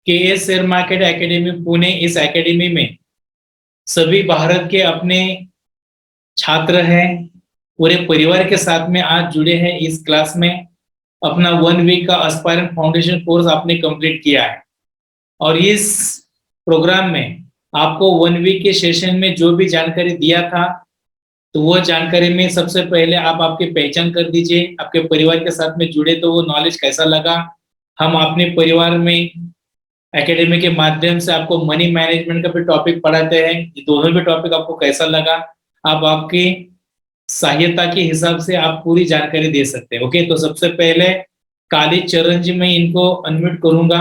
के S share market academy Pune, इस academy में सभी भारत के अपने छात्र हैं, पूरे परिवार के साथ में आज जुड़े हैं इस क्लास में। अपना 1 वीक का एस्पायरेंट फाउंडेशन कोर्स आपने कंप्लीट किया है और इस प्रोग्राम में आपको 1 वीक के सेशन में जो भी जानकारी दिया था, तो वो जानकारी में सबसे पहले आप आपकी पहचान कर दीजिए। आपके परिवार के साथ में जुड़े तो वो नॉलेज कैसा लगा। हम अपने परिवार में एकेडमी के माध्यम से आपको मनी मैनेजमेंट का भी टॉपिक पढ़ाते हैं, ये दोनों भी टॉपिक आपको कैसा लगा, आप आपकी सहायता के हिसाब से आप पूरी जानकारी दे सकते हैं। ओके, तो सबसे पहले काली चरण जी, मैं इनको अनम्यूट करूंगा।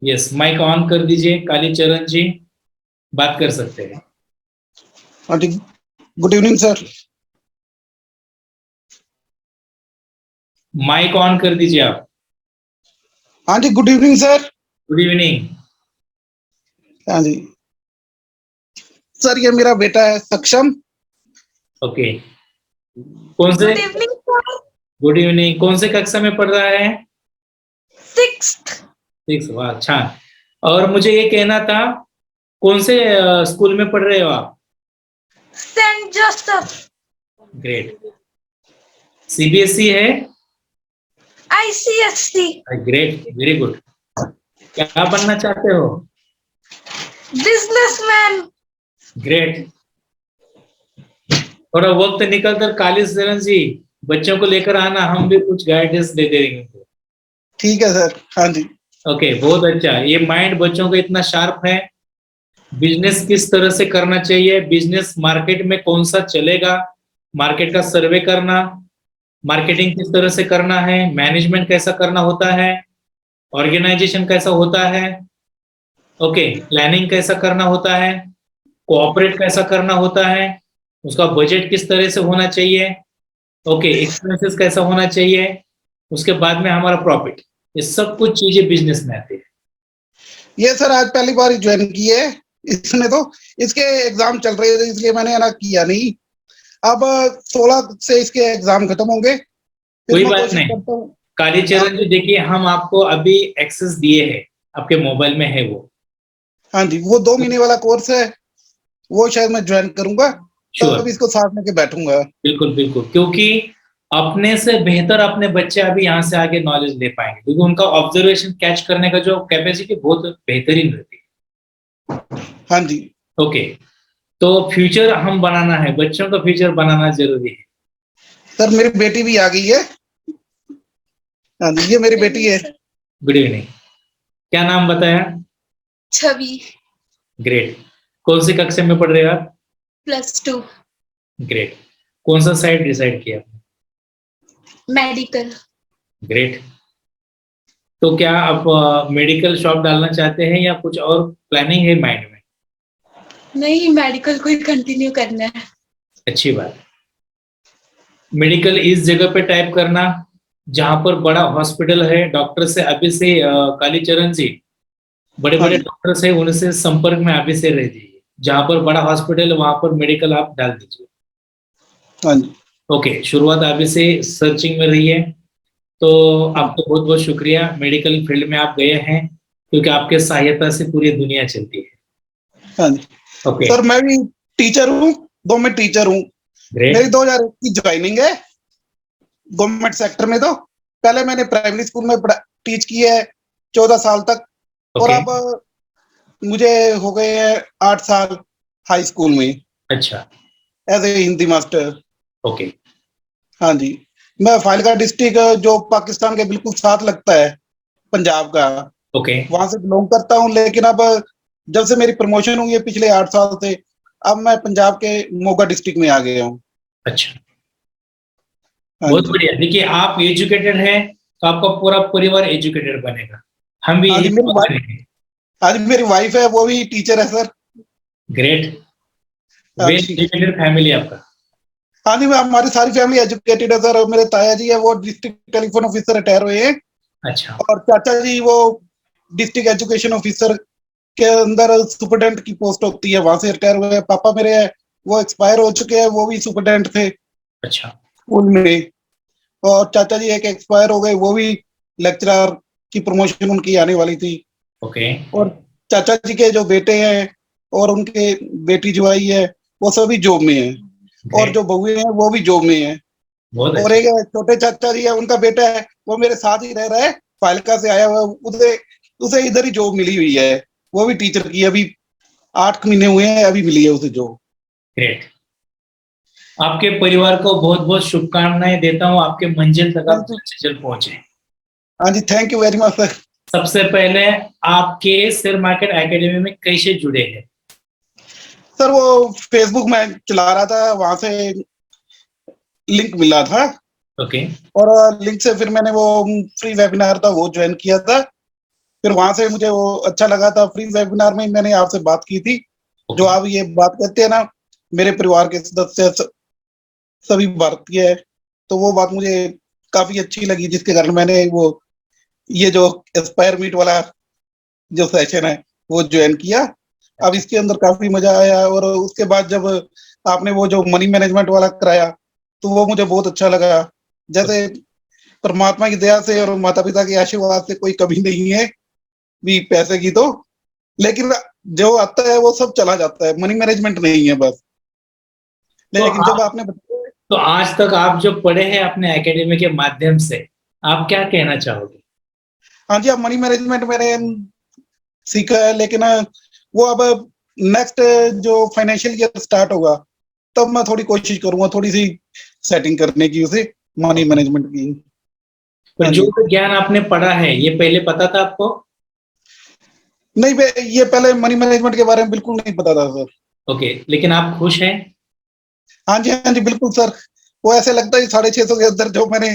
यस, माइक ऑन कर दीजिए। काली चरण जी बात कर सकते हैं। हाँ जी, good evening sir. Mike on कर दीजिए आप। हाँ जी, good evening sir. Good evening. हाँ जी सर, ये मेरा बेटा है सक्षम। ओके, कौन से? Good evening sir. Good evening. कौन से कक्षा में पढ़ रहा है? 6th। 6। वाह, अच्छा। और मुझे ये कहना था, कौन से स्कूल में पढ़ रहे हो आप? Saint Joseph. ग्रेट। सीबीएसई है? ICSC। Great, very good. क्या बनना चाहते हो? बिजनेसमैन। ग्रेट। थोड़ा वक्त निकल कर काली चरण जी बच्चों को लेकर आना, हम भी कुछ गाइडेंस दे देंगे। ठीक है सर। हाँ जी। ओके, बहुत अच्छा। ये माइंड बच्चों का इतना शार्प है। बिजनेस किस तरह से करना चाहिए, बिजनेस मार्केट में कौन सा चलेगा, मार्केट का सर्वे करना, मार्केटिंग किस तरह से करना है, मैनेजमेंट कैसा करना होता है, ऑर्गेनाइजेशन कैसा होता है, ओके, प्लानिंग कैसा करना होता है, कोऑपरेट कैसा करना होता है, उसका बजट किस तरह से होना चाहिए, ओके, एक्सपेंसेस कैसा होना चाहिए, उसके बाद में हमारा प्रॉफिट, ये सब कुछ चीजें बिजनेस में आती है। ये सर आज पहली बार ज्वाइन की है इसने, तो इसके एग्जाम चल रहे थे इसलिए मैंने ना किया नहीं। अब 16 से इसके एग्जाम खत्म होंगे। कोई बात नहीं कालीचरण जी, देखिए हम आपको अभी एक्सेस दिए हैं, आपके मोबाइल में है वो। हाँ जी, वो 2 महीने वाला कोर्स है, वो शायद मैं ज्वाइन करूंगा, तब इसको साथ में के बैठूंगा। बिल्कुल बिल्कुल, क्योंकि अपने से बेहतर अपने बच्चे अभी यहाँ से आगे नॉलेज ले पाएंगे, क्योंकि उनका ऑब्जर्वेशन कैच करने का जो कैपेसिटी बहुत बेहतरीन रहती है। हाँ जी। ओके, तो फ्यूचर हम बनाना है, बच्चों का फ्यूचर बनाना जरूरी है। सर मेरी बेटी भी आ गई है। हाँ जी, ये मेरी बेटी है। Good evening. क्या नाम बताया? छवि। ग्रेट। कौन सी कक्षा में पढ़ रहे हो आप? +2। ग्रेट। कौन सा साइड डिसाइड किया? मेडिकल। ग्रेट। तो क्या आप मेडिकल शॉप डालना चाहते हैं या कुछ और प्लानिंग है माइंड में? नहीं, मेडिकल को ही कंटिन्यू करना है। अच्छी बात। मेडिकल इस जगह पे टाइप करना जहां पर बड़ा हॉस्पिटल है, डॉक्टर से अभी से कालीचरण जी बड़े बड़े डॉक्टर से उनसे संपर्क में अभी से रह जाइए। जहां पर बड़ा हॉस्पिटल है वहां पर मेडिकल आप डाल दीजिए। हाँ जी। ओके, शुरुआत अभी से सर्चिंग में रही है। तो आपको बहुत बहुत शुक्रिया, मेडिकल फील्ड में आप गए हैं, क्योंकि आपके सहायता से पूरी दुनिया चलती है। हाँ जी। ओके। सर मैं भी टीचर हूँ, गवर्नमेंट टीचर हूँ। मेरी 2001 की ज्वाइनिंग है गवर्नमेंट सेक्टर में। तो पहले मैंने प्राइमरी स्कूल में टीच की है 14 साल तक। और अब मुझे हो गए हैं 8 साल हाई स्कूल में। अच्छा। As a Hindi master. Okay. हाँ जी, मैं फाजिलका डिस्ट्रिक्ट जो पाकिस्तान के बिल्कुल साथ लगता है, पंजाब का, ओके, वहां से बिलोंग करता हूँ। लेकिन अब जब से मेरी प्रमोशन हुई है पिछले 8 साल से, अब मैं पंजाब के मोगा डिस्ट्रिक्ट में आ गया हूँ। अच्छा, बहुत बढ़िया। देखिए आप एजुकेटेड हैं तो आपका पूरा परिवार एजुकेटेड बनेगा, हम भी यही करेंगे। आज मेरी वाइफ है, वो भी टीचर है sir. Great, well educated family आपका। हाँ जी, हमारी सारी फैमिली एजुकेटेड है सर। मेरे ताया जी है वो डिस्ट्रिक्ट टेलीफोन ऑफिसर रिटायर हुए हैं। अच्छा। और चाचा जी वो डिस्ट्रिक्ट एजुकेशन ऑफिसर के अंदर सुपरडेंट की पोस्ट होती है, वहां से रिटायर हुए हैं। पापा मेरे है वो एक्सपायर हो चुके हैं, वो भी सुपरडेंट थे अच्छा स्कूल में। और चाचा जी एक एक्सपायर हो गए, वो भी लेक्चरर की प्रमोशन उनकी आने वाली थी। ओके और चाचा जी के जो बेटे हैं और उनके बेटी जो आई है वो सभी जॉब में हैं, और जो बहुएं हैं वो भी जॉब में हैं। बहुत और अच्छा। एक छोटे चाचा जी है, उनका बेटा है, वो मेरे साथ ही रह रहा है, फाइलका से आया हुआ है, उसे उसे इधर ही जॉब मिली हुई है, वो भी टीचर की, अभी 8 महीने हुए हैं, अभी मिली है उसे जॉब। ग्रेट। आपके परिवार को बहुत बहुत शुभकामनाएं देता हूँ, आपके मंजिल तक आप जल्द से जल्द पहुंचे। हाँ जी, thank you very much sir. सबसे पहले आपके शेयर मार्केट एकेडमी में कैसे जुड़े हैं? सर वो फेसबुक में चला रहा था, वहां से लिंक मिला था, ओके और लिंक से फिर मैंने वो फ्री वेबिनार था वो ज्वाइन किया था। फिर वहां से मुझे वो अच्छा लगा था, फ्री वेबिनार में मैंने आपसे बात की थी, जो ओके। आप ये बात करते हैं ना, मेरे परिवार के सदस्य सभी भारतीय है, तो वो बात मुझे काफी अच्छी लगी, जिसके कारण मैंने वो ये जो एस्पायर मीट वाला जो सेशन है वो ज्वाइन किया। अब इसके अंदर काफी मजा आया, और उसके बाद जब आपने वो जो मनी मैनेजमेंट वाला कराया तो वो मुझे बहुत अच्छा लगा। जैसे परमात्मा की दया से और माता पिता के आशीर्वाद से कोई कमी नहीं है भी पैसे की, तो लेकिन जो आता है वो सब चला जाता है, मनी मैनेजमेंट नहीं है बस। तो लेकिन जब आप, आपने बताया, तो आज तक आप जो पढ़े हैं अपने एकेडमी के माध्यम से, आप क्या कहना चाहोगे? हाँ जी, अब मनी मैनेजमेंट मैंने सीखा है, लेकिन वो अब नेक्स्ट जो फाइनेंशियल ईयर स्टार्ट होगा तब मैं थोड़ी कोशिश करूंगा, थोड़ी सी सेटिंग करने की उसे, मनी मैनेजमेंट की। पर हाँ जो जी, भी ज्ञान आपने पढ़ा है ये पहले पता था आपको? नहीं ये पहले मनी मैनेजमेंट के बारे में बिल्कुल नहीं पता था सर। ओके, लेकिन आप खुश हैं? हाँ जी बिल्कुल सर। वो ऐसे लगता है 650 के अंदर जो मैंने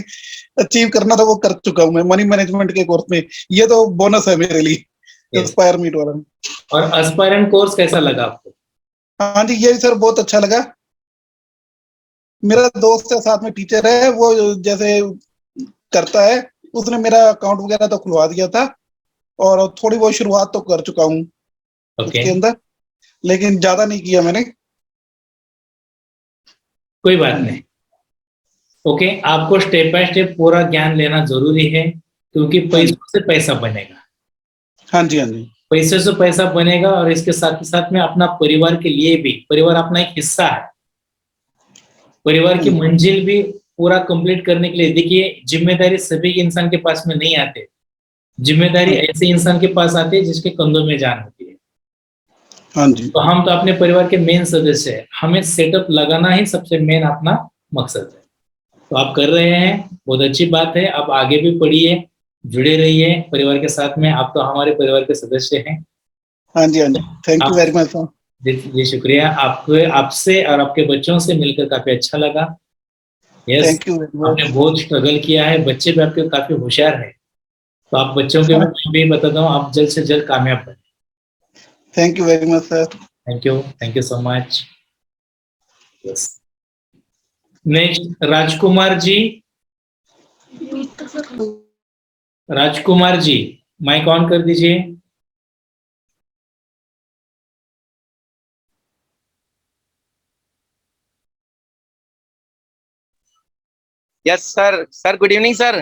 अचीव करना था वो कर चुका हूँ मैं मनी मैनेजमेंट के कोर्स में। ये तो बोनस है मेरे लिए, यस। इंस्पायर मीट वाला। और एस्पायरेंट कोर्स कैसा लगा आपको? हाँ जी, ये भी सर बहुत अच्छा लगा। मेरा दोस्त है साथ में टीचर है, वो जैसे करता है, उसने मेरा अकाउंट वगैरह तो खुलवा दिया था, और थोड़ी बहुत शुरुआत तो कर चुका हूँ ओके, उसके अंदर, लेकिन ज्यादा नहीं किया मैंने। कोई बात नहीं। ओके, आपको स्टेप बाय स्टेप पूरा ज्ञान लेना जरूरी है, क्योंकि हाँ जी, पैसों से पैसा बनेगा। हाँ जी, हाँ जी, पैसे से पैसा बनेगा, और इसके साथ ही साथ में अपना परिवार के लिए भी, परिवार अपना एक हिस्सा है, परिवार हाँ की जी, मंजिल भी पूरा कंप्लीट करने के लिए, देखिए जिम्मेदारी सभी इंसान के पास में नहीं आते। जिम्मेदारी हाँ ऐसे इंसान के पास आती है जिसके कंधों में जान होती है। हाँ जी, तो हम तो अपने परिवार के मेन सदस्य हैं, हमें सेटअप लगाना ही सबसे मेन अपना मकसद है। तो आप कर रहे हैं, बहुत अच्छी बात है। आप आगे भी पढ़िए, जुड़े रहिए परिवार के साथ में, आप तो हमारे परिवार के सदस्य हैं। हाँ जी, हाँ जी, थैंक यू आप, वेरी मच सर। जी शुक्रिया। आपको, आपसे और आपके बच्चों से मिलकर काफी अच्छा लगा। यस, थैंक यू वेरी आपने मच। बहुत स्ट्रगल किया है, बच्चे भी आपके काफी होशियार है। तो आप बच्चों के मैं भी बताता हूँ, आप जल्द से जल्द कामयाब बने। Thank you very much sir. Thank you so much. Yes. Next Rajkumar ji. Rajkumar ji, mike on कर दीजिए। Yes sir. Sir good evening sir.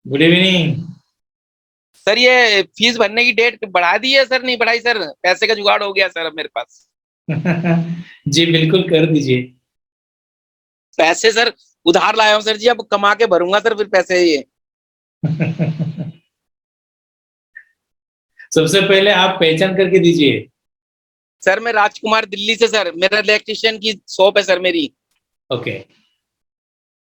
Good evening. Sir ये फीस भरने की डेट बढ़ा दी है सर, नहीं बढ़ाई सर? पैसे का जुगाड़ हो गया सर अब मेरे पास। जी बिल्कुल कर दीजिए। पैसे सर उधार लाया हूँ सर जी, अब कमा के भरूंगा सर फिर पैसे ये। सबसे पहले आप पहचान करके दीजिए। सर मैं राजकुमार दिल्ली से सर, मेरा इलेक्ट्रिशियन की शॉप है सर मेरी। ओके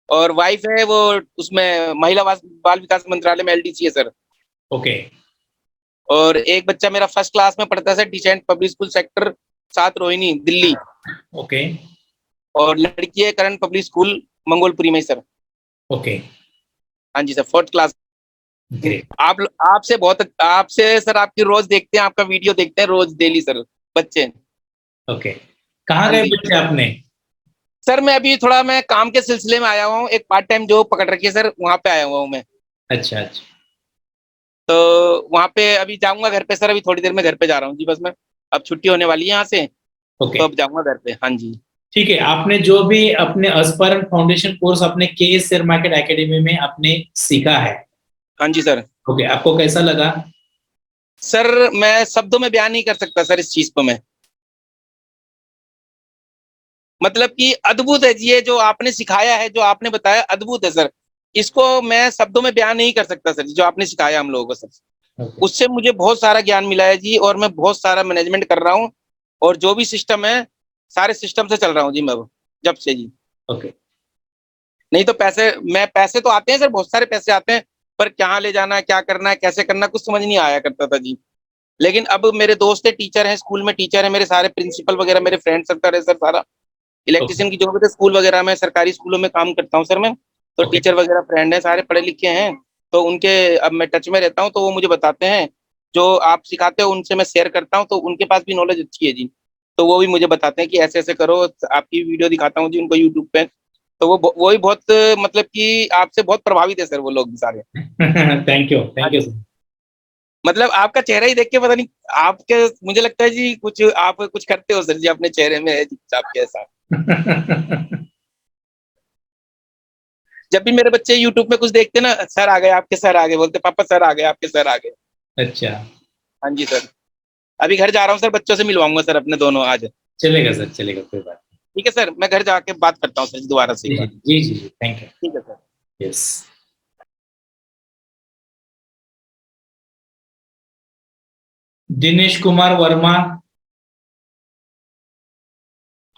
और वाइफ है वो उसमें महिला बाल विकास मंत्रालय में एलडीसी है सर। ओके और एक बच्चा मेरा फर्स्ट क्लास में पढ़ता है sir, decent public school sector 7 Rohini Delhi. Okay और लड़की है करंट पब्लिक स्कूल मंगोलपुरी में सर। ओके हाँ जी सर, 4th क्लास। ग्रेट। आप आपसे सर आपकी रोज देखते हैं, आपका वीडियो देखते हैं रोज डेली सर बच्चे। ओके, कहाँ हाँ गए जी बच्चे आपने? सर, मैं अभी थोड़ा मैं काम के सिलसिले में आया हुआ हूँ, एक पार्ट टाइम जॉब पकड़ रखी है सर, वहाँ पे आया हुआ हूँ मैं। अच्छा अच्छा। तो वहाँ पे अभी जाऊंगा घर पे सर, अभी थोड़ी देर में घर पे जा रहा हूँ जी, बस मैं अब छुट्टी होने वाली है यहाँ से, ओके तो अब जाऊंगा घर पे। हाँ जी। ठीक है, आपने जो भी अपने अस्पायरेंट फाउंडेशन कोर्स अपने केएस शेयर मार्केट एकेडमी में आपने सीखा है, हाँ जी सर। ओके, आपको कैसा लगा? सर मैं शब्दों में बयान नहीं कर सकता सर इस चीज को मैं। मतलब कि अद्भुत है जी, ये जो आपने सिखाया है, जो आपने बताया अद्भुत है सर। इसको मैं शब्दों में बयान नहीं कर सकता सर, जो आपने सिखाया हम लोगों को सर। ओके उससे मुझे बहुत सारा ज्ञान मिला है जी, और मैं बहुत सारा मैनेजमेंट कर रहा हूँ। और जो भी सिस्टम है, सारे सिस्टम से चल रहा हूँ जी मैं अब, जब से जी। ओके नहीं तो पैसे तो आते हैं सर, बहुत सारे पैसे आते हैं, पर कहाँ ले जाना है, क्या करना है, कैसे करना है, कुछ समझ नहीं आया करता था जी। लेकिन अब मेरे दोस्त है, टीचर है, स्कूल में टीचर है, मेरे सारे प्रिंसिपल वगैरह मेरे फ्रेंड सर्कल है सर सारा। ओके इलेक्ट्रिशियन की जॉब है, स्कूल वगैरह में, सरकारी स्कूलों में काम करता हूँ सर मैं। तो ओके टीचर वगैरह फ्रेंड है, सारे पढ़े लिखे हैं। तो उनके अब मैं टच में रहता हूँ, तो वो मुझे बताते हैं, जो आप सिखाते हो उनसे मैं शेयर करता हूँ, तो उनके पास भी नॉलेज अच्छी है जी। तो वो भी मुझे बताते हैं कि ऐसे ऐसे करो, आपकी वीडियो दिखाता हूँ जी उनको यूट्यूब पे। तो वो भी बहुत, मतलब कि आपसे बहुत प्रभावित है सर वो लोग भी सारे। थैंक यू हाँ सर। जी। मतलब आपका चेहरा ही देख के पता नहीं, आपके, मुझे लगता है जी कुछ आप कुछ करते हो सर जी, अपने चेहरे में है जी कुछ आपके ऐसा। जब भी मेरे बच्चे यूट्यूब में कुछ देखते ना, सर आ गए आपके, सर आ गए, बोलते पापा सर आ गए आपके, सर आ गए। अच्छा हाँ जी सर। अभी घर जा रहा हूँ सर, बच्चों से मिलवाऊंगा सर अपने दोनों आज। चलेगा सर, चलेगा, कोई बात ठीक है सर, मैं घर जाके बात करता हूँ सर दोबारा से एक नहीं। बार। जी जी जी, थैंक यू। ठीक है sir. Yes. Dinesh Kumar Verma,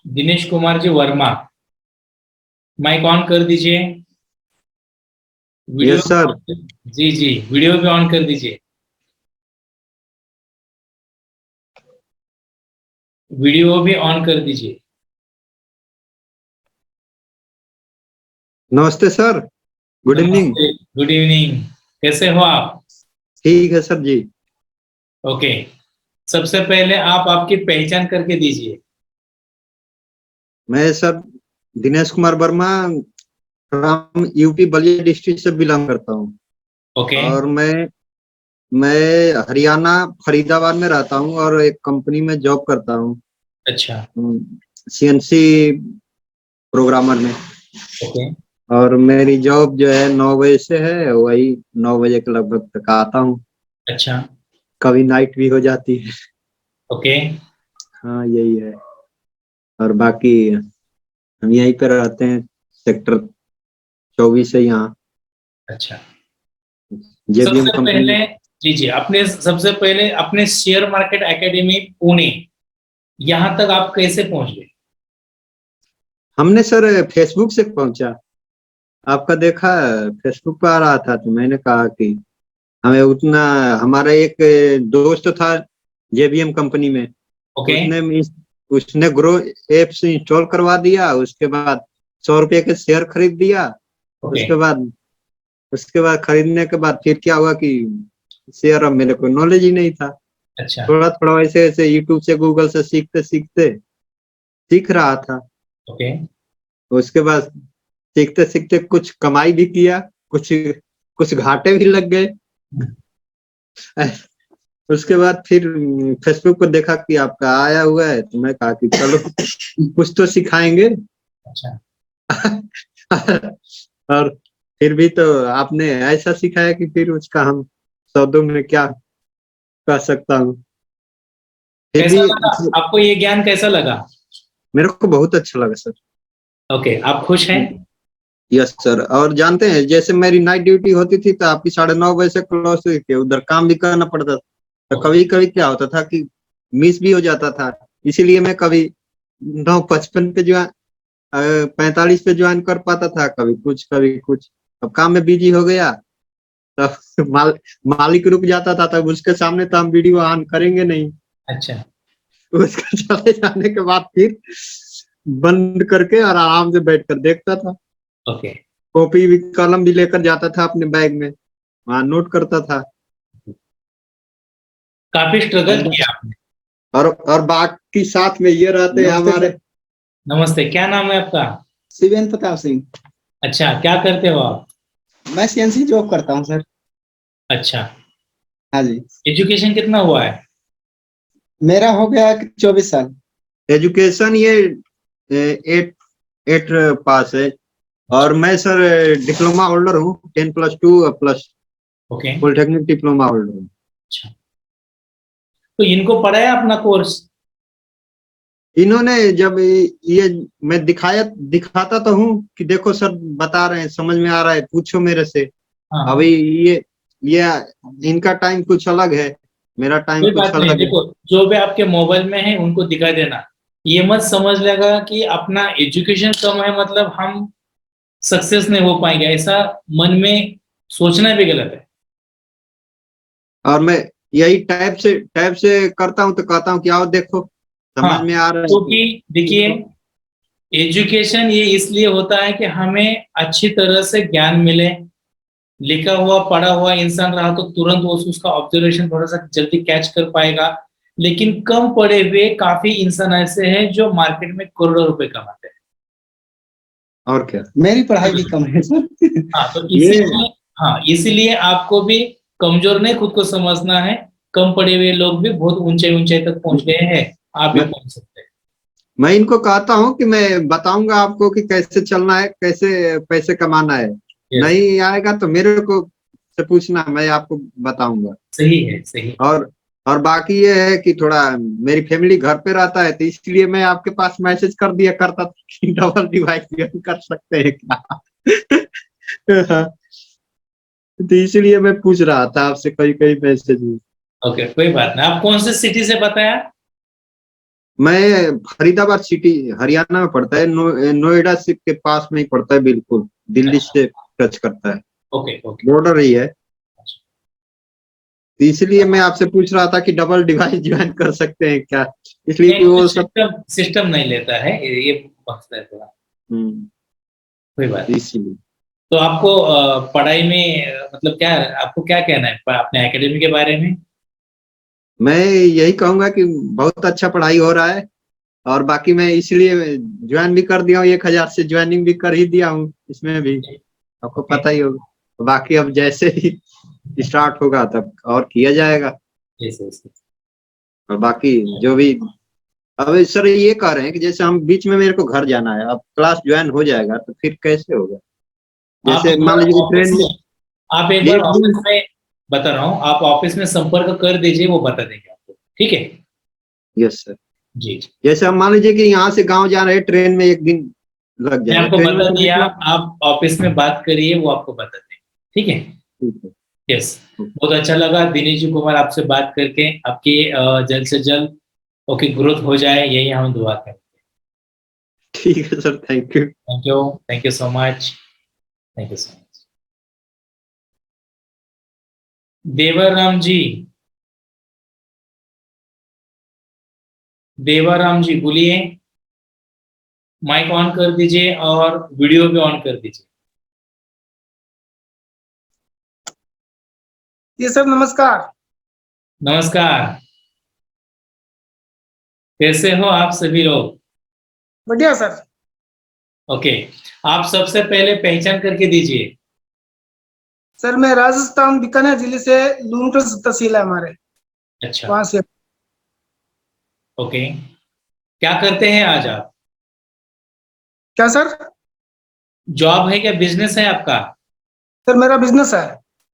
Dinesh Kumar ji Verma, mike on कर दीजिए। Video, yes sir. जी जी, वीडियो भी ऑन कर दीजिए। वीडियो भी ऑन कर दीजिए। नमस्ते सर, गुड इवनिंग। नमस्ते, गुड इवनिंग। कैसे हो आप? ठीक है सर जी। ओके, सबसे पहले आप आपकी पहचान करके दीजिए। मैं sir Dinesh Kumar Verma from UP Ballia district से बिलोंग करता हूँ। ओके और मैं हरियाणा फरीदाबाद में रहता हूँ और एक कंपनी में जॉब करता हूँ, अच्छा सीएनसी प्रोग्रामर में। ओके और मेरी जॉब जो है 9 बजे से है, वही 9 बजे के लगभग तक आता हूँ। अच्छा कभी नाइट भी हो जाती है। ओके हाँ यही है। और बाकी हम यहीं पे रहते हैं, सेक्टर 24 है यहाँ, अच्छा। जेबीएम सबसे कंपनी। पहले, जी जी, अपने सबसे पहले अपने शेयर मार्केट एकेडमी पुणे, यहां तक आप कैसे पहुंच गए? हमने सर फेसबुक से पहुंचा, आपका देखा, फेसबुक पे आ रहा था तो मैंने कहा कि हमें उतना, हमारा एक दोस्त था जेबीएम कंपनी में, ओके उसने उसने ग्रो एप्स इंस्टॉल करवा दिया। उसके बाद 100 रुपये के शेयर खरीद दिया। ओके उसके बाद खरीदने के बाद फिर क्या हुआ कि शेयर, अब मेरे को नॉलेज ही नहीं था। अच्छा थोड़ा थोड़ा वैसे वैसे यूट्यूब से गूगल से सीखते सीखते सीख रहा था। ओके उसके बाद सीखते सीखते कुछ कमाई भी किया, कुछ कुछ घाटे भी लग गए। उसके बाद फिर फेसबुक पर देखा कि आपका आया हुआ है, तो मैं कहा कि चलो कुछ तो सिखाएंगे। अच्छा और फिर भी तो आपने ऐसा सिखाया कि फिर उसका हम शब्दों में क्या कह सकता हूँ। फिर कैसा भी लगा आपको, ये ज्ञान कैसा लगा? मेरे को बहुत अच्छा लगा सर। ओके, आप खुश हैं? Yes sir. और जानते हैं, जैसे मेरी नाइट ड्यूटी होती थी तो आपकी 9:30 बजे से क्लोज हुई थी, उधर काम भी करना पड़ता था। तो ओके कभी कभी क्या होता था कि मिस भी हो जाता था। इसीलिए मैं कभी 9:55 पे ज्वाइन, 45 पे ज्वाइन कर पाता था, कभी कुछ कभी कुछ। अब काम में बिजी हो गया तब मालिक रुक जाता था, तब उसके सामने तो हम वीडियो ऑन करेंगे नहीं। अच्छा उसके चले जाने के बाद फिर बंद करके और आराम से बैठकर देखता था। ओके कॉपी भी कलम भी लेकर जाता था अपने बैग में, वहां नोट करता था। काफी स्ट्रगल किया आपने। और बाकी साथ में ये रहते हैं हमारे। नमस्ते, क्या नाम है आपका? शिवेंद्र प्रताप सिंह। अच्छा, क्या करते हो आप? मैं सीएनसी जॉब करता हूँ सर। अच्छा, हाँ जी। एजुकेशन कितना हुआ है? मेरा हो गया 24 साल। एजुकेशन ये 8 पास है। और मैं सर डिप्लोमा होल्डर हूँ, 10+2 plus okay polytechnic diploma holder हूँ। अच्छा, तो इनको पढ़ाया अपना कोर्स? इन्होंने जब ये मैं दिखाता तो हूँ कि देखो सर बता रहे हैं, समझ में आ रहा है, पूछो मेरे से। हाँ, अभी ये इनका टाइम कुछ अलग है, मेरा टाइम कोई कुछ बात नहीं। अलग है। देखो, जो भी आपके मोबाइल में है उनको दिखा देना। ये मत समझ लेगा कि अपना एजुकेशन कम है मतलब हम सक्सेस नहीं हो पाएंगे, ऐसा मन में सोचना भी गलत है। और मैं यही टाइप से करता हूँ तो कहता हूँ कि आओ देखो समझ हाँ, में आ रहा है क्योंकि देखिए, एजुकेशन ये इसलिए होता है कि हमें अच्छी तरह से ज्ञान मिले। लिखा हुआ पढ़ा हुआ इंसान रहा तो तुरंत वो उसका ऑब्जर्वेशन थोड़ा सा जल्दी कैच कर पाएगा। लेकिन कम पढ़े हुए काफी इंसान ऐसे हैं जो मार्केट में करोड़ों रुपए कमाते हैं। और क्या। मेरी पढ़ाई भी कम है सर। हाँ, तो ये इसीलिए, हाँ, इसीलिए आपको भी कमजोर नहीं खुद को समझना है। कम पढ़े हुए लोग भी बहुत ऊंचे ऊंचाई तक पहुंच गए हैं, आप भी मैं पहुंच सकते हैं। मैं इनको कहता हूँ कि मैं बताऊंगा आपको कि कैसे चलना है, कैसे पैसे कमाना है। Yes, नहीं आएगा तो मेरे को से पूछना, मैं आपको बताऊंगा। सही है, सही। और बाकी ये है कि थोड़ा मेरी फैमिली घर पे रहता है तो इसलिए मैं आपके पास मैसेज कर दिया करता था कि डबल डिवाइड कर सकते हैं क्या। तो इसलिए मैं पूछ रहा था आपसे, कई कई मैसेज। ओके, कोई बात नहीं। आप कौन से सिटी से बताया? मैं फरीदाबाद सिटी हरियाणा में पड़ता है, नोएडा से के पास में ही पड़ता है, बिल्कुल दिल्ली अच्छा, से टच करता है, ओके ओके। बॉर्डर ही है। तो इसलिए मैं आपसे पूछ रहा था कि डबल डिवाइस ज्वाइन कर सकते हैं क्या, इसलिए कि वो सब। सिस्टम सिस्टम नहीं लेता है ये मसला है थोड़ा। कोई बात नहीं। इसीलिए तो आपको पढ़ाई में मतलब क्या, आपको क्या कहना है अपने एकेडमी के बारे में? मैं यही कहूंगा कि बहुत अच्छा पढ़ाई हो रहा है। और बाकी मैं इसलिए ज्वाइन भी कर दिया हूँ, 1000 से ज्वाइनिंग भी कर ही दिया हूँ इसमें भी, आपको ओके, पता ही होगा। बाकी अब जैसे ही स्टार्ट होगा तब और किया जाएगा। Yes yes. और बाकी जो भी, अब सर ये कह रहे हैं कि जैसे हम बीच में मेरे को घर जाना है, अब क्लास ज्वाइन हो जाएगा तो फिर कैसे होगा? आप जैसे एक मान बार लीजिए ऑफिस ट्रेन में में आप एक बार एक ऑफिस दिन। में बता रहा हूँ, आप ऑफिस में संपर्क कर दीजिए, वो बता देंगे आपको। ठीक है? Yes sir. जी जी। जैसे हम मान लीजिए कि यहाँ से गांव जा रहे हैं, ट्रेन में एक दिन लग मैं जाएगा, आपको ट्रेन में बता से दिया, निकला। आप ऑफिस में बात करिए, वो आपको बता देंगे। ठीक है? ठीक है। यस। बहुत अच्छा लगा दिनेश जी कुमार आपसे बात करके। आपकी जल्द से जल्द ओके ग्रोथ हो जाए, यही हम दुआ करें। ठीक है sir, thank you. Thank you so much. Thank you so much. Devaram ji, Devaram ji बोलिए। माइक ऑन कर दीजिए और वीडियो भी ऑन कर दीजिए। जी सर, नमस्कार। नमस्कार। कैसे हो आप सभी लोग? बढ़िया सर। ओके, आप सबसे पहले पहचान करके दीजिए। सर मैं राजस्थान बीकानेर जिले से, लूनकर तहसील है हमारे, अच्छा, वहां से। ओके। क्या करते हैं आज आप? क्या सर? जॉब है क्या बिजनेस है आपका? सर मेरा बिजनेस है,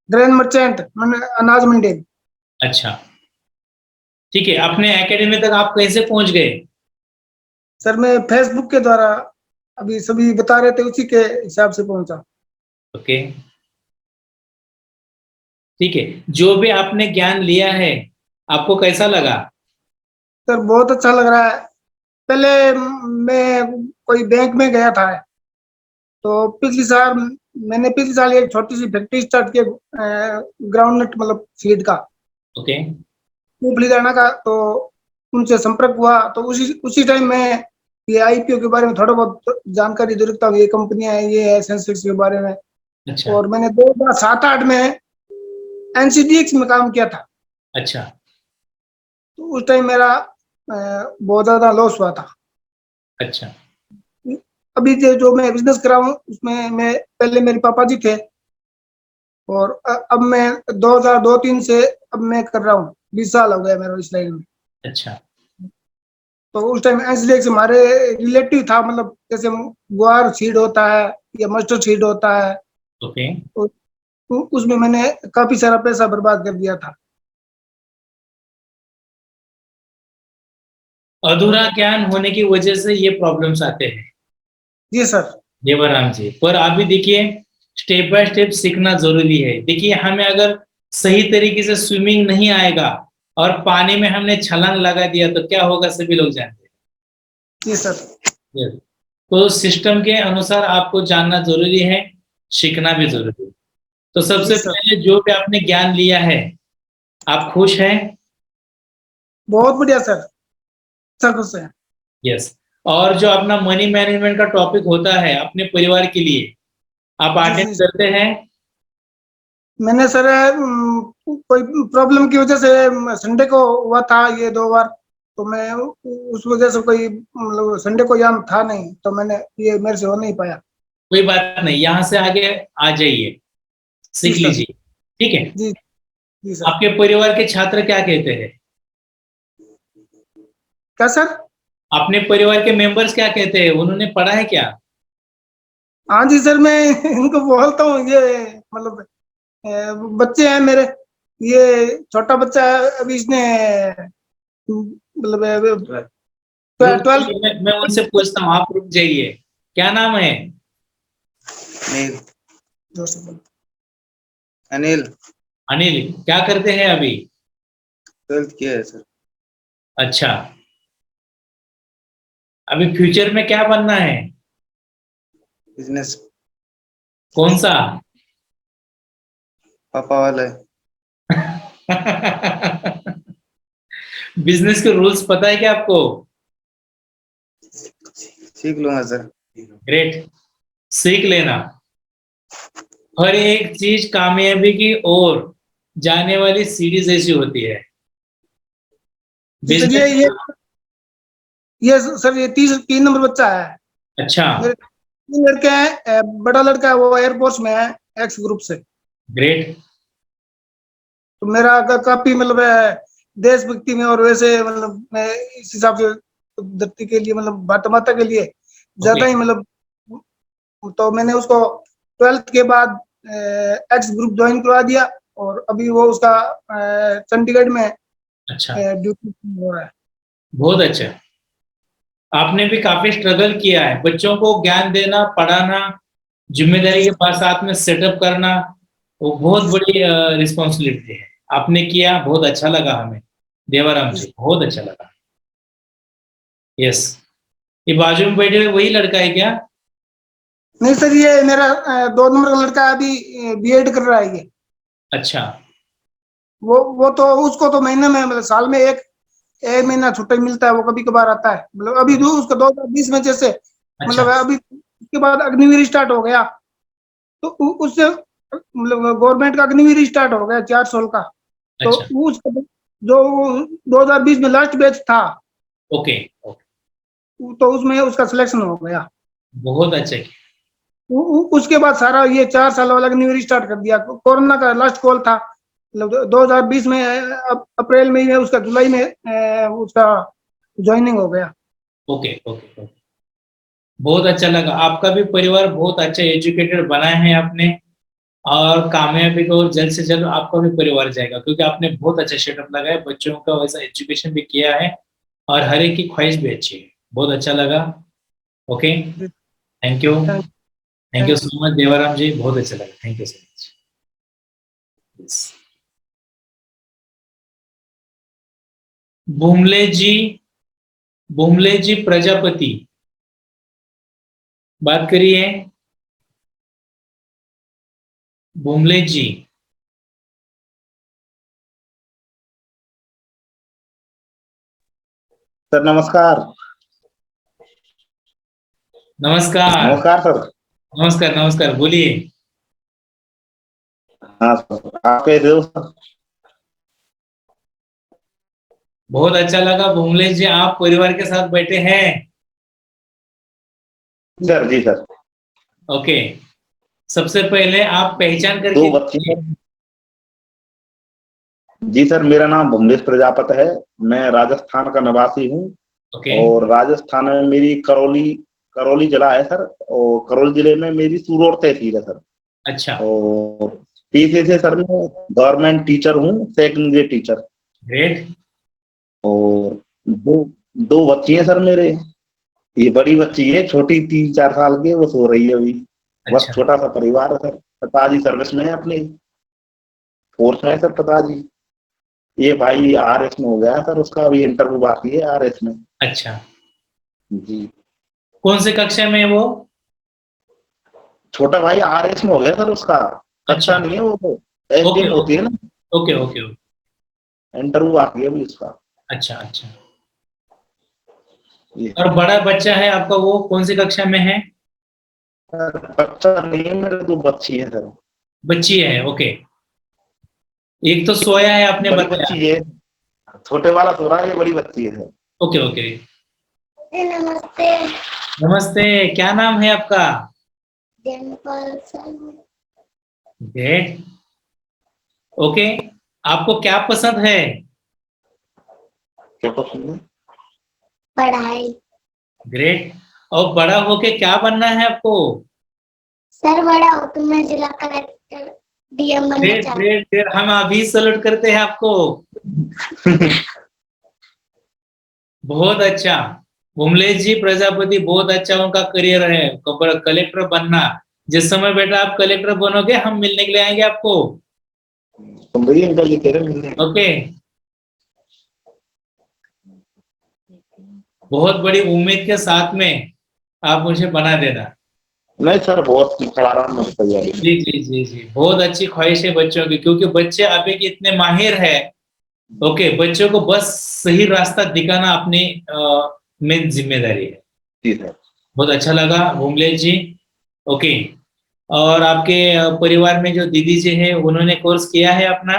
ग्रेन मर्चेंट, अनाज मंडी। अच्छा, ठीक है। अपने एकेडमी तक आप कैसे पहुंच गए? सर मैं फेसबुक के द्वारा, अभी सभी बता रहे थे उसी के हिसाब से पहुंचा। ओके, ठीक है। जो भी आपने ज्ञान लिया है, आपको कैसा लगा? सर बहुत अच्छा लग रहा है। पहले मैं कोई बैंक में गया था, तो पिछले साल एक छोटी सी फैक्ट्री स्टार्ट किया, ग्राउंड नट मतलब सीड का, ओके, मूंगफली दाना का। तो उनसे संपर्क हुआ, तो उसी उसी टाइम में ये आईपीओ के बारे में थोड़ा बहुत जानकारी दे रखता हूँ, ये कंपनियां है, ये है सेंसेक्स के बारे में। अच्छा और मैंने 2007-8 में एनसीडीएक्स में काम किया था, अच्छा। तो उस टाइम मेरा बहुत ज्यादा लॉस हुआ था। अच्छा, अभी जो मैं बिजनेस कर रहा हूँ उसमें मैं, पहले मेरे पापा जी थे, और अब मैं 2002-3 से अब मैं कर रहा हूँ, 20 साल हो गया मेरा इस लाइन में। अच्छा, तो उस टाइम एनसीडीएक्स हमारे रिलेटिव था, मतलब जैसे गुआर सीड होता है या मस्टर्ड सीड होता है, ओके। तो उसमें मैंने काफी सारा पैसा बर्बाद कर दिया था। अधूरा ज्ञान होने की वजह से ये प्रॉब्लम्स आते हैं जी सर। देवाराम जी। पर अभी देखिए स्टेप बाय स्टेप सीखना जरूरी है। देखिए हमें अगर सही तरीके से स्विमिंग नहीं आएगा और पानी में हमने छलांग लगा दिया तो क्या होगा, सभी लोग जानते जी सर। हैं। तो सिस्टम के अनुसार आपको जानना जरूरी है, सीखना भी जरूरी है। तो सबसे जी सर। पहले जो भी आपने ज्ञान लिया है, आप खुश हैं? बहुत बढ़िया सर, अच्छा खुश है। यस। और जो अपना मनी मैनेजमेंट का टॉपिक होता है अपने परिवार के लिए, आप जी अटेंड जी। करते हैं? मैंने सर कोई प्रॉब्लम की वजह से संडे को हुआ था ये 2 बार, तो मैं उस वजह से कोई मतलब संडे को यहाँ था नहीं, तो मैंने ये मेरे से हो नहीं पाया। कोई बात नहीं, यहाँ से आगे आ जाइए, जी सीख सर। लीजिए, ठीक है। जी जी सर। आपके परिवार के छात्र क्या कहते हैं? क्या सर? अपने परिवार के मेंबर्स क्या कहते हैं, उन्होंने पढ़ा है क्या? हाँ जी सर, मैं इनको बोलता हूँ ये मतलब बच्चे हैं मेरे, ये छोटा बच्चा है अभी, इसने मतलब 12। मैं उनसे पूछता हूँ, आप रुक जाइए। क्या नाम है? अनिल। जोर से बोलो। अनिल अनिल। क्या करते हैं अभी? 12th किया है सर। अच्छा, अभी फ्यूचर में क्या बनना है? बिजनेस। कौन सा? पापा वाला है। बिजनेस के रूल्स पता है क्या आपको? सीख लूंगा सर। ग्रेट, सीख लेना। हर एक चीज कामयाबी की ओर जाने वाली सीढ़ी जैसी होती है। जी सर, बिजनेस। ये सर ये 3 नंबर बच्चा है अच्छा, मेरे। 3 लड़के हैं, बड़ा लड़का है वो एयरफोर्स में है, एक्स ग्रुप से। ग्रेट। तो मेरा काफी मतलब देशभक्ति में और वैसे मतलब मैं इस हिसाब से धरती के लिए मतलब भारत माता के लिए ज्यादा ही मतलब, तो मैंने उसको 12th के बाद एक्स ग्रुप ज्वाइन करवा दिया, और अभी वो उसका चंडीगढ़ में अच्छा, ड्यूटी हो रहा है। बहुत अच्छा। आपने भी काफी स्ट्रगल किया है। बच्चों को ज्ञान देना, पढ़ाना, जिम्मेदारी के पास साथ में सेटअप करना, वो बहुत बड़ी रिस्पॉन्सिबिलिटी है। आपने किया, बहुत अच्छा लगा हमें देवाराम जी, बहुत अच्छा लगा। यस। ये बाजू में बैठे हुए वही लड़का है क्या? नहीं सर, ये मेरा 2 नंबर का लड़का अभी बीएड कर रहा है ये। अच्छा। वो तो उसको तो महीने में मतलब साल में एक महीना छुट्टी मिलता है, वो कभी कभार आता है। मतलब अभी जो उसका 2020 में जैसे अच्छा। मतलब अभी उसके बाद अग्निवीर स्टार्ट हो गया, तो उससे मतलब गवर्नमेंट का अग्निवीर स्टार्ट हो गया 4 साल का। तो अच्छा। उसका जो 2020 में लास्ट बैच था, ओके ओके, तो उसमें उसका सिलेक्शन हो गया। बहुत अच्छा किया। उसके बाद सारा ये 4 साल वाला अग्निवीर स्टार्ट कर दिया। कोरोना का लास्ट कॉल था मतलब 2020 में, अप्रैल में उसका, जुलाई में उसका ज्वाइनिंग हो गया। ओके ओके ओके, बहुत अच्छा लगा। आपका भी परिवार बहुत अच्छा एजुकेटेड बना है आपने, और कामयाबी को जल्द से जल्द आपका भी परिवार जाएगा, क्योंकि आपने बहुत अच्छा सेटअप लगाया, बच्चों का वैसा एजुकेशन भी किया है, और हर एक की ख्वाहिश भी अच्छी है। बहुत अच्छा लगा। Okay, thank you. Thank you thank you. So much Devaram ji, बहुत अच्छा लगा। Thank you so much. Bumle ji, Bumle ji Prajapati, बात करिए। बुमले जी। सर नमस्कार। नमस्कार। नमस्कार सर। नमस्कार नमस्कार, बोलिए। हाँ सर, आप कैसे हो सर? बहुत अच्छा लगा बुमले जी, आप परिवार के साथ बैठे हैं। सर जी सर। ओके, सबसे पहले आप पहचान 2 करके बच्चे दीजिए। हैं। जी सर, मेरा नाम भुवनेश प्रजापति है। मैं राजस्थान का निवासी हूँ। ओके। और राजस्थान में मेरी करौली करौली जिला है सर। और करौली जिले में मेरी सुरौर तहसील है सर। अच्छा। और पेशे से सर मैं गवर्नमेंट टीचर हूँ, सेकंड ग्रेड टीचर। ग्रेट। और 2 बच्ची हैं सर मेरे। ये बड़ी बच्ची है, छोटी 3-4 साल की, वो सो रही है अभी। बस अच्छा छोटा सा परिवार है सर। पिताजी सर्विस में है अपने, फोर्स में है सर पिताजी। ये भाई आरएस में हो गया है सर, उसका अभी इंटरव्यू बाकी है आरएस में। अच्छा। जी। कौन से कक्षा में है वो? छोटा भाई आरएस में हो गया सर उसका। अच्छा। कक्षा नहीं है वो तो, ओके एसडीएम होती है ना, ओके ओके ओके। इंटरव्यू बाकी है अभी उसका। अच्छा अच्छा। ये और बड़ा बच्चा है आपका, वो कौन सी कक्षा में है? सर बच्चा नहीं है, मेरे 2 बच्ची है सर। बच्ची है, ओके। एक तो सोया है आपने बड़ी बताया। बच्ची है, छोटे वाला सो रहा है, ये बड़ी बच्ची है सर। Okay okay. नमस्ते। नमस्ते, क्या नाम है आपका? जयपाल सर। ग्रेट। ओके, आपको क्या पसंद है? क्या पसंद है? पढ़ाई। ग्रेट। और बड़ा होके क्या बनना है आपको? सर बड़ा हो तो मैं जिला कलेक्टर डीएम बनना ग्रेट चाहती ग्रेट ग्रेट, हम अभी सैल्यूट करते हैं आपको। बहुत अच्छा। बुमलेश जी प्रजापति, बहुत अच्छा उनका करियर है, कलेक्टर बनना। जिस समय बेटा आप कलेक्टर बनोगे, हम मिलने के लिए आएंगे आपको। तुम भैया इनका ये कह रहे मिलने। ओके। बहुत बड़ी उम्मीद के साथ में आप मुझे बना देना। नहीं सर, बहुत आराम में तैयारी। जी जी जी जी, बहुत अच्छी ख्वाहिश है बच्चों की, क्योंकि बच्चे अभी के इतने माहिर है। ओके, बच्चों को बस सही रास्ता दिखाना अपनी मेन जिम्मेदारी है। जी सर। बहुत अच्छा लगा बुमलेश जी। ओके। और आपके परिवार में जो दीदी जी है, उन्होंने कोर्स किया है अपना?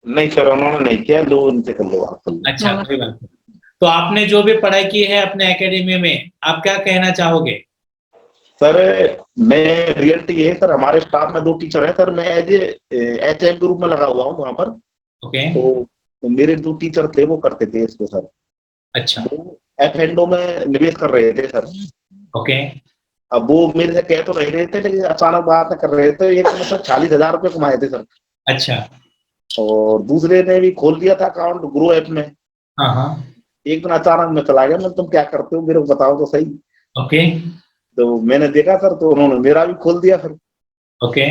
नहीं सर, उन्होंने नहीं किया, लो उनसे कर लो आप। अच्छा, कोई बात नहीं। तो आपने जो भी पढ़ाई की है अपने एकेडमी में, आप क्या कहना चाहोगे? सर मैं रियलिटी है सर, हमारे स्टाफ में 2 टीचर हैं सर, मैं एज एचएम के रूप में लगा हुआ हूँ वहाँ पर। ओके। तो मेरे 2 टीचर थे, वो करते थे इसको सर। अच्छा। वो एफएनडो में निवेश कर रहे थे सर। ओके। अब वो मेरे से कह तो रहे थे, लेकिन अचानक बात कर रहे थे। एक ने सर 40,000 रुपये कमाए थे सर, अच्छा। और दूसरे ने भी खोल दिया था अकाउंट ग्रो ऐप में। हाँ हाँ। एक दिन अचानक मैं चला गया, मैं तुम क्या करते हो मेरे को बताओ तो सही। ओके तो मैंने देखा सर, तो उन्होंने मेरा भी खोल दिया फिर। ओके।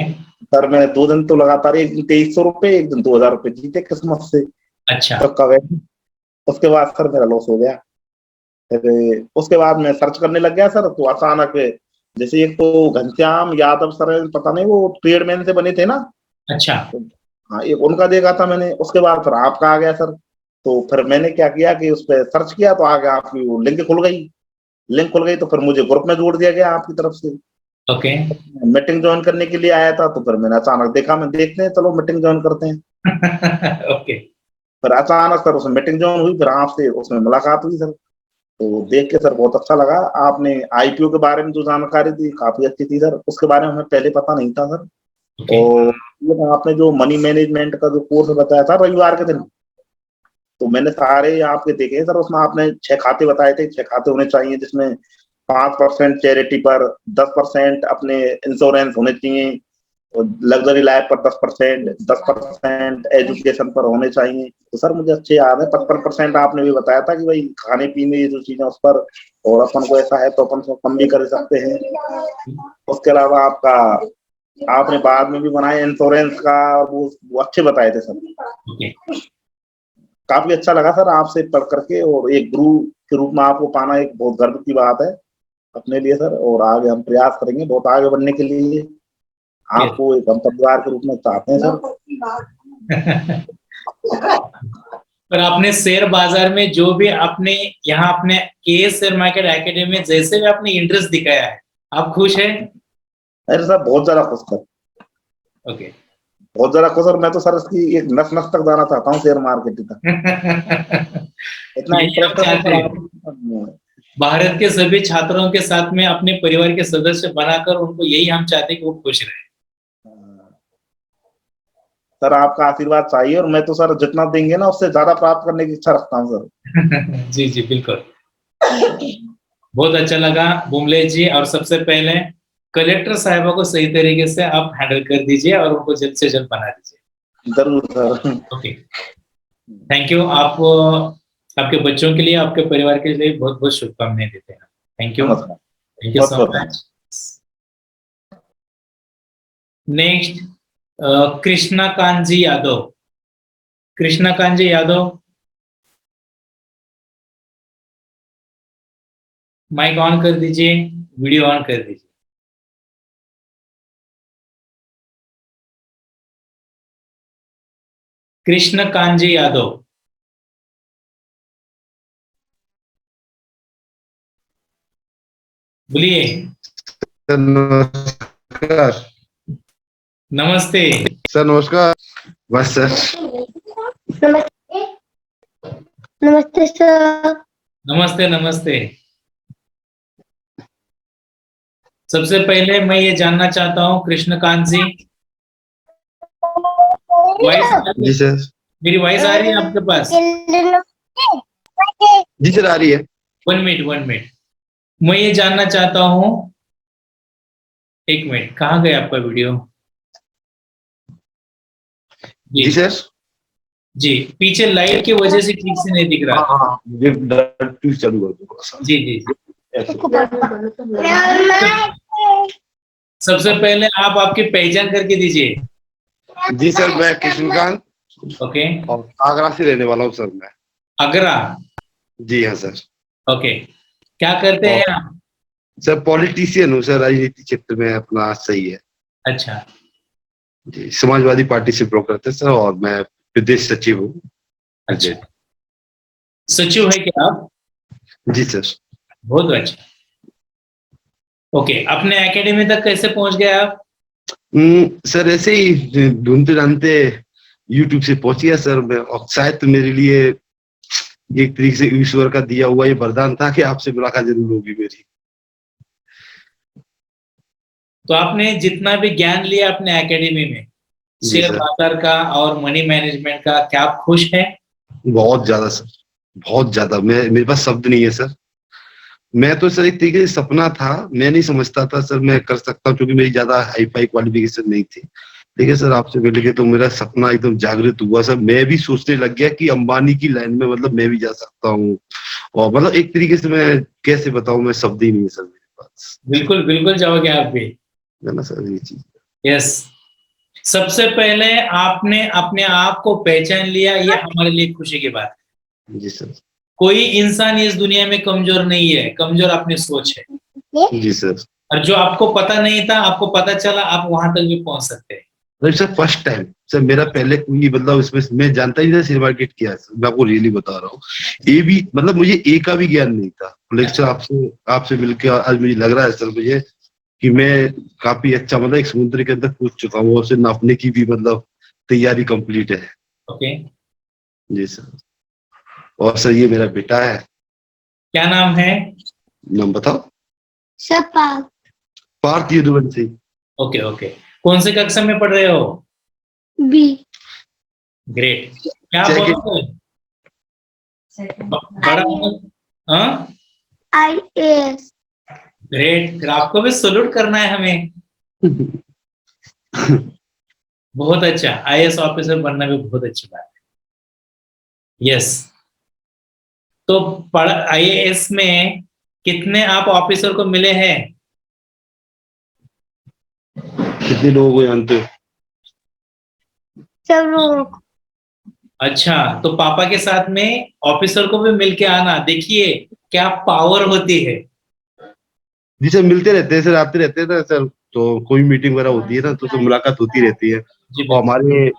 सर मैं 2 दिन तो लगातार, एक दिन 2300 रुपये, एक दिन 2,000 रुपये जीते किस्मत से। अच्छा। तब कब है। उसके बाद सर मेरा लॉस हो गया। फिर उसके बाद मैं सर्च करने लग गया सर, तो अचानक जैसे एक तो घनश्याम यादव सर, पता नहीं वो ट्रेडमैन से बने थे ना। अच्छा। हाँ, एक उनका देखा था मैंने, उसके बाद फिर आपका आ गया सर। तो फिर मैंने क्या किया कि उस पर सर्च किया, तो आ गया आपकी वो लिंक खुल गई। लिंक खुल गई तो फिर मुझे ग्रुप में जोड़ दिया गया आपकी तरफ से। ओके। मीटिंग ज्वाइन करने के लिए आया था, तो फिर मैंने अचानक देखा, मैं देखते हैं चलो मीटिंग ज्वाइन करते हैं। ओके। फिर अचानक सर उसमें मीटिंग ज्वाइन हुई, फिर आपसे उसमें मुलाकात हुई सर। तो देख के सर बहुत अच्छा लगा। आपने आईपीओ के बारे में जो जानकारी दी काफी अच्छी थी सर, उसके बारे में हमें पहले पता नहीं था सर। ओके। और ये आपने जो मनी मैनेजमेंट का जो कोर्स बताया था रविवार के दिन, तो मैंने सारे आपके देखे सर। उसमें आपने 6 खाते बताए थे, 6 खाते होने चाहिए, जिसमें 5% चैरिटी पर, 10% अपने इंश्योरेंस होने चाहिए, और लग्जरी लाइफ पर 10%, 10% एजुकेशन पर होने चाहिए। तो सर मुझे अच्छे याद है, 55% आपने भी बताया था कि भाई खाने पीने ये जो चीजें उस पर, और अपन को ऐसा है तो अपन को कम भी कर सकते हैं। उसके अलावा आपका, आपने बाद में भी बनाए इंश्योरेंस का, और वो अच्छे बताए थे सर। ओके। काफी अच्छा लगा सर आपसे पढ़ करके, और एक गुरु के रूप में आपको पाना एक बहुत गर्व की बात है अपने लिए सर। और आगे हम प्रयास करेंगे बहुत आगे बढ़ने के लिए। आपको एक हम परिवार के रूप में चाहते हैं सर। पर आपने शेयर बाजार में जो भी आपने यहाँ अपने केएस शेयर मार्केट एकेडमी में जैसे भी आपने इंटरेस्ट दिखाया है, आप खुश हैं? अरे सर बहुत ज्यादा खुश सर, ओके। बहुत ज्यादा खुश। और मैं तो सर इसकी एक नस नस तक जाना चाहता हूँ, शेयर मार्केट तक। इतना यही हम इंटरेस्ट है चाहते हैं, सर। भारत के सभी छात्रों के साथ में अपने परिवार के सदस्य बनाकर उनको, यही हम चाहते हैं कि वो खुश रहे। सर आपका आशीर्वाद चाहिए, और मैं तो सर जितना देंगे ना उससे ज्यादा प्राप्त करने की इच्छा रखता हूँ सर। जी जी बिल्कुल। बहुत अच्छा लगा बुमलेश जी। और सबसे पहले कलेक्टर साहिबा को सही तरीके से आप हैंडल कर दीजिए और उनको जल्द से जल्द बना दीजिए। जरूर सर। Okay, thank you. आप आपके बच्चों के लिए, आपके परिवार के लिए बहुत बहुत शुभकामनाएं देते हैं। थैंक यू, नमस्कार। थैंक यू सो बहुत much. Next Krishna Kanji Yadav. Krishna Kanji Yadav, mike on कर दीजिए, वीडियो ऑन कर दीजिए। कृष्ण कांजी यादव, बोलिए। सर नमस्कार। नमस्ते। सर नमस्कार। बस सर। नमस्ते। नमस्ते सर। नमस्ते नमस्ते। सबसे पहले मैं ये जानना चाहता हूँ कृष्णकांत जी, वॉइस, जी सर। मेरी वॉइस आ रही है आपके पास? जी सर आ रही है। 1 मिनट 1 मिनट, मैं ये जानना चाहता हूँ, 1 मिनट, कहाँ गया आपका वीडियो? जी सर। जी, पीछे लाइट की वजह से ठीक से नहीं दिख रहा। हाँ मुझे ट्यूब चालू कर दो थोड़ा सा। जी जी, ऐसे। सबसे पहले आप आपकी पहचान करके दीजिए। जी सर, मैं कृष्णकांत ओके, और आगरा से रहने वाला हूँ सर मैं। आगरा। जी हाँ सर। ओके, क्या करते हैं आप? सर पॉलिटिशियन हूँ सर, राजनीति क्षेत्र में अपना सही है। अच्छा, जी, समाजवादी पार्टी से ब्लॉक करते हैं सर, और मैं प्रदेश सचिव हूँ। अच्छा, सचिव है क्या आप? जी सर। बहुत अच्छा। ओके, अपने एकेडमी तक कैसे पहुंच गए आप? सर ऐसे ही ढूंढते ढूंढते यूट्यूब से पहुंच गया सर मैं, और शायद तो मेरे लिए एक तरीके से ईश्वर का दिया हुआ ये वरदान था कि आपसे मुलाकात जरूर होगी मेरी। तो आपने जितना भी ज्ञान लिया अपने एकेडमी में, जी शेयर सर। बाजार का और मनी मैनेजमेंट का, क्या आप खुश हैं? बहुत ज्यादा सर, बहुत ज्यादा। मेरे पास शब्द नहीं है सर। मैं तो सर एक तरीके से सपना था, मैं नहीं समझता था सर मैं कर सकता हूँ, क्योंकि मेरी ज्यादा हाई फाई क्वालिफिकेशन नहीं थी। लेकिन सर आपसे मिल के तो मेरा सपना एकदम जागृत हुआ सर। मैं भी सोचने लग गया कि अंबानी की लाइन में मतलब मैं भी जा सकता हूँ। और मतलब एक तरीके से मैं कैसे बताऊं, मैं शब्द ही नहीं है सर मेरे पास। बिल्कुल बिल्कुल जाओगे आप भी। है ना सर ये चीज। यस, सबसे पहले आपने अपने आप को पहचान लिया, ये हमारे लिए खुशी की बात है। जी सर। कोई इंसान इस दुनिया में कमजोर नहीं है, कमजोर अपनी सोच है। जी सर। और जो आपको पता नहीं था, आपको पता चला, आप वहां तक भी पहुंच सकते हैं। सर फर्स्ट टाइम सर मेरा, पहले कोई मतलब इसमें मैं जानता ही नहीं था शेयर मार्केट क्या है सर, मैं आपको रियली बता रहा हूँ। ये भी मतलब मुझे ए का भी ज्ञान नहीं था, लेकिन सर आपसे आपसे मिलकर आज मुझे लग रहा है सर मुझे कि मैं काफी अच्छा मतलब एक समुद्र के अंदर कूद चुका हूँ, और उसे नापने की भी मतलब तैयारी कंप्लीट है। ओके, जी सर। और सर ये मेरा बेटा है। क्या नाम है? नाम बताओ। सपा। पार्थ यदुवंशी। ओके ओके, कौन से कक्षा में पढ़ रहे हो? बी। ग्रेट, क्या Second. बोलोगे? बड़ा हाँ, IAS। ग्रेट, फिर आपको भी सैल्यूट करना है हमें। बहुत अच्छा, आईएएस ऑफिसर बनना भी बहुत अच्छी बात है। यस, तो पढ़ आईएएस में कितने आप ऑफिसर को मिले हैं? कितने लोगों को जानते हो? सब लोग। अच्छा, तो पापा के साथ में ऑफिसर को भी मिलके आना, देखिए क्या पावर होती है। जी सर, मिलते रहते हैं सर, आते रहते हैं ना सर, तो कोई मीटिंग वगैरह होती है ना तो मुलाकात होती रहती है। जी और बिल्कुल। हमारे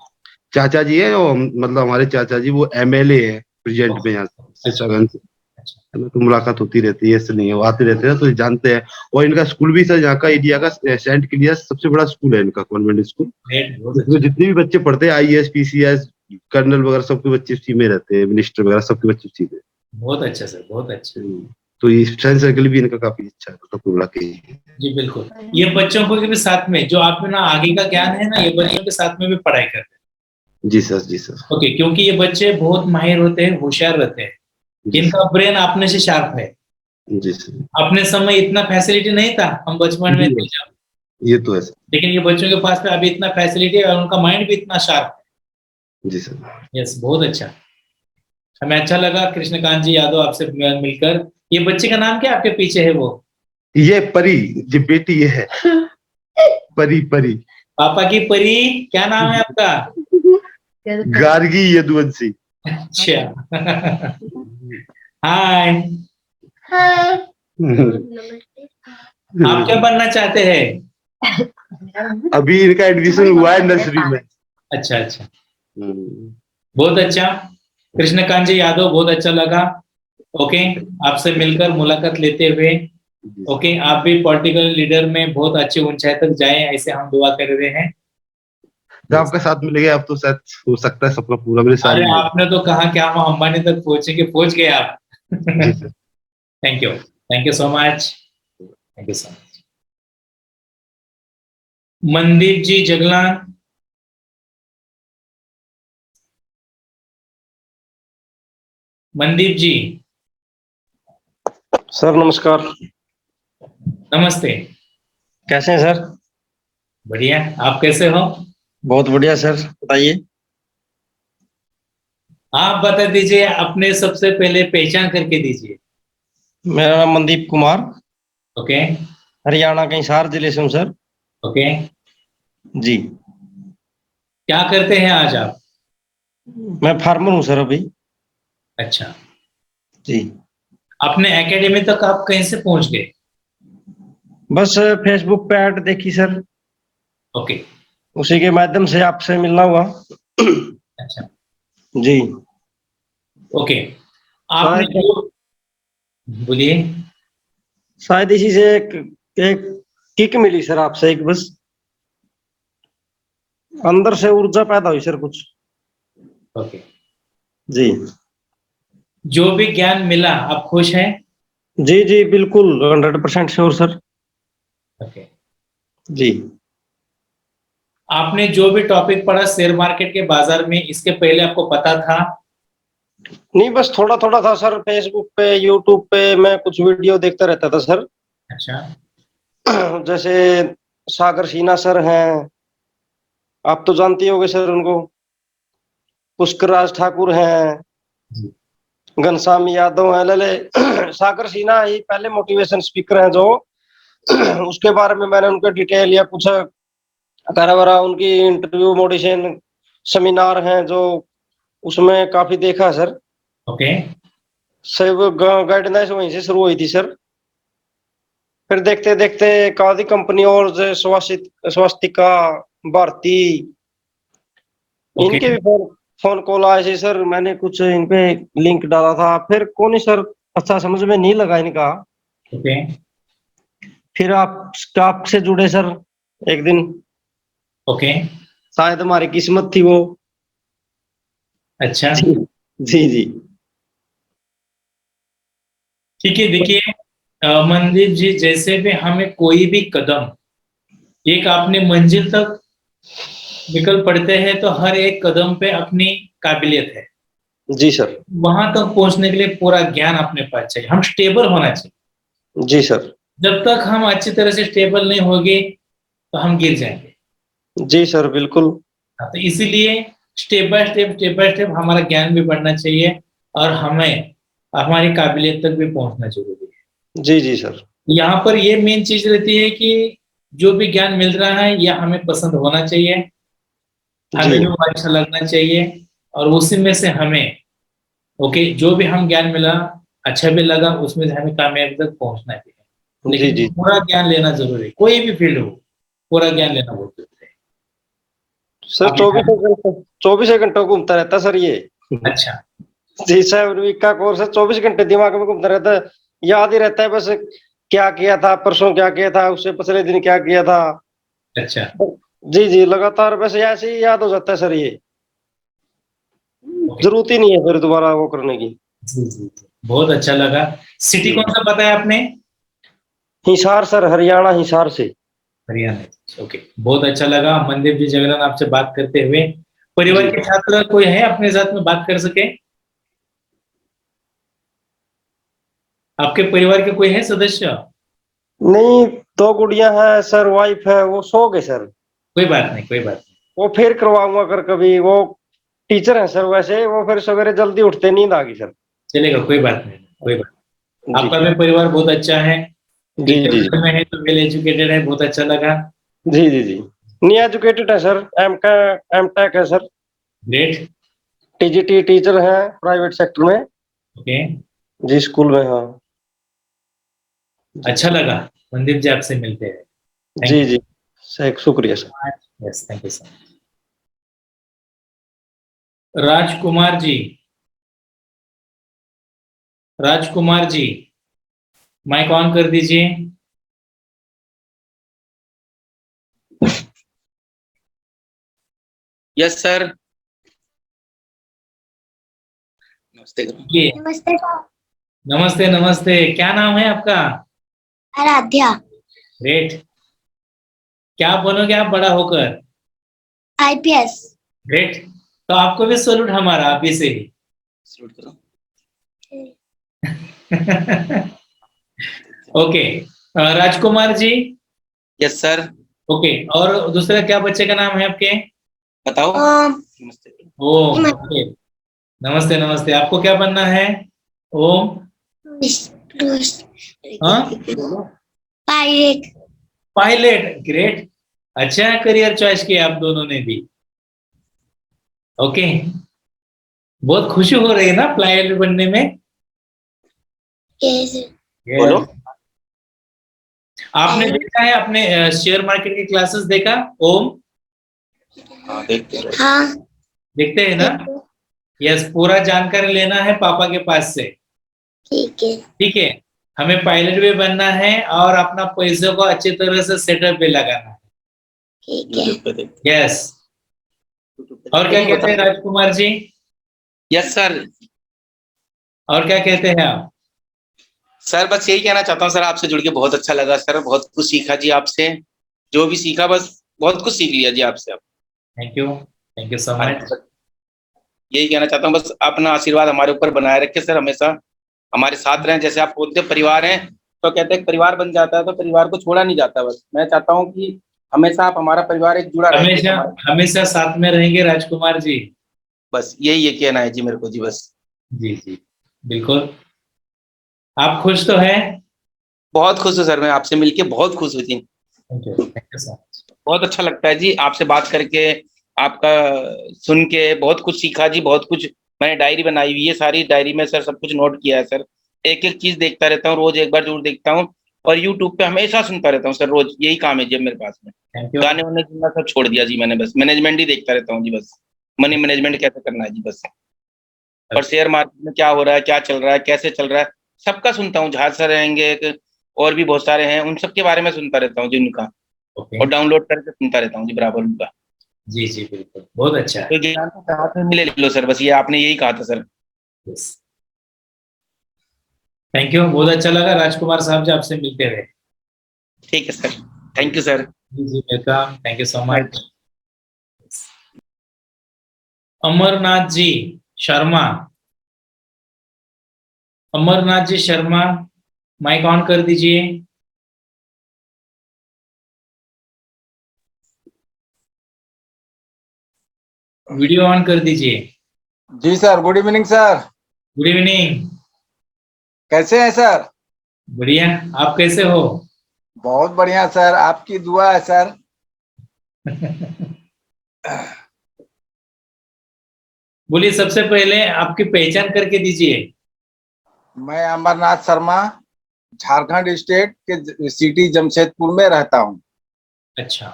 चाचा जी है, और मतलब हमारे चाचा जी वो एमएलए है प्रेजेंट में यहाँ से अच्छा सगन से, अच्छा, है ना, तो मुलाकात होती रहती है, ऐसे नहीं है, वो आते रहते हैं तो जानते हैं। और इनका स्कूल भी सर यहाँ का इंडिया का सेंट क्लियर्स सबसे बड़ा स्कूल है इनका, कॉन्वेंट स्कूल। ग्रेट, बहुत इसमें अच्छा। जितने भी बच्चे पढ़ते हैं आईएएस पीसीएस कर्नल वगैरह सबके बच्चे उसी में रहते हैं, मिनिस्टर वगैरह सबके बच्चे उसी में। बहुत अच्छा सर, बहुत अच्छा। तो ये फ्रेंड सर्कल भी इनका काफी अच्छा है, मतलब पूरा के। जी बिल्कुल, ये बच्चों को भी साथ में जो आप में ना आगे का ज्ञान है ना, ये बच्चों के साथ में भी पढ़ाई करते हैं। जी सर, जी सर। ओके, क्योंकि ये बच्चे बहुत माहिर होते हैं, होशियार रहते हैं, जी इनका ब्रेन अपने से शार्प है। जी सर। अपने समय इतना फैसिलिटी नहीं था, हम बचपन में थे जब, ये तो है सर। लेकिन ये बच्चों के पास में अभी इतना फैसिलिटी है और उनका माइंड भी इतना शार्प जी सर। है। यस, बहुत अच्छा। हमें अच्छा लगा कृष्णकांत जी यादव आपसे मिलकर। ये बच्चे का नाम क्या आपके पीछे है वो? ये परी, जो बेटी है, परी परी। पापा की परी, क्या नाम है आपका? गार्गी यदुवंशी। अच्छा। हाय, आप क्या बनना चाहते हैं? अभी इनका एडमिशन हुआ है नर्सरी में। अच्छा अच्छा, बहुत अच्छा। कृष्णकांत जी यादव, बहुत अच्छा लगा। ओके, आपसे मिलकर मुलाकात लेते हुए। ओके, आप भी पॉलिटिकल लीडर में बहुत अच्छी ऊंचाई तक जाएं, ऐसे हम दुआ कर रहे हैं। जब आपका साथ मिलेगा अब तो शायद हो सकता है सपना पूरा मेरे साथ अरे में। आपने तो कहा कि हम अंबानी तक पहुंचेंगे, पहुंच गए आप। जी sir. Thank you so much, thank you so much. Mandeep ji Jaglan, Mandeep ji sir नमस्कार। नमस्ते। कैसे हैं सर? बढ़िया, आप कैसे हो? बहुत बढ़िया सर, बताइए। आप बता दीजिए, अपने सबसे पहले पहचान करके दीजिए। मेरा नाम मनदीप कुमार, ओके हरियाणा के हिसार जिले से हूँ सर। ओके, जी। क्या करते हैं आज आप? मैं फार्मर हूँ सर अभी। अच्छा, जी। अपने एकेडमी तक आप कहीं से पहुंच गए? बस फेसबुक पे ऐड देखी सर, ओके, उसी के माध्यम से आपसे मिलना हुआ। अच्छा जी। ओके। आपने शायद जो, बोलिए। शायद इसी से एक किक मिली सर आपसे, एक बस अंदर से ऊर्जा पैदा हुई सर कुछ। ओके, जी। जो भी ज्ञान मिला आप खुश हैं? जी जी बिल्कुल 100% श्योर सर। ओके, जी। आपने जो भी टॉपिक पढ़ा शेयर मार्केट के बाजार में, इसके पहले आपको पता था? नहीं, बस थोड़ा थोड़ा था सर, फेसबुक पे यूट्यूब पे मैं कुछ वीडियो देखता रहता था सर। अच्छा, जैसे सागर सीना सर हैं, आप तो जानते ही होंगे सर उनको। पुष्कर राज ठाकुर हैं, जी, घनश्याम यादव हैं, लले सागर सिन्हा ही पहले मोटिवेशन स्पीकर हैं जो उसके बारे में मैंने उनके डिटेल या कुछ करा वरा उनकी इंटरव्यू मोटिवेशन सेमिनार हैं जो उसमें काफी देखा सर। ओके सब गाइडलाइंस वहीं से शुरू हुई थी सर। फिर देखते देखते एक आधी कंपनी और जो स्वास्तिका, भारती, ओके इनके भी फोन कॉल आए थे सर। मैंने कुछ इन पे लिंक डाला था, फिर कौन ही सर अच्छा समझ में नहीं लगा इनका। ओके फिर आपसे जुड़े सर एक दिन, ओके, शायद हमारी किस्मत थी वो। अच्छा जी जी। ठीक है। देखिए मनदीप जी, जैसे भी हमें कोई भी कदम एक अपने मंजिल तक निकल पड़ते हैं, तो हर एक कदम पे अपनी काबिलियत है। जी सर। वहां तक पहुंचने के लिए पूरा ज्ञान अपने पास चाहिए, हम स्टेबल होना चाहिए। जी सर। जब तक हम अच्छी तरह से स्टेबल नहीं होंगे तो हम गिर जाएंगे। जी सर बिल्कुल। हाँ, तो इसीलिए स्टेप बाय स्टेप हमारा ज्ञान भी बढ़ना चाहिए, और हमें हमारी काबिलियत तक भी पहुंचना जरूरी है। जी जी सर। यहाँ पर ये मेन चीज रहती है कि जो भी ज्ञान मिल रहा है यह हमें पसंद होना चाहिए, हमें जी भी वो अच्छा लगना चाहिए, और उसी में से हमें, ओके, जो भी हम ज्ञान मिला अच्छा भी लगा, उसमें से हमें कामयाबी तक पहुंचना भी है। जी लेकिन जी पूरा ज्ञान लेना जरूरी है, कोई भी फील्ड हो, पूरा ज्ञान लेना बहुत जरूरी है। सर। आप 24 घंटे घूमता रहता है सर ये। अच्छा जी सर, वीक का कोर्स है, 24 घंटे दिमाग में घूमता रहता है, याद ही रहता है बस क्या किया था परसों, क्या किया था उससे पिछले दिन, क्या किया था। अच्छा, जी जी, लगातार बस ऐसे ही याद हो जाता है सर ये। ओके, जरूरत ही नहीं है फिर दोबारा वो करने की। जी जी जी, बहुत अच्छा लगा। सिटी जी। कौन सा बताया आपने? हिसार सर, हरियाणा हिसार से। हरियाणा। ओके, बहुत अच्छा लगा मनदीप जी जगलान आपसे बात करते हुए। परिवार जी। के छात्र कोई है अपने साथ में बात कर सके? आपके परिवार के कोई है सदस्य? नहीं, 2 गुड़िया है सर, वाइफ है, वो सो गए सर। कोई बात नहीं, कोई बात वो फिर करवाऊंगा कर कभी वो टीचर हैं सर वैसे, वो फिर सवेरे जल्दी उठते, नींद आ गई सर। चलेगा, कोई बात नहीं, कोई बात नहीं। जी आपका भी परिवार बहुत अच्छा है, जी जी टीचर में है तो वेल एजुकेटेड है, बहुत अच्छा लगा। जी जी जी। नहीं एजुकेटेड है सर, एम टेक है सर, ग्रेट। टीजीटी टीचर हैं प्राइवेट सेक्टर में। ओके, जी स्कूल में, हाँ। अच्छा लगा मनदीप जी आपसे मिलते हैं। जी जी सर, शुक्रिया sir. Yes, thank you sir. Rajkumar ji, Rajkumar ji mike on कर दीजिए। Yes sir. नमस्ते करो। जी, नमस्ते सर। नमस्ते नमस्ते, क्या नाम है आपका? आराध्या। ग्रेट। क्या बनोगे आप बड़ा होकर? आईपीएस। ग्रेट। तो आपको भी सैल्यूट हमारा, आप ही से ही। सल्यूट करो। Okay, Rajkumar ji. Yes sir. Okay, और दूसरा क्या बच्चे का नाम है आपके? बताओ। ओम। नमस्ते। ओम। ओके, नमस्ते नमस्ते। आपको क्या बनना है ओम? हाँ, पायलट। पायलट। ग्रेट, अच्छा करियर चॉइस किया आप दोनों ने भी। ओके, बहुत खुशी हो रही है ना पायलट बनने में? यस। बोलो। आपने देखा है अपने शेयर मार्केट की क्लासेस देखा ओम? हाँ देखते रहो। हाँ। देखते हैं ना? यस, पूरा जानकारी लेना है पापा के पास से। ठीक है। ठीक है, हमें पायलट भी बनना है और अपना पैसों को अच्छी तरह से सेटअप भी लगाना है। ठीक है। यूट्यूब पे देखते। यस, और क्या कहते हैं राजकुमार जी? Yes sir. और क्या कहते हैं आप? सर बस यही कहना चाहता हूँ सर, आपसे जुड़ के बहुत अच्छा लगा सर, बहुत कुछ सीखा जी आपसे, जो भी सीखा बस बहुत कुछ सीख लिया जी आपसे। आप थैंक यू सो हाँ मच। जी, बस यही कहना चाहता हूँ, बस अपना आशीर्वाद हमारे ऊपर बनाए रखे सर, हमेशा हमारे साथ रहें। जैसे आप बोलते हैं परिवार हैं, तो कहते हैं परिवार बन जाता है तो परिवार को छोड़ा नहीं जाता। बस मैं चाहता हूँ कि हमेशा आप हमारा परिवार एक जुड़ा रहे हमेशा हमारे। हमेशा साथ में रहेंगे राजकुमार जी। बस यही ये कहना है जी मेरे को जी, बस। जी जी, बिल्कुल। आप खुश तो हैं? बहुत खुश हूँ सर, मैं आपसे मिलके बहुत खुश हुई थी। Thank you so much. बहुत अच्छा लगता है जी आपसे बात करके, आपका सुन के बहुत कुछ सीखा जी, बहुत कुछ। मैंने डायरी बनाई हुई है, सारी डायरी में सर सब कुछ नोट किया है सर। एक एक चीज देखता रहता हूँ, रोज एक बार जरूर देखता हूँ। और यूट्यूब पे हमेशा सुनता रहता हूँ सर, रोज यही काम है जी अब मेरे पास में। Thank you. गाने वाने सुनना सब छोड़ दिया जी मैंने, बस मैनेजमेंट ही देखता रहता हूँ जी, बस मनी मैनेजमेंट कैसे करना है जी, बस। और शेयर मार्केट में क्या हो रहा है, क्या चल रहा है, कैसे चल रहा है, सबका सुनता हूँ। झाल सर रहेंगे और भी बहुत सारे हैं, उन सबके बारे में सुनता रहता हूँ जी उनका। ओके, और डाउनलोड करके सुनता रहता हूँ जी बराबर उनका। जी जी, बिल्कुल, बहुत अच्छा है। तो ज्ञान तो कहाँ से मिले, ले लो सर, बस ये आपने यही कहा था सर। यस, थैंक यू, बहुत अच्छा लगा राजकुमार साहब जी आपसे मिलते हुए। ठीक है सर, थैंक यू सर। जी जी, welcome, thank you so much. Amarnath ji Sharma, Amarnath ji Sharma, mike on कर दीजिए। वीडियो ऑन कर दीजिए। जी sir, good evening sir. Good evening. कैसे हैं सर? बढ़िया, आप कैसे हो? बहुत बढ़िया सर, आपकी दुआ है सर। बोलिए, सबसे पहले आपकी पहचान करके दीजिए। मैं अमरनाथ शर्मा, झारखंड स्टेट के सिटी जमशेदपुर में रहता हूँ। अच्छा,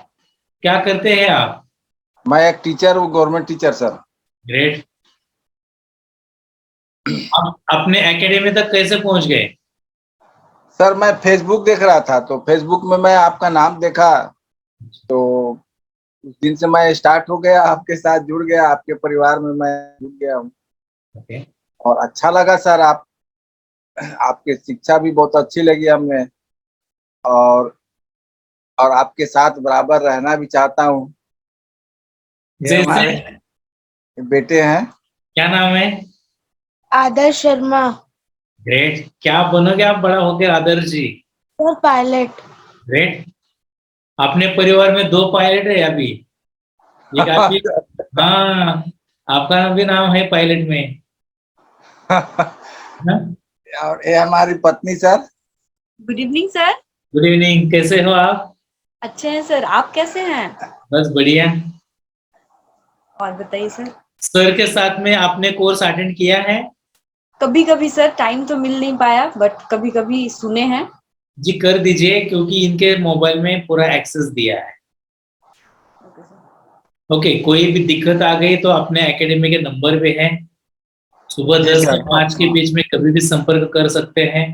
क्या करते हैं आप? मैं एक टीचर हूँ, गवर्नमेंट टीचर सर। ग्रेट। आप अपने एकेडमी तक कैसे पहुंच गए? सर मैं फेसबुक देख रहा था, तो फेसबुक में मैं आपका नाम देखा, तो उस दिन से मैं स्टार्ट हो गया, आपके साथ जुड़ गया, आपके परिवार में मैं जुड़ गया हूँ। ओके, और अच्छा लगा सर, आपकी शिक्षा भी बहुत अच्छी लगी हमें। और आपके साथ बराबर रहना भी चाहता हूँ। ये जैसे हमारे बेटे हैं। क्या नाम है? आदर्श शर्मा। ग्रेट, क्या बनोगे आप बड़ा होकर Adarsh ji? Sir pilot. Great. अपने परिवार में 2 पायलट है अभी, एक आप ही। हाँ, आपका भी नाम है पायलट में? हाँ? और ये हमारी पत्नी sir. Good evening sir. Good evening, कैसे हो आप? अच्छे हैं सर, आप कैसे हैं? बस बढ़िया। और बताइए सर। सर के साथ में आपने कोर्स अटेंड किया है? कभी कभी सर, टाइम तो मिल नहीं पाया, बट कभी कभी सुने हैं। जी कर दीजिए, क्योंकि इनके मोबाइल में पूरा एक्सेस दिया है। ओके, कोई भी दिक्कत आ गई तो अपने एकेडमी के नंबर पे है, सुबह जी 10 से सर। 5 के बीच में कभी भी संपर्क कर सकते हैं।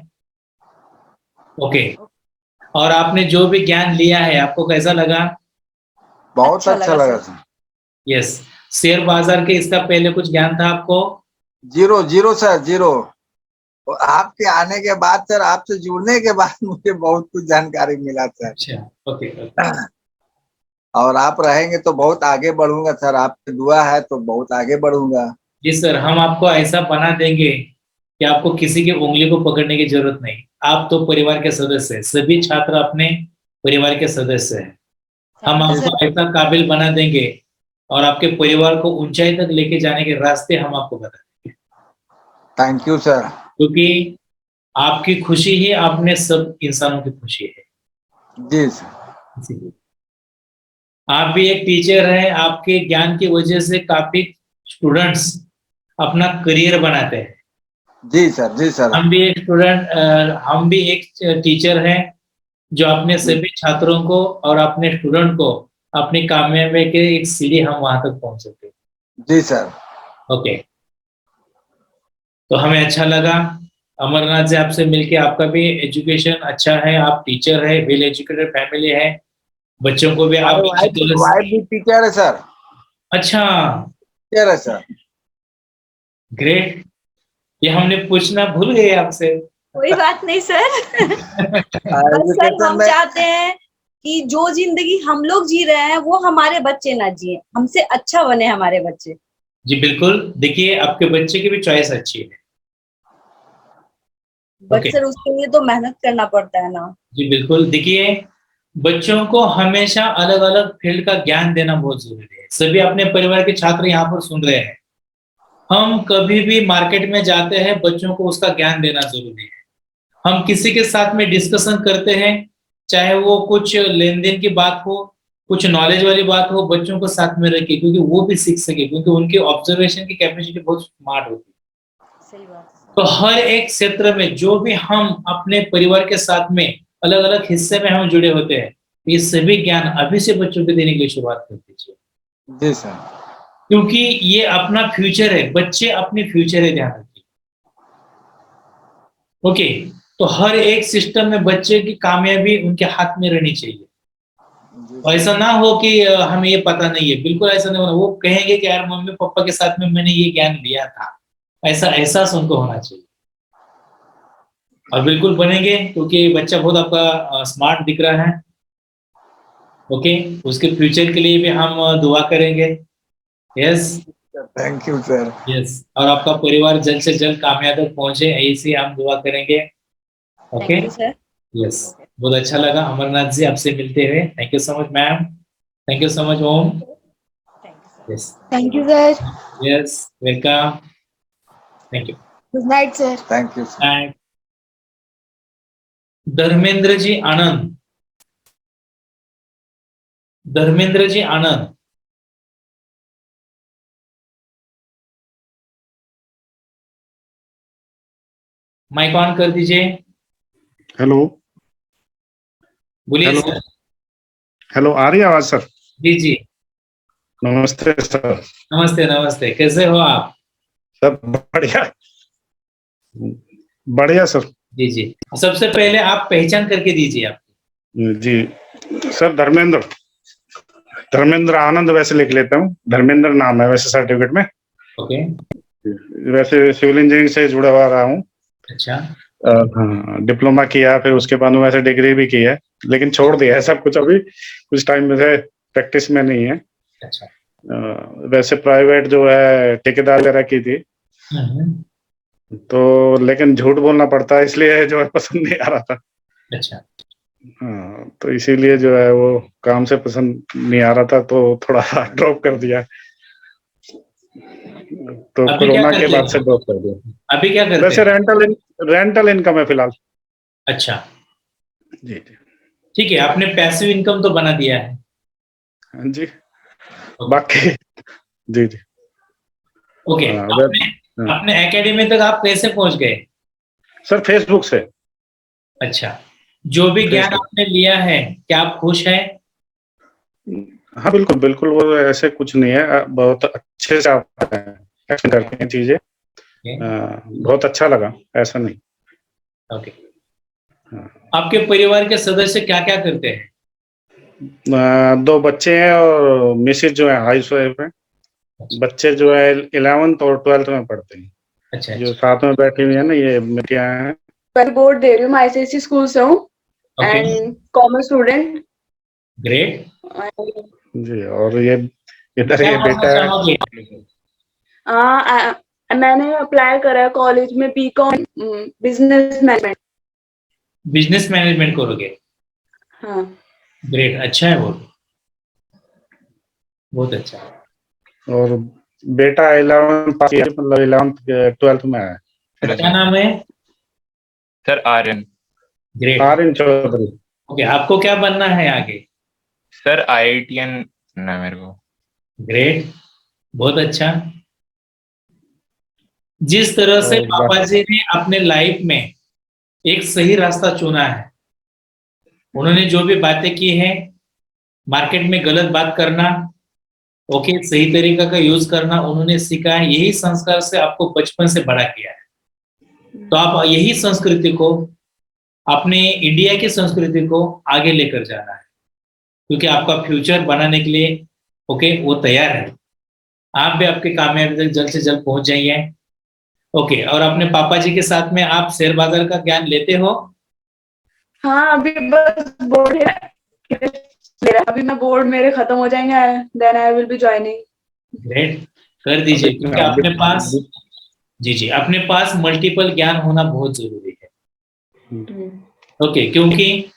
ओके, और आपने जो भी ज्ञान लिया है आपको कैसा लगा? बहुत अच्छा लगा सर। सर। यस। शेयर बाजार के इसका पहले कुछ ज्ञान था आपको? Zero zero sir, zero. और आपके आने के बाद सर, आपसे जुड़ने के बाद मुझे बहुत कुछ जानकारी मिला सर। अच्छा, ओके ओके। और आप रहेंगे तो बहुत आगे बढ़ूंगा सर, आपकी दुआ है तो बहुत आगे बढ़ूंगा। जी सर, हम आपको ऐसा बना देंगे कि आपको किसी की उंगली को पकड़ने की जरूरत नहीं। आप तो परिवार के सदस्य हैं, सभी छात्र अपने परिवार के सदस्य हैं। हम Thank you, आपको sir. ऐसा काबिल बना देंगे और आपके परिवार को ऊंचाई तक लेके जाने के रास्ते हम आपको बता देंगे, थैंक यू सर। क्योंकि आपकी खुशी ही अपने सब इंसानों की खुशी है। जी सर। इसीलिए आप भी एक टीचर हैं, आपके ज्ञान की वजह से काफी स्टूडेंट्स अपना करियर बनाते हैं। जी सर, जी सर। हम भी एक टीचर हैं जो अपने सभी छात्रों को और अपने स्टूडेंट को अपनी कामयाबी के एक सीढ़ी हम वहां तक पहुंच सकते हैं। जी सर। ओके, तो हमें अच्छा लगा अमरनाथ जी आपसे मिलके। आपका भी एजुकेशन अच्छा है, आप टीचर है, वेल एजुकेटेड फैमिली है, बच्चों को भी आप अच्छी तरह से। वाइफ भी टीचर है सर। अच्छा, टीचर है सर। ग्रेट। ये हमने पूछना भूल गए आपसे। कोई बात नहीं सर। बस सर, एजुकेशन हम में चाहते हैं कि जो जिंदगी हम लोग जी रहे हैं वो हमारे बच्चे ना जिए, हमसे अच्छा बने हमारे बच्चे। जी बिल्कुल, देखिए आपके बच्चे की भी चॉइस अच्छी है। But okay. सर, उसके लिए तो मेहनत करना पड़ता है ना। जी बिल्कुल, देखिए बच्चों को हमेशा अलग अलग फील्ड का ज्ञान देना बहुत जरूरी है। सभी अपने परिवार के छात्र यहाँ पर सुन रहे हैं, हम कभी भी मार्केट में जाते हैं बच्चों को उसका ज्ञान देना जरूरी है। हम किसी के साथ में डिस्कशन करते हैं, चाहे वो कुछ लेन देन की बात हो, कुछ नॉलेज वाली बात हो, बच्चों को साथ में रखे, क्योंकि वो भी सीख सके, क्योंकि उनकी ऑब्जर्वेशन की कैपेसिटी बहुत स्मार्ट होती है। सही बात है। तो हर एक क्षेत्र में जो भी हम अपने परिवार के साथ में अलग अलग हिस्से में हम जुड़े होते हैं, ये सभी ज्ञान अभी से बच्चों को देने की शुरुआत कर दीजिए, जी सर। क्योंकि ये अपना फ्यूचर है, बच्चे अपनी फ्यूचर है, ध्यान रखिए। ओके, तो हर एक सिस्टम में बच्चे की कामयाबी उनके हाथ में रहनी चाहिए। और ऐसा ना हो कि हमें ये पता नहीं है, बिल्कुल ऐसा नहीं होना। वो कहेंगे कि यार मम्मी पापा के साथ में मैंने ये ज्ञान लिया था, ऐसा एहसास उनको होना चाहिए। और बिल्कुल बनेंगे, क्योंकि बच्चा बहुत आपका स्मार्ट दिख रहा है। ओके, उसके फ्यूचर के लिए भी हम दुआ करेंगे। Yes thank you sir. Yes, और आपका परिवार जल्द से जल्द कामयाब तक पहुंचे, ऐसी हम दुआ करेंगे। Okay, thank you sir. Yes, बहुत अच्छा लगा अमरनाथ जी आपसे मिलते हुए। Thank you so much ma'am, thank you so much Om. Yes thank you sir. Yes, welcome, thank you. Good night sir. Thank you sir. And Dharmendra ji Anand, Dharmendra ji Anand, mike on कर दीजिए। Hello बोलिए hello sir. Hello, आ रही है आवाज सर? जी जी, नमस्ते sir. नमस्ते नमस्ते, कैसे हो आप? सब बढ़िया बढ़िया सर। जी जी, सबसे पहले आप पहचान करके दीजिए आप। जी सर, धर्मेंद्र धर्मेंद्र आनंद वैसे लिख लेता हूँ, धर्मेंद्र नाम है वैसे सर्टिफिकेट में। ओके, वैसे सिविल इंजीनियरिंग से जुड़ा हुआ रहा हूँ। अच्छा हाँ, डिप्लोमा किया, फिर उसके बाद में वैसे डिग्री भी की है, लेकिन छोड़ दिया है सब कुछ अभी कुछ टाइम में से, प्रैक्टिस में नहीं है। अच्छा। वैसे प्राइवेट जो है ठेकेदार वगैरह की थी, तो लेकिन झूठ बोलना पड़ता है, इसलिए जो है पसंद नहीं आ रहा था। अच्छा हाँ, तो इसीलिए जो है वो काम से पसंद नहीं आ रहा था, तो थोड़ा ड्रॉप कर दिया। तो अभी क्या कोरोना के करते बाद हो? से ड्रॉप कर दिया। अभी क्या करते वैसे हैं? रेंटल इनकम है फिलहाल। अच्छा, जी जी। ठीक है, आपने पैसिव इनकम तो बना दिया है। हाँ जी, बाकी जी जी। ओके, हाँ, अपने अपने एकेडमी तक आप कैसे पहुंच गए? सर फेसबुक से। अच्छा, जो भी ज्ञान Facebook। आपने लिया है, क्या आप खुश हैं? हाँ बिल्कुल बिल्कुल, वो ऐसे कुछ नहीं है, बहुत अच्छे से आप एक्सप्लेन करते हैं चीजें, बहुत अच्छा लगा, ऐसा नहीं। ओके, आपके परिवार के सदस्य क्या क्या करते हैं? 2 बच्चे हैं और मिसेज जो है हाउस वाइफ है। बच्चे जो है 11th और 12th में पढ़ते हैं। अच्छा, जो साथ में बैठी हुई है ना, ये बेटियां हैं। मैं बोर्ड दे रही हूँ, मैं ICSE स्कूल से हूँ एंड कॉमर्स स्टूडेंट। ग्रेट जी, और ये इधर क्या ये बनना बेटा है। चाहोगे? मैंने अप्लाई करा है कॉलेज में BCom business management. Business management करोगे? हाँ। ग्रेट, अच्छा है, वो बहुत अच्छा। और बेटा 11th पास किया, मतलब 11th 12th में है। क्या नाम है? Sir Aryan. Great, Aryan Chaudhary. Okay, आपको क्या बनना है आगे? सर IITian ना मेरे को। ग्रेट, बहुत अच्छा। जिस तरह से पापा जी ने अपने लाइफ में एक सही रास्ता चुना है, उन्होंने जो भी बातें की है, मार्केट में गलत बात करना, ओके, सही तरीका का यूज करना उन्होंने सीखा है, यही संस्कार से आपको बचपन से बड़ा किया है। तो आप यही संस्कृति को, अपने इंडिया की संस्कृति को आगे लेकर जाना है, क्योंकि आपका फ्यूचर बनाने के लिए, ओके, वो तैयार है। आप भी आपके कामयाबी तक जल्द से जल्द पहुंच जाइए। ओके, और अपने पापा जी के साथ में आप शेयर बाजार का ज्ञान लेते हो? हाँ, अभी बस बोर्ड है अभी मैं बोर्ड मेरे खत्म हो जाएंगे, then I will be joining. Great, कर दीजिए, क्योंकि अपने पास, जी जी, अपने पास मल्टीपल ज्ञान होना बहुत जरूरी है। ओके, क्योंकि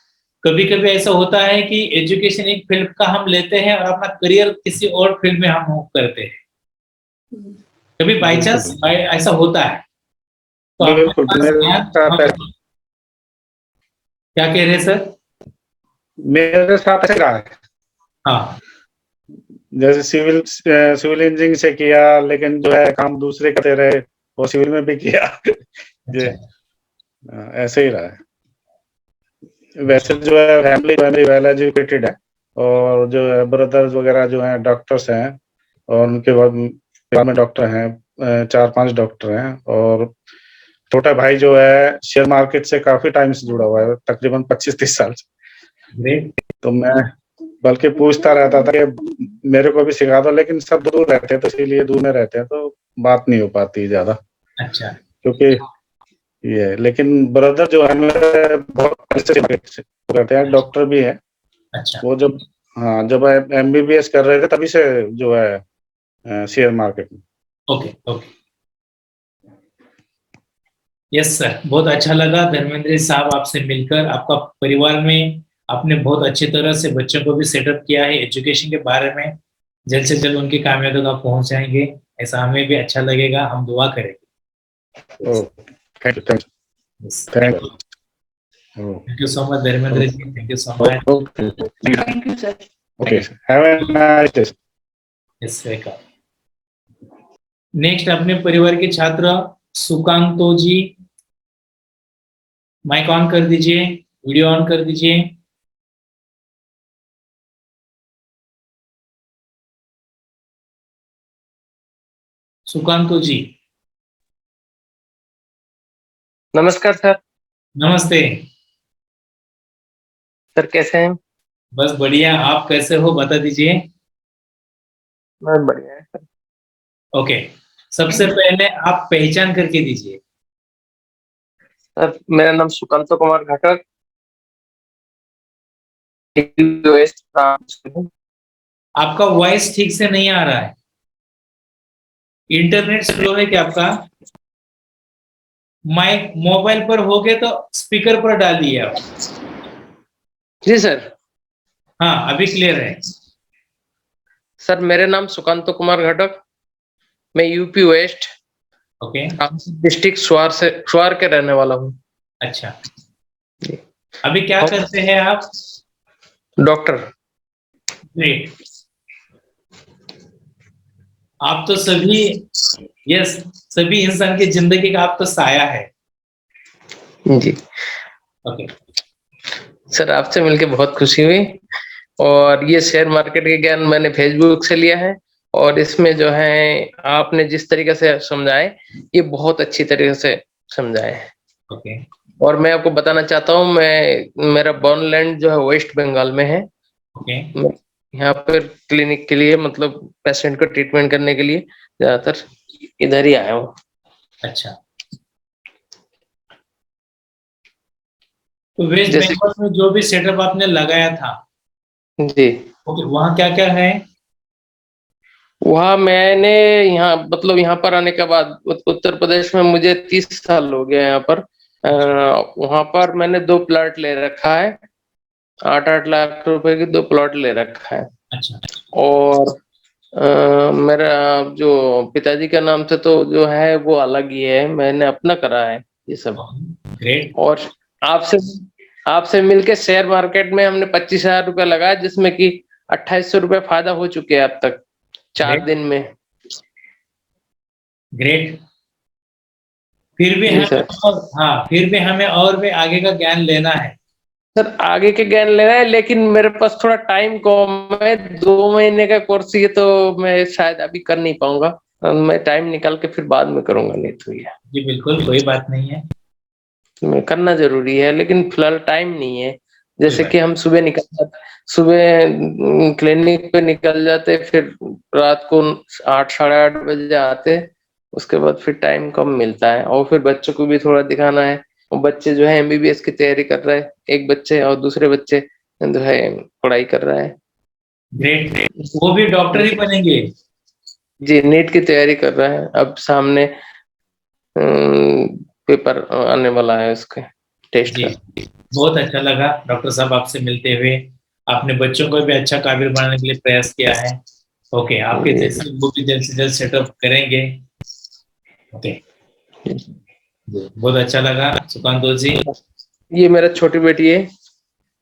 कभी कभी ऐसा होता है कि एजुकेशन एक फील्ड का हम लेते हैं और अपना करियर किसी और फील्ड में हम मूव करते हैं। कभी बाई चांस ऐसा होता है, तो अपने पास ज्ञान, क्या कह रहे हैं सर? मेरे साथ ऐसा रहा है। हाँ, जैसे सिविल इंजीनियरिंग से किया, लेकिन जो है काम दूसरे करते रहे, वो सिविल में भी किया। ये ऐसे ही रहा है। वैसे जो है फैमिली वेल एजुकेटेड है, और जो है ब्रदर्स वगैरह जो हैं डॉक्टर्स हैं, और उनके बाद में डॉक्टर हैं, 4-5 डॉक्टर हैं, और छोटा भाई जो है शेयर मार्केट से काफी टाइम से जुड़ा हुआ है, तकरीबन 25-30 साल से। तो मैं बल्कि पूछता रहता था कि मेरे को भी सिखा दो, लेकिन सब दूर रहते हैं, तो इसीलिए दूर में रहते हैं, तो बात नहीं हो पाती ज्यादा। अच्छा, क्योंकि ये, लेकिन ब्रदर जो है मेरे बहुत करते हैं, डॉक्टर भी है। अच्छा, वो जब जब MBBS कर रहे थे तभी से जो है शेयर मार्केट में। ओके ओके, यस सर, बहुत अच्छा लगा धर्मेंद्र साहब आपसे मिलकर। आपका परिवार में आपने बहुत अच्छी तरह से बच्चों को भी सेटअप किया है एजुकेशन के बारे में। जल्द से जल्द उनकी कामयाबी तक आप पहुंच जाएंगे, ऐसा हमें भी अच्छा लगेगा, हम दुआ करेंगे। Thank you so much Dharmendra ji, thank you so much. Thank you sir. Okay, have a nice day. Yes, welcome. Next अपने परिवार के छात्र सुकांतो जी, माइक ऑन कर दीजिए, वीडियो ऑन कर दीजिए। सुकांतो जी, नमस्कार सर। नमस्ते सर, कैसे हैं? बस बढ़िया, आप कैसे हो बता दीजिए। मैं बढ़िया है सर। ओके, सबसे पहले आप पहचान करके दीजिए। सर, मेरा नाम सुकांतो कुमार घटक, आपका वॉइस ठीक से नहीं आ रहा है, इंटरनेट स्लो है क्या आपका? माइक मोबाइल पर हो गए तो स्पीकर पर डालिए आप। जी सर। हाँ, अभी क्लियर है। सर, मेरा नाम सुकांतो कुमार घटक, मैं यूपी वेस्ट ओके, डिस्ट्रिक्ट स्वार के रहने वाला हूँ। अच्छा। अभी क्या करते हैं आप? डॉक्टर। ग्रेट। आप तो सभी, यस, सभी इंसान की जिंदगी का आप तो साया है। जी ओके, सर, आपसे मिलके बहुत खुशी हुई। और ये शेयर मार्केट के ज्ञान मैंने फेसबुक से लिया है, और इसमें जो है आपने जिस तरीके से समझाए, ये बहुत अच्छी तरीके से समझाए है। ओके, और मैं आपको बताना चाहता हूँ, मेरा बॉर्न लैंड जो है वेस्ट बंगाल में है। ओके, मैं यहाँ पर क्लिनिक के लिए, मतलब पेशेंट को ट्रीटमेंट करने के लिए ज्यादातर इधर ही आया हूँ। अच्छा। तो वेस्ट जैसे बंगाल में जो भी सेटअप आपने लगाया था, जी, ओके, वहाँ क्या क्या है? वहाँ मैंने यहाँ मतलब यहाँ पर आने के बाद उत्तर प्रदेश में मुझे 30 साल हो गए यहाँ पर। वहाँ पर मैंने 2 प्लॉट ले रखा है, 8-8 लाख रुपए की 2 प्लॉट ले रखा है। अच्छा, और मेरा जो पिताजी का नाम से तो जो है वो अलग ही है, मैंने अपना करा है ये सब। ग्रेट। और आपसे आपसे मिलके शेयर मार्केट में हमने 25,000 रुपये लगाया, जिसमें कि 2800 रुपये फायदा हो चुके हैं अब तक 4 दिन में। ग्रेट। फिर भी जी हमें सर। हाँ, फिर भी हमें और भी आगे का ज्ञान लेना है। सर आगे के ज्ञान लेना है, लेकिन मेरे पास थोड़ा टाइम कम है, 2 महीने का कोर्स, ये तो मैं शायद अभी कर नहीं पाऊंगा। मैं टाइम निकाल के फिर बाद में करूंगा, नहीं तो ये जी बिल्कुल, कोई बात नहीं है। मैं करना जरूरी है, लेकिन फिलहाल टाइम नहीं है। जैसे बात कि हम सुबह निकल जाते, सुबह क्लिनिक पे निकल जाते, फिर रात को 8 साढ़े 8 बजे आते, उसके बाद फिर टाइम कम मिलता है। और फिर बच्चों को भी थोड़ा दिखाना है, और बच्चे जो है एमबीबीएस की तैयारी कर रहे हैं, एक बच्चे, और दूसरे बच्चे जो है पढ़ाई कर रहा है। ग्रेट, वो भी डॉक्टर ही बनेंगे? जी, नीट की तैयारी कर रहा है। अब सामने पेपर आने वाला है उसके टेस्ट जी, का। बहुत अच्छा लगा डॉक्टर साहब आपसे मिलते हुए। आपने बच्चों को भी अच्छा काबिल बनाने के लिए प्रयास किया है। ओके, आपके जैसे वो भी जल्द से जल्द सेटअप करेंगे। ओके, बहुत अच्छा लगा सुकांत जी। ये मेरा छोटी बेटी है।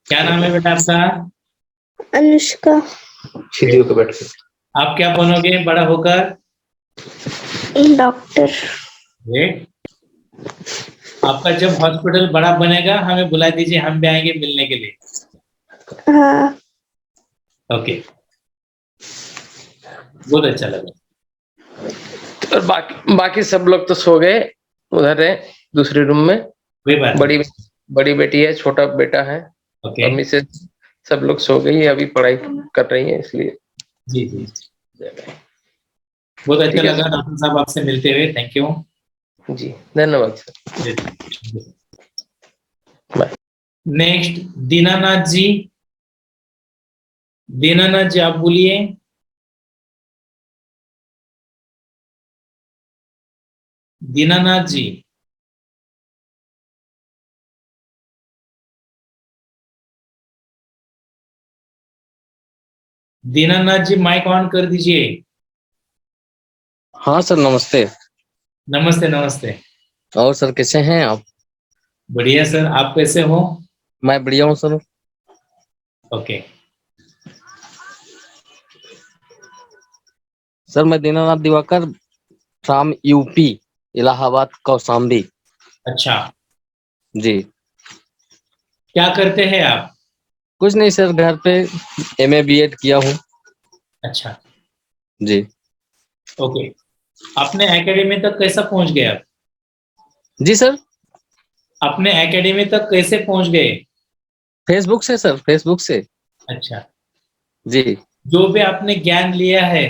क्या नाम है बेटा आपका? अनुष्का। सीढ़ियों पे बैठ के। आप क्या बनोगे बड़ा होकर? डॉक्टर। ग्रेट। आपका जब हॉस्पिटल बड़ा बनेगा हमें बुला दीजिए, हम भी आएंगे मिलने के लिए। हाँ। ओके, बहुत अच्छा लगा। और बाकी सब लोग तो सो गए, उधर है दूसरे रूम में। कोई बात बड़ी बेटी है, छोटा बेटा है, ओके। और मिसेज सब लोग सो गई है, अभी पढ़ाई कर रही है, इसलिए। जी जी, बहुत अच्छा लगा डॉक्टर साहब आपसे मिलते हुए। थैंक यू जी, धन्यवाद सर। बाय। नेक्स्ट दीनानाथ जी। दीनानाथ जी आप बोलिए। दीनानाथ जी। दीनानाथ जी माइक ऑन कर दीजिए। हाँ सर, नमस्ते। नमस्ते नमस्ते। और सर कैसे हैं आप? बढ़िया सर, आप कैसे हो? मैं बढ़िया हूँ सर। ओके। सर मैं दीनानाथ दिवाकर फ्रॉम यूपी, इलाहाबाद कौशाम्बी। अच्छा, जी। क्या करते हैं आप? कुछ नहीं सर, घर पे एमए बीएड किया हूँ। अच्छा, जी। ओके। अपने एकेडमी तक कैसा पहुंच गए आप? जी सर। अपने एकेडमी तक कैसे पहुंच गए? फेसबुक से सर, फेसबुक से। अच्छा, जी। जो भी आपने ज्ञान लिया है,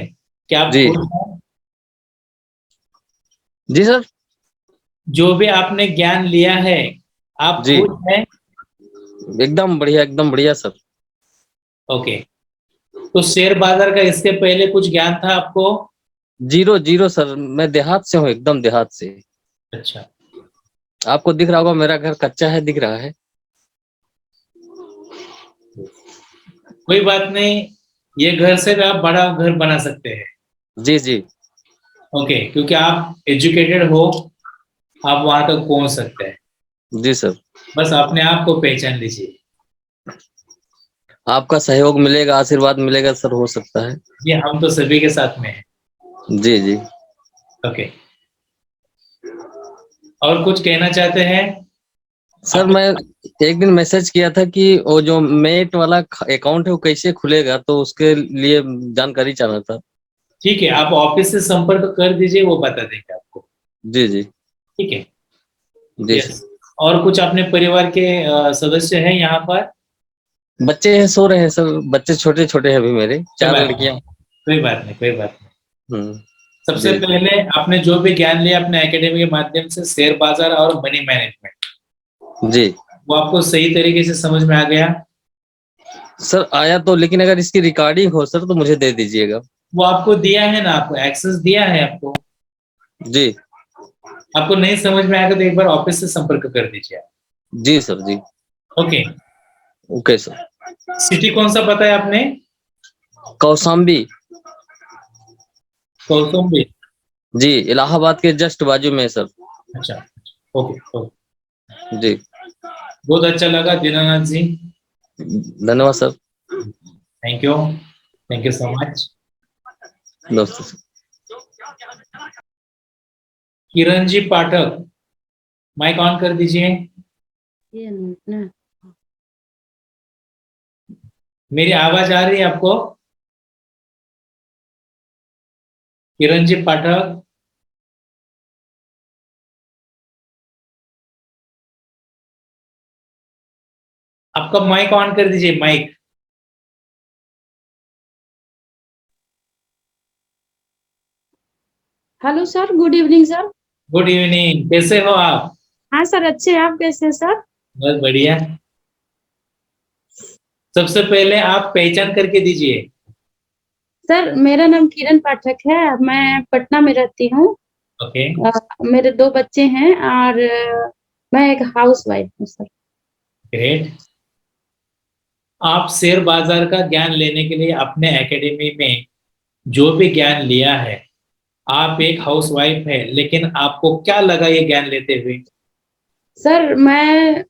क्या आप जी। खुश हैं? जी सर। जो भी आपने ज्ञान लिया है, आप जी, खुश हैं? एकदम बढ़िया सर। ओके। तो शेयर बाजार का इससे पहले कुछ ज्ञान था आपको? जीरो जीरो सर, मैं देहात से हूँ, एकदम देहात से। अच्छा, आपको दिख रहा होगा मेरा घर कच्चा है, दिख रहा है। कोई बात नहीं, ये घर से भी आप बड़ा घर बना सकते हैं। जी जी। ओके, क्योंकि आप एजुकेटेड हो, आप वहां तक पहुंच सकते हैं। जी सर। बस अपने आप को पहचान लीजिए। आपका सहयोग मिलेगा, आशीर्वाद मिलेगा सर, हो सकता है। ये हम तो सभी के साथ में हैं। जी जी। ओके, और कुछ कहना चाहते हैं? सर मैं एक दिन मैसेज किया था कि वो जो मेट वाला अकाउंट है वो कैसे खुलेगा, तो उसके लिए जानकारी चाहना था। ठीक है, आप ऑफिस से संपर्क कर दीजिए, वो बता देंगे आपको। जी जी। ठीक है। जी यस। सर। और कुछ अपने परिवार के सदस्य हैं यहाँ पर? बच्चे हैं, सो रहे हैं सर, बच्चे छोटे छोटे हैं अभी मेरे, 4 लड़कियां। कोई बात नहीं, कोई बात नहीं। सबसे जी। पहले आपने जो भी ज्ञान लिया अपने एकेडमी के माध्यम से, शेयर बाजार और मनी मैनेजमेंट, जी वो आपको सही तरीके से समझ में आ गया? सर आया तो, लेकिन अगर इसकी रिकॉर्डिंग हो सर तो मुझे दे दीजिएगा। वो आपको दिया है ना, आपको एक्सेस दिया है आपको। जी। आपको नहीं समझ में आएगा तो एक बार ऑफिस से संपर्क कर दीजिए आप। जी सर जी। ओके। Okay sir. सिटी कौन सा बताया आपने? कौशाम्बी। कौशाम्बी। जी, इलाहाबाद के जस्ट बाजू में है सर। अच्छा, ओके ओके। जी। बहुत अच्छा लगा दीनानाथ जी। धन्यवाद sir. Thank you so much. दोस्तों। किरण जी पाठक, माइक ऑन कर दीजिए। मेरी आवाज आ रही है आपको? किरण जी पाठक। आपका माइक ऑन कर दीजिए, mike. Hello sir, good evening sir. Good evening, कैसे हो आप? हाँ सर, अच्छे हैं, आप कैसे हैं सर? बहुत बढ़िया। सबसे पहले आप पहचान करके दीजिए। सर मेरा नाम किरण पाठक है, मैं पटना में रहती हूँ। ओके। मेरे 2 बच्चे हैं और मैं एक हाउस वाइफ हूँ सर। ग्रेट। आप शेयर बाजार का ज्ञान लेने के लिए अपने एकेडमी में जो भी ज्ञान लिया है, आप एक हाउसवाइफ है, लेकिन आपको क्या लगा ये ज्ञान लेते हुए? सर मैं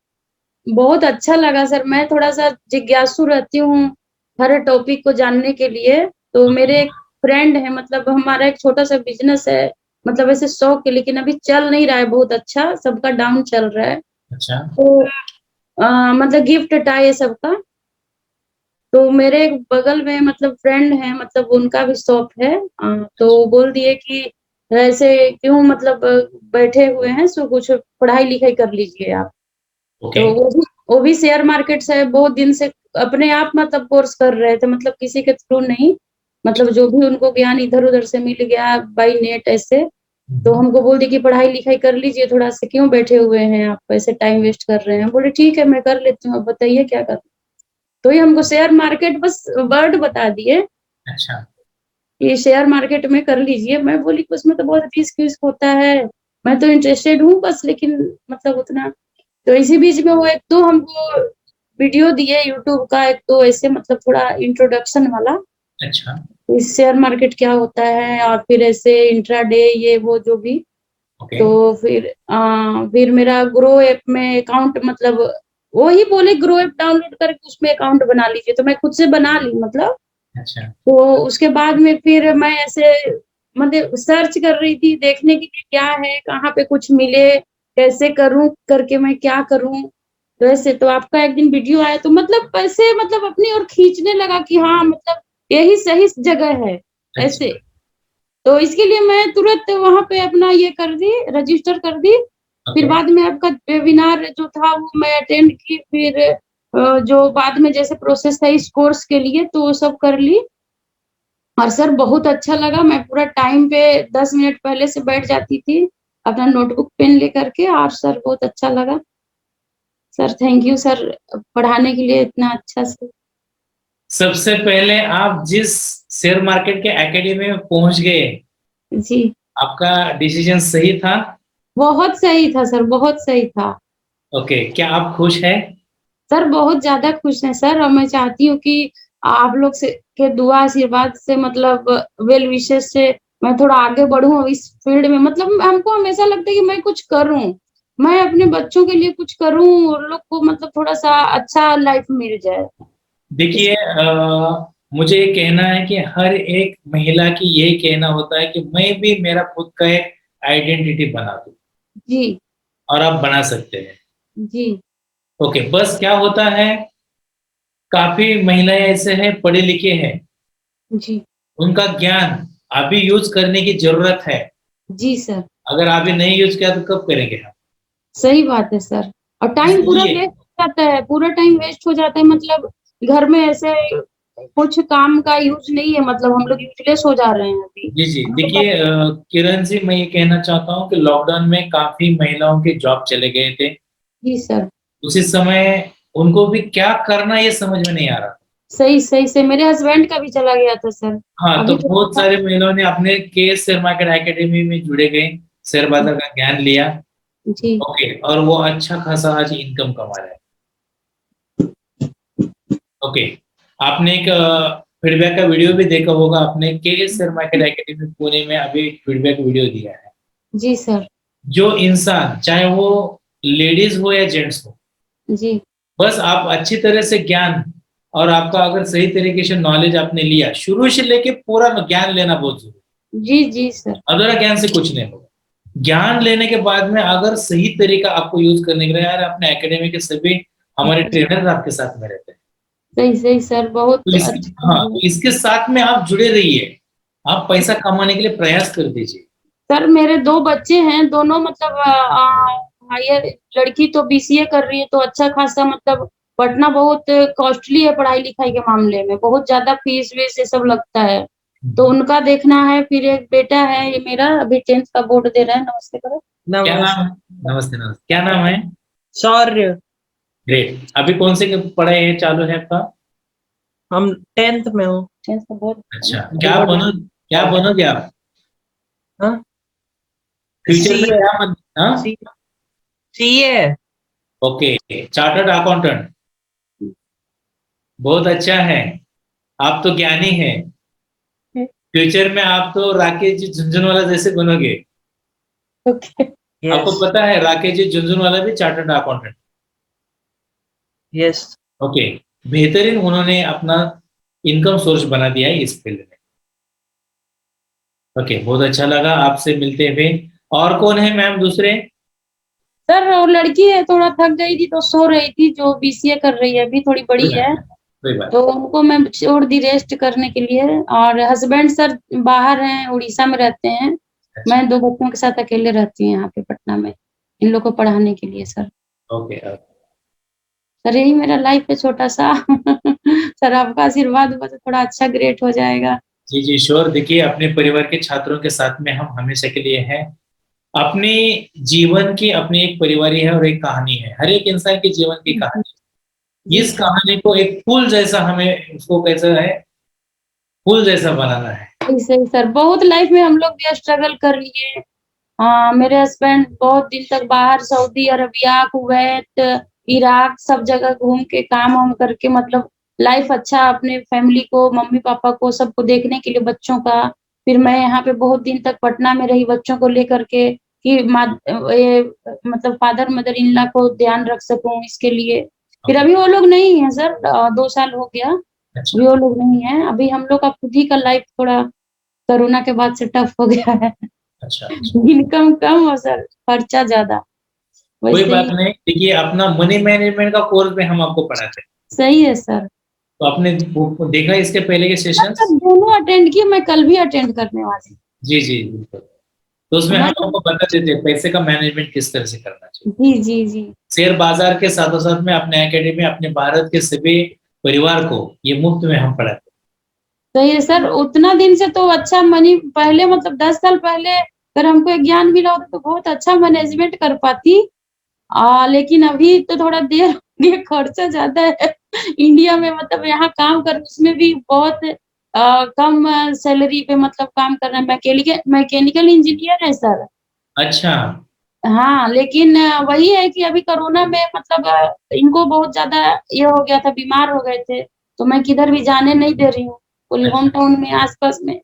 बहुत अच्छा लगा सर, मैं थोड़ा-सा जिज्ञासु रहती हूँ हर टॉपिक को जानने के लिए। तो मेरे एक फ्रेंड है, मतलब हमारा एक छोटा-सा बिज़नेस है, मतलब ऐसे शौक है, लेकिन अभी चल नहीं रहा है बहुत अच्छा, सबका डाउन चल रहा है। अच्छा। तो मतलब गिफ्ट टाई है सबका। तो मेरे एक बगल में मतलब फ्रेंड है, मतलब उनका भी शॉप है। तो बोल दिए कि ऐसे क्यों मतलब बैठे हुए हैं, सो कुछ पढ़ाई-लिखाई कर लीजिए आप। ओके। तो वो भी शेयर मार्केट से बहुत दिन से अपने आप मतलब कोर्स कर रहे थे, मतलब किसी के थ्रू नहीं, मतलब जो भी उनको ज्ञान इधर-उधर से मिल गया बाय नेट ऐसे। तो हमको बोल दिए कि पढ़ाई-लिखाई कर लीजिए थोड़ा सा, क्यों बैठे हुए हैं आप, ऐसे टाइम वेस्ट कर रहे हैं। बोले ठीक है मैं कर लेती हूँ, अब बताइए क्या करना। तो ये हमको शेयर मार्केट बस वर्ड बता दिए अच्छा। कि शेयर मार्केट में कर लीजिए। मैं बोली कि उसमें तो बहुत रिस्क होता है, मैं तो इंटरेस्टेड हूँ बस, लेकिन मतलब उतना। तो इसी बीच में वो 1-2 हमको वीडियो दिए यूट्यूब का, 1-2 ऐसे मतलब थोड़ा इंट्रोडक्शन वाला। अच्छा। इस शेयर मार्केट क्या होता है और फिर ऐसे इंट्राडे ये वो जो भी। ओके। तो फिर मेरा ग्रो ऐप में अकाउंट, मतलब वो ही बोले ग्रो ऐप डाउनलोड करके उसमें अकाउंट बना लीजिए, तो मैं खुद से बना ली मतलब। अच्छा। तो उसके बाद में फिर मैं ऐसे मतलब सर्च कर रही थी देखने के लिए क्या है, कहाँ पे कुछ मिले, कैसे करूँ करके मैं क्या करूँ। तो ऐसे तो आपका एक दिन वीडियो आया, तो मतलब ऐसे मतलब अपनी ओर खींचने लगा कि हाँ मतलब यही सही जगह है ऐसे। तो इसके लिए मैं तुरंत वहाँ पे अपना ये कर दी, रजिस्टर कर दी। फिर बाद में आपका वेबिनार जो था वो मैं अटेंड की, फिर जो बाद में जैसे प्रोसेस था इस कोर्स के लिए तो वो सब कर ली। और सर बहुत अच्छा लगा, मैं पूरा टाइम पे 10 मिनट पहले से बैठ जाती थी अपना नोटबुक पेन लेकर के, और सर बहुत अच्छा लगा। सर थैंक यू सर, पढ़ाने के लिए इतना अच्छा से। सबसे पहले आप जिस शेयर मार्केट के एकेडमी में पहुंच गए, जी आपका डिसीजन सही था? बहुत सही था सर, बहुत सही था। ओके, क्या आप खुश हैं? सर बहुत ज्यादा खुश हैं सर, और मैं चाहती हूँ कि आप लोग से के दुआ आशीर्वाद से मतलब वेल विशेस से मैं थोड़ा आगे बढ़ूं इस फील्ड में, मतलब हमको हमेशा लगता है कि मैं कुछ करूं, मैं अपने बच्चों के लिए कुछ करूं, उन लोग को मतलब थोड़ा सा अच्छा लाइफ मिल जाए। देखिए मुझे ये कहना है कि हर एक महिला की यही कहना होता है कि मैं भी मेरा खुद का एक आइडेंटिटी बना दूं, जी और आप बना सकते हैं। जी ओके, बस क्या होता है, काफी महिलाएं ऐसे हैं, पढ़े लिखे हैं, जी उनका ज्ञान अभी यूज करने की जरूरत है। जी सर, अगर अभी नहीं यूज किया तो कब करेंगे हम? सही बात है सर। और टाइम पूरा इसलिए वेस्ट हो जाता है, पूरा टाइम वेस्ट हो जाता है, मतलब घर में ऐसे कुछ काम का यूज नहीं है, मतलब हम लोग यूजलेस हो जा रहे हैं अभी। जी जी, देखिए किरण जी, मैं ये कहना चाहता हूँ कि लॉकडाउन में काफी महिलाओं के जॉब चले गए थे। जी सर, उसी समय उनको भी क्या करना ये समझ में नहीं आ रहा। सही सही से मेरे हस्बैंड का भी चला गया था सर। हाँ, तो अभी बहुत तो सारे महिलाओं ने अपने के शेयर मार्केट एकेडमी में जुड़े गए, शेयर बाजार का ज्ञान लिया। जी ओके, और वो अच्छा खासा आज इनकम कमा रहे हैं। ओके, आपने एक फीडबैक का वीडियो भी देखा होगा, आपने के शेयर मार्केट एकेडमी पुणे में अभी फीडबैक वीडियो दिया है। जी सर, जो इंसान, चाहे वो लेडीज हो या जेंट्स हो, जी बस आप अच्छी तरह से ज्ञान, और आपका अगर सही तरीके से नॉलेज आपने लिया, शुरू से लेके पूरा ज्ञान लेना बहुत जरूरी जी जी सर, है। अधूरा ज्ञान से कुछ नहीं होगा। ज्ञान लेने के बाद में अगर सही तरीका आपको यूज करने के लिए, यार अपने एकेडमी के सभी हमारे ट्रेनर आपके साथ में रहते हैं, सही सही सर, बहुत तो हाँ, अच्छा। तो इसके साथ में आप जुड़े रहिए, आप पैसा कमाने के लिए प्रयास कर दीजिए। सर मेरे 2 बच्चे हैं, दोनों मतलब हायर, लड़की तो बीसीए कर रही है, तो अच्छा खासा मतलब पढ़ना बहुत कॉस्टली है, पढ़ाई लिखाई के मामले में बहुत ज्यादा फीस वीस ये सब लगता है, तो उनका देखना है। फिर एक बेटा है ये मेरा, अभी 10th का बोर्ड दे रहा है। नमस्ते करो। क्या नाम है? नमस्ते नमस्ते, क्या नाम है? शौर्य। ग्रेट। अभी कौन से पढ़ाई चालू है आपका? हम 10th में हूँ। 10th का बोर्ड। अच्छा, क्या बनोगे आप हाँ? फ्यूचर में? सीए। क्या बन? हाँ, सीए। ओके, चार्टर्ड अकाउंटेंट, बहुत अच्छा है। आप तो ज्ञानी हैं, फ्यूचर में आप तो राकेश जी झुंझुनवाला जैसे बनोगे। ओके, आपको पता है राकेश जी झुंझुनवाला भी चार्टर्ड अकाउंटेंट? यस। ओके, बेहतरीन, उन्होंने अपना इनकम सोर्स बना दिया है इस फील्ड में। ओके, बहुत अच्छा लगा आपसे मिलते हुए। और कौन है मैम दूसरे? सर वो लड़की है, थोड़ा थक गई थी तो सो रही थी, जो बीसीए कर रही है, अभी थोड़ी बड़ी है, कोई बात तो उनको मैं छोड़ दी रेस्ट करने के लिए। और हस्बैंड सर बाहर हैं, उड़ीसा में रहते हैं, मैं 2 बच्चों के साथ अकेले रहती हूँ यहाँ पे पटना में, इन लोग को पढ़ाने के लिए सर। ओके, सर यही मेरा लाइफ है छोटा सा। सर आपका आशीर्वाद हुआ तो थोड़ा अच्छा ग्रेट हो जाएगा। जी जी श्योर। देखिए, अपने परिवार के छात्रों के साथ में हम हमेशा के लिए हैं। अपने जीवन की अपनी एक परिवारी है और एक कहानी है, हर एक इंसान के जीवन की कहानी। इस कहानी को एक फूल जैसा, हमें उसको कैसा है, फूल जैसा बनाना है। सही सर, बहुत लाइफ में हम लोग भी स्ट्रगल कर लिए। हाँ, मेरे हस्बैंड बहुत दिन तक बाहर सऊदी अरबिया, कुवैत, इराक सब जगह घूम के काम वाम करके, मतलब लाइफ अच्छा, अपने फैमिली को, मम्मी पापा को, सबको देखने के लिए, बच्चों का। फिर मैं यहाँ पे बहुत दिन तक पटना में रही बच्चों को लेकर के, कि ये मतलब फादर मदर इन लॉ को ध्यान रख सकूं इसके लिए। फिर अभी वो लोग नहीं है सर, 2 साल हो गया, अभी वो लोग नहीं है। अभी हम लोग का खुद ही का लाइफ थोड़ा कोरोना के बाद से टफ हो गया है। अच्छा, इनकम कम और सर खर्चा ज्यादा। कोई वैसे बात ही नहीं। देखिए, अपना मनी मैनेजमेंट का कोर्स भी हम आपको पढ़ाते हैं, सही है सर। तो आपने देखा इसके पहले के सेशंस? सब दोनों अटेंड किए, मैं कल भी अटेंड करने वाली। जी जी बिल्कुल। तो उसमें हम आपको बता देते हैं पैसे का मैनेजमेंट किस तरह से करना चाहिए। जी जी जी, शेयर बाजार के साथों साथ में अपने एकेडमी, अपने भारत के सभी परिवार को ये मुफ्त में हम पढ़ाते हैं। सही है सर। उतना दिन से तो अच्छा मनी, पहले मतलब 10 साल पहले अगर हमको एक ज्ञान मिला होता तो बहुत अच्छा मैनेजमेंट कर पाती। लेकिन अभी तो थोड़ा देर हो गया, खर्चा ज्यादा है इंडिया में, मतलब यहाँ काम कर, उसमें भी बहुत कम सैलरी पे मतलब काम कर रहे हैं। मैकेनिकल इंजीनियर है सर। अच्छा, हाँ, लेकिन वही है कि अभी कोरोना में मतलब इनको बहुत ज्यादा ये हो गया था, बीमार हो गए थे, तो मैं किधर भी जाने नहीं दे रही हूँ, पूरी होम टाउन में आसपास में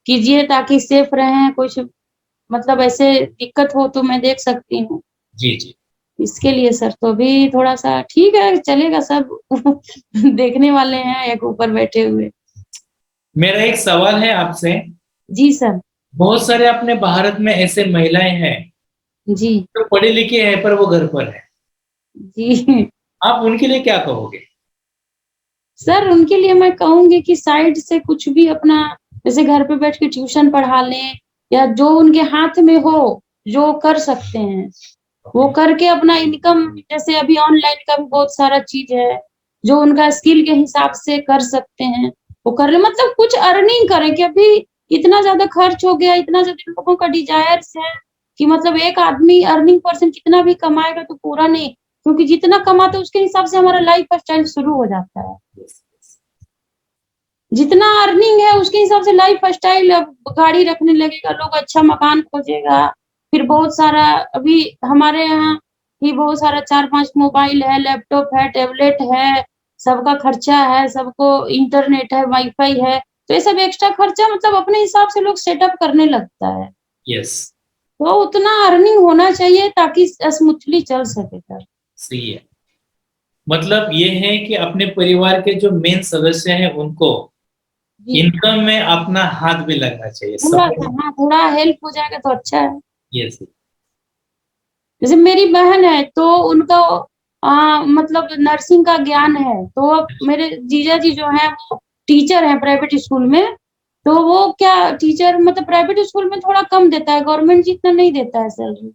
कीजिए ताकि सेफ रहें, कुछ मतलब ऐसे दिक्कत हो तो मैं देख सकती हूँ जी जी। इसके लिए सर। तो अभी थोड़ा सा ठीक है, चलेगा सब देखने वाले हैं एक ऊपर बैठे हुए। मेरा एक सवाल है आपसे। जी सर। बहुत सारे अपने भारत में ऐसे महिलाएं हैं जी जो पढ़ी लिखी है पर वो घर पर है, जी आप उनके लिए क्या कहोगे? सर उनके लिए मैं कहूंगी कि साइड से कुछ भी अपना, जैसे घर पे बैठ के ट्यूशन पढ़ा लें, या जो उनके हाथ में हो जो कर सकते हैं वो करके अपना इनकम, जैसे अभी ऑनलाइन का भी बहुत सारा चीज है जो उनका स्किल के हिसाब से कर सकते हैं वो कर ले, मतलब कुछ अर्निंग करें। कि अभी इतना ज्यादा खर्च हो गया, इतना ज्यादा लोगों का डिजायर्स है कि मतलब एक आदमी अर्निंग पर्सन कितना भी कमाएगा तो पूरा नहीं, क्योंकि जितना कमाते उसके हिसाब से हमारा लाइफ स्टाइल शुरू हो जाता है। जितना अर्निंग है उसके हिसाब से लाइफ स्टाइल, अब गाड़ी रखने लगेगा लोग, अच्छा मकान खोजेगा, फिर बहुत सारा, अभी हमारे यहाँ ही बहुत सारा 4-5 मोबाइल है, लैपटॉप है, टैबलेट है, सबका खर्चा है, सबको इंटरनेट है, वाईफाई है, तो ये सब एक्स्ट्रा खर्चा मतलब अपने हिसाब से लोग सेटअप करने लगता है। यस, तो उतना अर्निंग होना चाहिए ताकि स्मूथली चल सके सर। सही है। मतलब ये है कि अपने परिवार के जो मेन सदस्य हैं उनको इनकम में अपना हाथ भी लगना चाहिए। थोड़ा हाँ, थोड़ा हेल्प हो जाएगा तो अच्छा है। यस। जैसे मेरी बहन है तो उनको मतलब नर्सिंग का ज्ञान है, तो मेरे जीजा जी जो है वो टीचर हैं प्राइवेट स्कूल में, तो वो क्या टीचर मतलब प्राइवेट स्कूल में थोड़ा कम देता है, गवर्नमेंट जितना नहीं देता है सैलरी।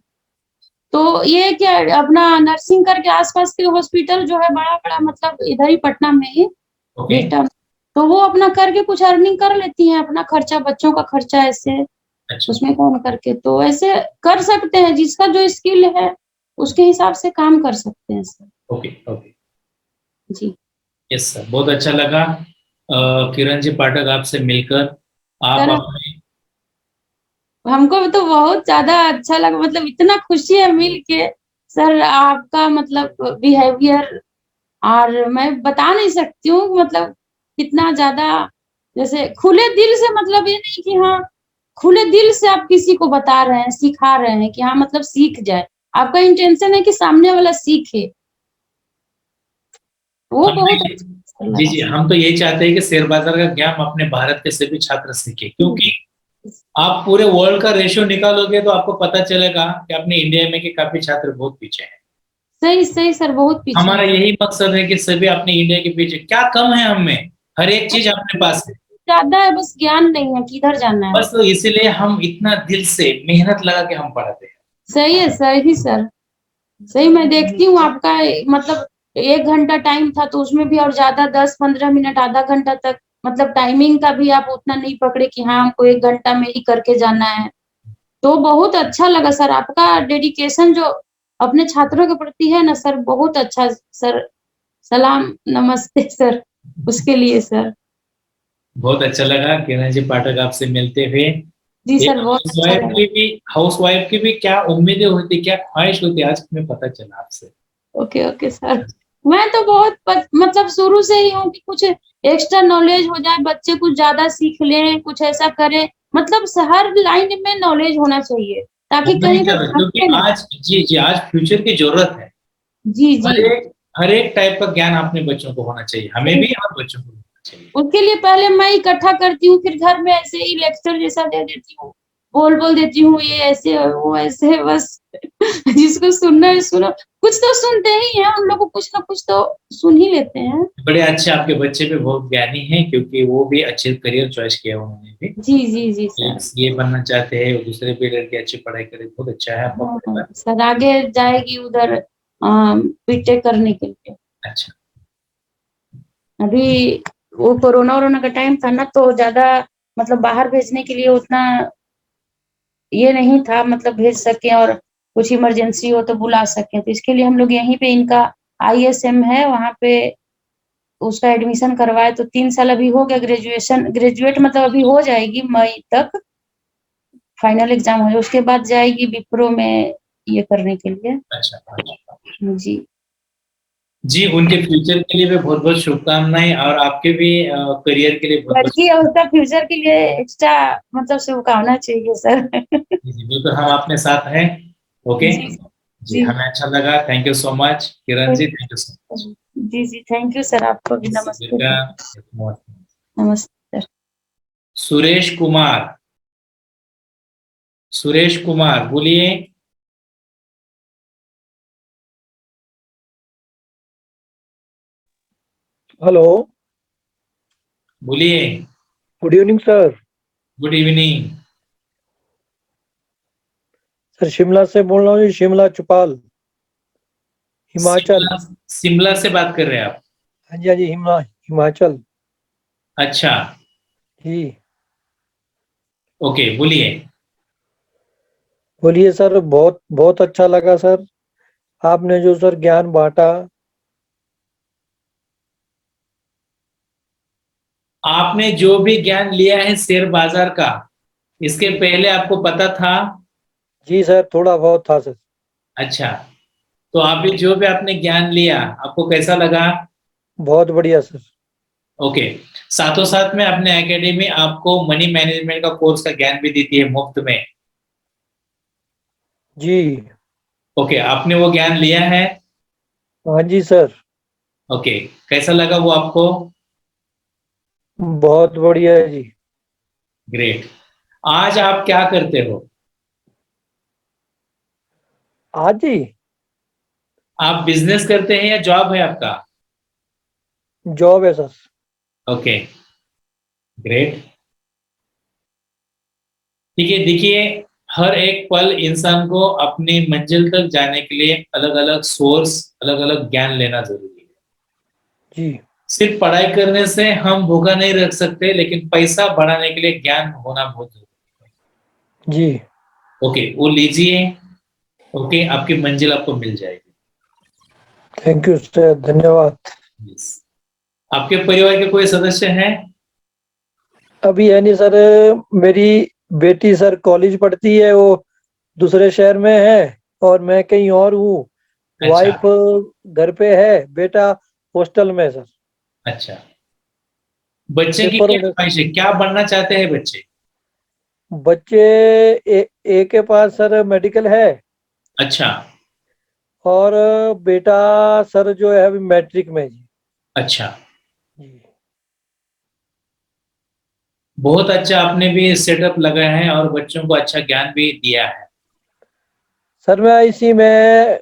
तो ये क्या अपना नर्सिंग करके आसपास के हॉस्पिटल जो है बड़ा बड़ा, मतलब इधर ही पटना में ही बेटा, तो वो अपना करके कुछ अर्निंग कर लेती हैं, अपना खर्चा, बच्चों का खर्चा ऐसे उसमें काम करके, तो ऐसे कर सकते हैं। जिसका जो स्किल है उसके हिसाब से काम कर सकते हैं सर। ओके ओके जी यस सर, बहुत अच्छा लगा किरण जी पाठक आपसे मिलकर। आप सर अपने हमको भी तो बहुत ज्यादा अच्छा लगा, मतलब इतना खुशी है मिल के सर, आपका मतलब बिहेवियर, और मैं बता नहीं सकती हूँ मतलब कितना ज्यादा, जैसे खुले दिल से, मतलब ये नहीं कि हाँ खुले दिल से आप किसी को बता रहे हैं, सिखा रहे हैं कि हाँ मतलब सीख जाए, आपका इंटेंशन है कि सामने वाला सीखे, वो बहुत अच्छा जी लगा जी, सर। हम तो यही चाहते हैं कि शेयर बाजार का ज्ञान अपने भारत के सभी छात्र सीखे, क्योंकि आप पूरे वर्ल्ड का रेशियो निकालोगे तो आपको पता चलेगा कि अपने इंडिया में के काफी छात्र बहुत पीछे हैं। सही सही सर, बहुत पीछे हमारा है। यही मकसद है कि सभी अपने इंडिया के पीछे, क्या कम है हम में, हर एक चीज अपने पास है, ज्यादा है बस ज्ञान नहीं है किधर जाना है। बस तो इसीलिए हम इतना दिल से मेहनत लगा के हम पढ़ाते हैं। सही है सही सर, सही। मैं देखती हूँ आपका मतलब 1 घंटा टाइम था तो उसमें भी और ज्यादा 10-15 मिनट, आधा घंटा तक, मतलब टाइमिंग का भी आप उतना नहीं पकड़े कि हाँ हमको 1 घंटा में ही करके जाना है। तो बहुत अच्छा लगा सर, आपका डेडिकेशन जो अपने छात्रों के प्रति है ना सर, बहुत अच्छा सर। सलाम नमस्ते सर उसके लिए सर। बहुत अच्छा लगा किरण जी पाठक आपसे मिलते हुए। जी एक सर बहुत अच्छा लगा। हाउस वाइफ की भी क्या उम्मीदें होती, क्या ख्वाहिश होती, आज हमें पता चला आपसे। ओके ओके सर, मैं तो बहुत मतलब शुरू से ही हूँ कि कुछ एक्स्ट्रा नॉलेज हो जाए, बच्चे कुछ ज्यादा सीख लें, कुछ ऐसा करें, मतलब हर लाइन में नॉलेज होना चाहिए ताकि होना ही कहीं पे चाहिए, क्योंकि भागते नहीं। आज जी जी आज फ्यूचर की जरूरत है। जी जी हर एक टाइप का ज्ञान अपने बच्चों को होना चाहिए, हमें भी और बच्चों को होना चाहिए। उसके लिए पहले मैं इकट्ठा करती हूँ, फिर घर में ऐसे ही लेक्चर जैसा दे देती हूँ, बोल देती हूँ ये ऐसे है वो ऐसे है, बस जिसको सुनना है सुनो, कुछ तो सुनते ही हैं, उन लोग को कुछ ना कुछ तो सुन ही लेते हैं। बड़े अच्छे, आपके बच्चे भी बहुत ज्ञानी हैं, क्योंकि वो भी अच्छे करियर चॉइस किया उन्होंने भी। जी जी जी सर। ये बनना चाहते हैं, दूसरे भी लड़के अच्छी पढ़ाई करे, बहुत अच्छा है आपका परिवार। सर आगे जाएगी उधर बीटेक करने के लिए। अच्छा। अभी वो कोरोना का टाइम था ना, तो ज्यादा मतलब बाहर भेजने के लिए उतना ये नहीं था, मतलब भेज सके और कुछ इमरजेंसी हो तो बुला सके, तो इसके लिए हम लोग यहीं पे, इनका ISM है वहाँ पे उसका एडमिशन करवाए, तो 3 साल अभी हो गया ग्रेजुएट मतलब अभी हो जाएगी मई तक, फाइनल एग्जाम हो जाए उसके बाद जाएगी विप्रो में ये करने के लिए। अच्छा जी जी, उनके फ्यूचर के लिए भी बहुत बहुत शुभकामनाएं और आपके भी करियर के लिए बहुत बहुत लड़की और उसका फ्यूचर के लिए एक्स्ट्रा मतलब शुभकामना चाहिए सर। जी, बिल्कुल हम अपने साथ हैं। ओके जी जी, जी हमें अच्छा लगा। Thank you so much Kiran ji, thank you so much. जी जी थैंक यू सर, आपको भी नमस्ते। वेलकम। नमस्ते सर। सुरेश कुमार, सुरेश कुमार बोलिए। हेलो, बोलिए। Good evening sir. Good evening. Sir Shimla से बोल रहा हूँ, शिमला चौपाल, हिमाचल। शिमला, शिमला से बात कर रहे हैं आप? हाँ जी हाँ जी, हिमाचल अच्छा, जी। ओके बोलिए। बोलिए सर, बहुत बहुत अच्छा लगा सर, आपने जो सर ज्ञान बांटा। आपने जो भी ज्ञान लिया है शेयर बाजार का, इसके पहले आपको पता था? जी सर, थोड़ा बहुत था सर। अच्छा, तो अभी जो भी आपने ज्ञान लिया आपको कैसा लगा? बहुत बढ़िया सर। ओके, साथों साथ में अपने एकेडमी आपको मनी मैनेजमेंट का कोर्स का ज्ञान भी देती है मुफ्त में। जी ओके, आपने वो ज्ञान लिया है? हाँ जी सर। ओके, कैसा लगा वो आपको? बहुत बढ़िया है जी। ग्रेट। आज आप क्या करते हो? आज ही आप बिजनेस करते हैं या जॉब है आपका? जॉब है सर। Okay, great. ठीक है, देखिए हर एक पल इंसान को अपनी मंजिल तक जाने के लिए अलग अलग सोर्स, अलग अलग ज्ञान लेना जरूरी है। जी सिर्फ पढ़ाई करने से हम भूखा नहीं रख सकते, लेकिन पैसा बढ़ाने के लिए ज्ञान होना बहुत जरूरी जी। है। ओके, वो लीजिए। ओके, आपकी मंजिल आपको मिल जाएगी। थैंक यू सर, धन्यवाद। Yes. आपके परिवार के कोई सदस्य हैं? अभी है नहीं सर, मेरी बेटी सर कॉलेज पढ़ती है, वो दूसरे शहर में है और मैं कहीं और हूँ। अच्छा वाइफ घर पे है, बेटा हॉस्टल में है सर। अच्छा, बच्चे की पेपर क्या होने, ख्वाहिश है, क्या बनना चाहते हैं बच्चे? बच्चे एक के पास सर मेडिकल है अच्छा और बेटा सर जो है अभी मैट्रिक में जी। अच्छा, जी बहुत अच्छा, आपने भी सेटअप लगाया है और बच्चों को अच्छा ज्ञान भी दिया है। सर, मैं इसी में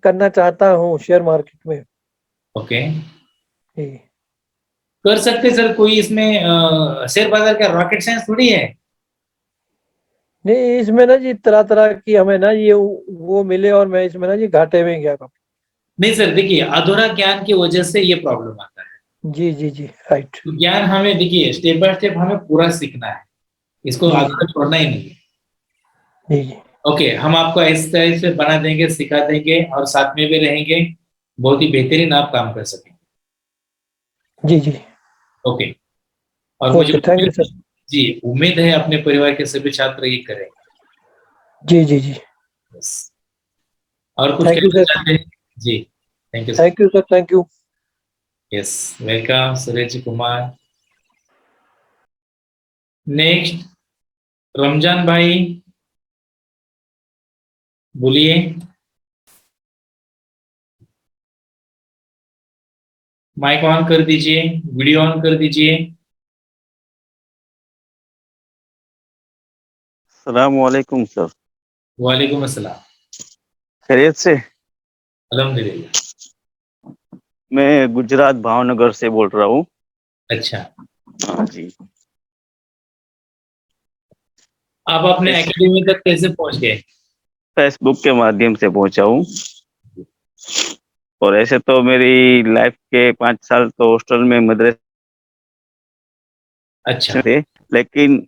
करना चाहता हूँ, शेयर मार्केट में। ओके, जी कर सकते सर, कोई इसमें शेयर बाजार का रॉकेट साइंस थोड़ी है। नहीं, इसमें ना जी तरह तरह की हमें ना ये वो मिले और मैं इसमें ना जी घाटे में गया। नहीं सर, देखिए अधूरा ज्ञान की वजह से ये प्रॉब्लम आता है। जी जी जी राइट। तो ज्ञान हमें देखिए स्टेप बाय स्टेप हमें पूरा सीखना है, इसको जी आगे छोड़ना ही नहीं है। जी जी ओके, हम आपको इस तरह से बना देंगे, सिखा देंगे और साथ में भी रहेंगे, बहुत ही बेहतरीन आप काम कर सकेंगे। जी जी। ओके, और मुझे ओके, थैंक यू सर। जी उम्मीद है अपने परिवार के सभी छात्र ये करेंगे। जी जी जी। बस, और कुछ थैंक यू कहना सर। चाहते हैं? जी, thank you sir. Thank you sir, thank you. Yes, welcome Suresh Kumar. Next Ramzan भाई, बोलिए। माइक ऑन कर दीजिए, वीडियो ऑन कर दीजिए। अस्सलामुअलैकुम सर। वालेकुम अस्सलाम। खैरियत से? अल्हम्दुलिल्लाह। मैं गुजरात भावनगर से बोल रहा हूँ। अच्छा, हाँ जी। आप अपने एकेडमी तक कैसे पहुंच गए? फेसबुक के माध्यम से पहुंचा हूँ। और ऐसे तो मेरी लाइफ के 5 साल तो हॉस्टल में मदरसे अच्छा थे, लेकिन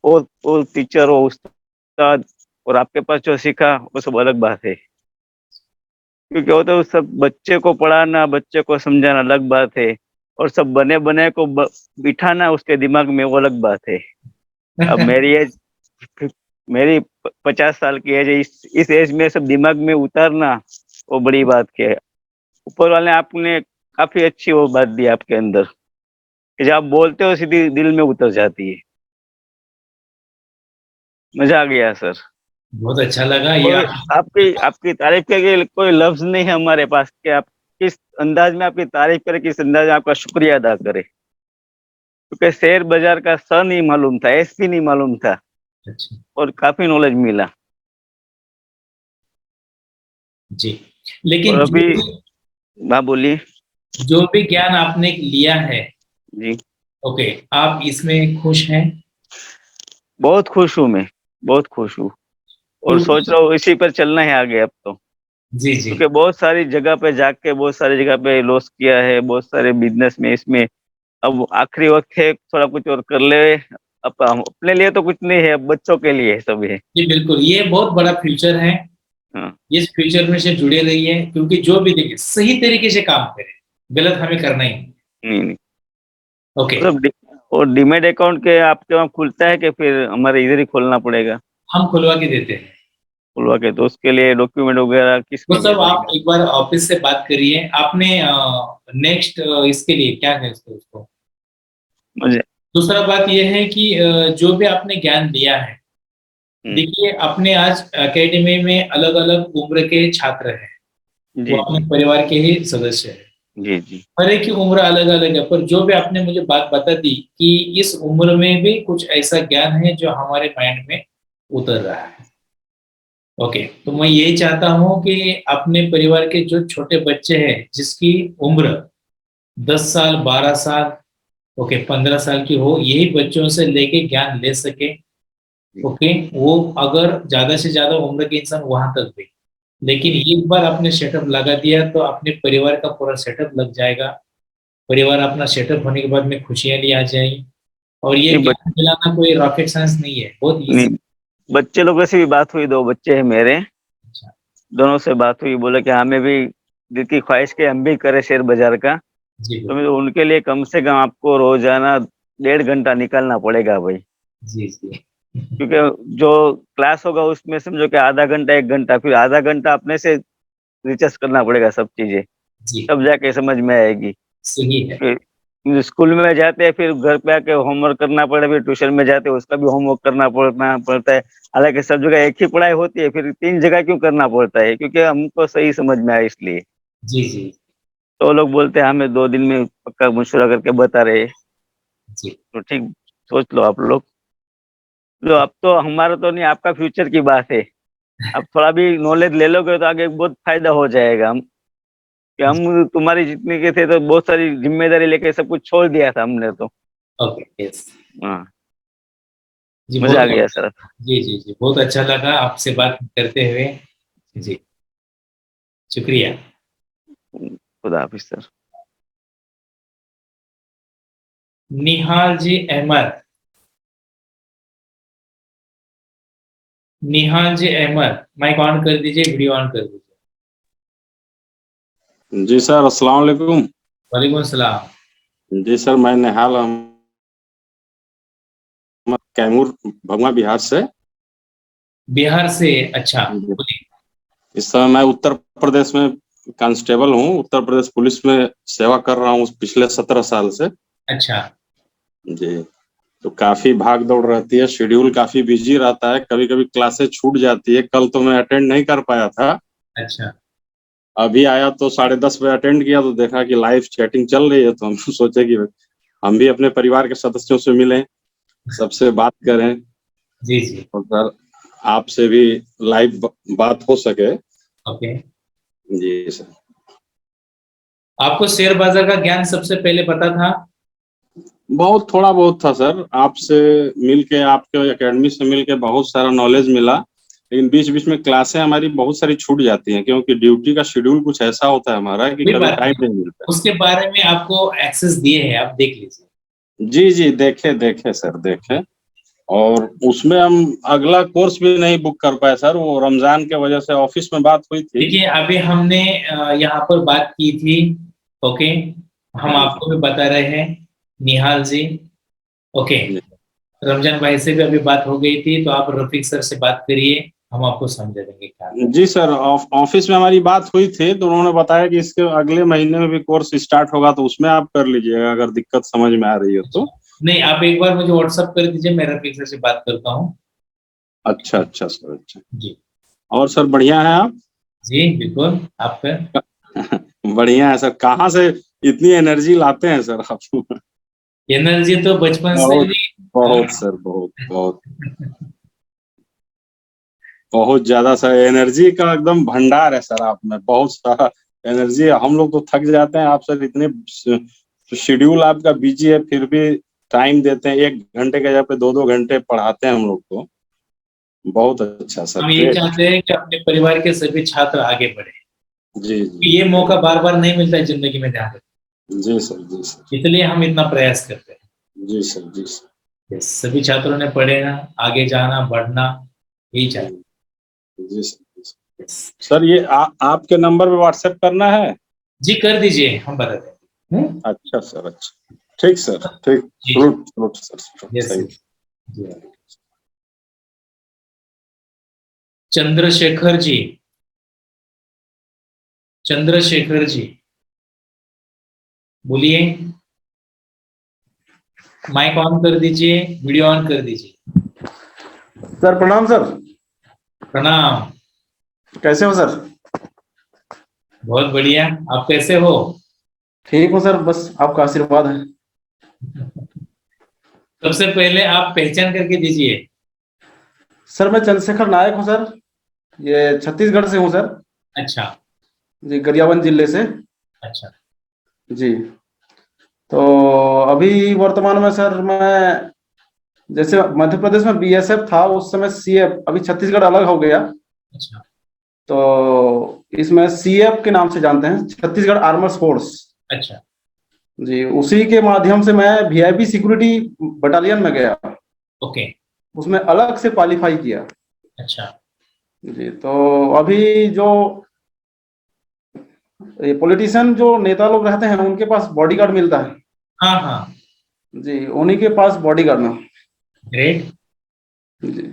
वो टीचर वो उस्ताद और आपके पास जो सीखा वो सब अलग बात है। क्योंकि वो तो सब बच्चे को पढ़ाना, बच्चे को समझाना अलग बात है, और सब बने बने को बिठाना उसके दिमाग में वो अलग बात है। अब मेरी 50 साल की एज है, इस एज में सब दिमाग में उतारना वो बड़ी बात की है। ऊपर वाले ने आपने काफी अच्छी वो बात दी आपके अंदर कि जब आप बोलते हो सीधी दिल में उतर जाती है। मजा आ गया सर। बहुत अच्छा लगा ये और आपकी आपकी तारीफ के लिए कोई लफ्ज नहीं है हमारे पास कि आप किस अंदाज में आपकी तारीफ करें, किस अंदाज में आपका शुक्रिया अदा करें, क्योंकि शेयर बाजार का स नहीं मालूम था, एस भी नहीं मालूम था अच्छा और काफी नॉलेज मिला। जी। और लेकिन अभी हाँ बोलिए। जो भी ज्ञान आपने लिया है, जी ओके, आप इसमें खुश हैं? बहुत खुश हूँ मैं, बहुत खुश हूँ और तो सोच रहा हूँ इसी पर चलना है आगे अब तो, जी जी क्योंकि बहुत सारी जगह पे जाके बहुत सारी जगह पे लॉस किया है, बहुत सारे बिजनेस में इसमें। अब आखिरी वक्त है थोड़ा कुछ और कर ले। अब अपने लिए तो कुछ नहीं है, अब बच्चों के लिए सब है। जी बिल्कुल, ये बहुत बड़ा फ्यूचर है। हाँ इस फ्यूचर में से जुड़े रहिए, क्योंकि जो भी देखिए सही तरीके से काम करें, गलत हमें करना ही नहीं। नहीं ओके, मतलब और डीमेट अकाउंट के आपके वहाँ खुलता है कि फिर हमारे इधर ही खोलना पड़ेगा? हम खुलवा के देते हैं। खुलवा के, तो उसके लिए डॉक्यूमेंट वगैरह किसमें वो सब भेजना आप एक बार ऑफिस से बात करिए। आपने नेक्स्ट इसके लिए क्या है उसको। मुझे? दूसरा बात यह है कि जो भी आपने ज्ञान दिया है, देखिए अपने आज एकेडमी में अलग अलग उम्र के छात्र हैं, जी वो अपने जी परिवार के ही सदस्य हैं। जी जी हर एक की उम्र अलग अलग है, पर जो भी आपने मुझे बात बता दी कि इस उम्र में भी कुछ ऐसा ज्ञान है जो हमारे माइंड में उतर रहा है। ओके, तो मैं यही चाहता हूँ कि अपने परिवार के जो छोटे बच्चे हैं, जिसकी उम्र 10 साल 12 साल, ओके 15 साल की हो, यही बच्चों से लेके ज्ञान ले सके। ओके, वो अगर ज्यादा से ज्यादा उम्र के इंसान वहां तक भी, लेकिन एक बार आपने सेटअप लगा दिया तो अपने परिवार का पूरा सेटअप लग जाएगा। परिवार अपना सेटअप होने के बाद में खुशियां लिए आ जाएंगी। और ये नहीं ज्ञान दिलाना कोई रॉकेट साइंस नहीं है, बहुत नहीं, इजी। बच्चे लोगों से भी बात हुई, 2 बच्चे हैं मेरे, दोनों से बात हुई, बोले कि हमें भी दिल की ख्वाहिश के हम भी करें शेयर बाजार का। जी तो मैं उनके लिए कम से कम आपको रोजाना 1.5 घंटा निकालना पड़ेगा भाई, जी जी क्योंकि जो क्लास होगा उसमें समझो कि आधा घंटा 1 घंटा, फिर आधा घंटा अपने से रिसर्च करना पड़ेगा सब चीजें, जी तब जाके समझ में आएगी। सही है। फिर स्कूल में जाते हैं, फिर घर पे आके होमवर्क करना पड़े, फिर ट्यूशन में जाते हैं उसका भी होमवर्क करना पड़ता है। हालांकि सब जगह एक ही पढ़ाई होती है, फिर 3 जगह क्यों करना पड़ता है, क्योंकि हमको सही समझ में आए इसलिए। जी जी तो लोग बोलते हैं हमें 2 दिन में पक्का मशवरा करके बता रहे। जी तो ठीक सोच लो आप लोग। तो अब तो हमारा तो नहीं, आपका फ्यूचर की बात है। अब थोड़ा भी नॉलेज ले लोगे तो आगे बहुत फायदा हो जाएगा। हम तुम्हारी जितने के थे तो बहुत सारी जिम्मेदारी लेके सब कुछ छोड़ दिया था हमने तो। ओके, यस हाँ जी, मजा आ गया सर। जी जी जी, बहुत अच्छा लगा आपसे बात करते हुए। जी शुक्रिया। खुदा हाफिज sir. Nihal ji Ahmad, Nihal ji Ahmad, mike on कर दीजिए, वीडियो ऑन कर दीजिए। जी सर, अस्सलाम वालेकुम। वालेकुम सलाम। जी सर, मैं निहाल अहमद, कैमूर भगवा बिहार से। बिहार से, अच्छा। इस समय मैं उत्तर प्रदेश में कांस्टेबल हूँ, उत्तर प्रदेश पुलिस में सेवा कर रहा हूँ पिछले 17 साल से। अच्छा जी, तो काफी भाग दौड़ रहती है, शेड्यूल काफी बिजी रहता है, कभी कभी क्लासेस छूट जाती है। कल तो मैं अटेंड नहीं कर पाया था, अच्छा अभी आया तो 10:30 बजे अटेंड किया तो देखा कि लाइव चैटिंग चल रही है, तो हम सोचे कि हम भी अपने परिवार के सदस्यों से मिलें, सबसे बात करें। जी जी और सर आपसे भी लाइव बात हो सके। ओके, जी सर। आपको शेयर बाजार का ज्ञान सबसे पहले पता था? बहुत थोड़ा बहुत था सर, आपसे मिलके, आपके एकेडमी से मिलके बहुत सारा नॉलेज मिला, लेकिन बीच बीच में क्लासें हमारी बहुत सारी छूट जाती हैं, क्योंकि ड्यूटी का शेड्यूल कुछ ऐसा होता है हमारा कि कोई कभी बात टाइम नहीं, नहीं मिलता। उसके बारे में आपको एक्सेस दिए हैं, आप देख लीजिए। जी जी, देखे सर, देखे। और उसमें हम अगला कोर्स भी नहीं बुक कर पाए सर, वो रमजान के वजह से ऑफिस में बात हुई थी। देखिए अभी हमने यहाँ पर बात की थी, ओके, हम आपको भी बता रहे हैं निहाल जी, ओके। रमजान भाई से भी अभी बात हो गई थी, तो आप रफीक सर से बात करिए, हम आपको समझा देंगे क्या। जी सर, ऑफिस में हमारी बात हुई थी तो उन्होंने बताया कि इसके अगले महीने में भी कोर्स स्टार्ट होगा, तो उसमें आप कर लीजिएगा अगर दिक्कत समझ में आ रही हो तो। नहीं, आप एक बार मुझे व्हाट्सएप कर दीजिए, मैं रफीक सर से बात करता हूँ। अच्छा अच्छा सर, अच्छा जी और सर बढ़िया है आप? जी बिल्कुल, आपका बढ़िया है सर। कहाँ से इतनी एनर्जी लाते हैं सर आप? एनर्जी तो बचपन से बहुत ही बहुत सर, बहुत बहुत बहुत ज्यादा सर, एनर्जी का एकदम भंडार है सर आप में, बहुत सारा एनर्जी। हम लोग तो थक जाते हैं, आप सर इतने शेड्यूल आपका बिजी है फिर भी टाइम देते हैं, 1 घंटे के जगह पे 2-2 घंटे पढ़ाते हैं हम लोग को। बहुत अच्छा सर, हम ये ग्रेट। चाहते हैं कि अपने परिवार के सभी छात्र आगे बढ़े। जी जी ये मौका बार बार नहीं मिलता है जिंदगी में, ध्यान रखें, जी सर, जी सर, इसलिए हम इतना प्रयास करते हैं। जी सर, जी सर, सभी छात्रों ने पढ़े ना, आगे जाना, बढ़ना, यही चाहते जी सर, जी सर। सर ये आपके नंबर पे व्हाट्सएप करना है? जी कर दीजिए, हम बता देंगे। अच्छा सर, अच्छा ठीक सर, ठीक। जी फ्रूट फ्रूट सर, यस सही। जी। चंद्रशेखर जी, चंद्रशेखर जी बोलिए, माइक ऑन कर दीजिए, वीडियो ऑन कर दीजिए। सर प्रणाम सर। प्रणाम। कैसे हो सर? बहुत बढ़िया, आप कैसे हो? ठीक हूँ सर, बस आपका आशीर्वाद है। सबसे पहले आप पहचान करके दीजिए। सर मैं चंद्रशेखर नायक हूँ सर, ये छत्तीसगढ़ से हूँ सर। अच्छा जी, गरियाबंद जिले से। अच्छा जी, तो अभी वर्तमान में सर मैं, जैसे मध्य प्रदेश में बीएसएफ था उस समय सीएफ, अभी छत्तीसगढ़ अलग हो गया अच्छा तो इसमें सीएफ के नाम से जानते हैं, छत्तीसगढ़ आर्मर्स फोर्स। अच्छा जी, उसी के माध्यम से मैं वीआईपी सिक्योरिटी बटालियन में गया, ओके उसमें अलग से क्वालिफाई किया। अच्छा जी, तो अभी जो ये पॉलिटिशियन जो नेता लोग रहते हैं उनके पास बॉडीगार्ड मिलता है। हाँ हाँ जी, उन्हीं के पास बॉडीगार्ड में। ग्रेट। जी,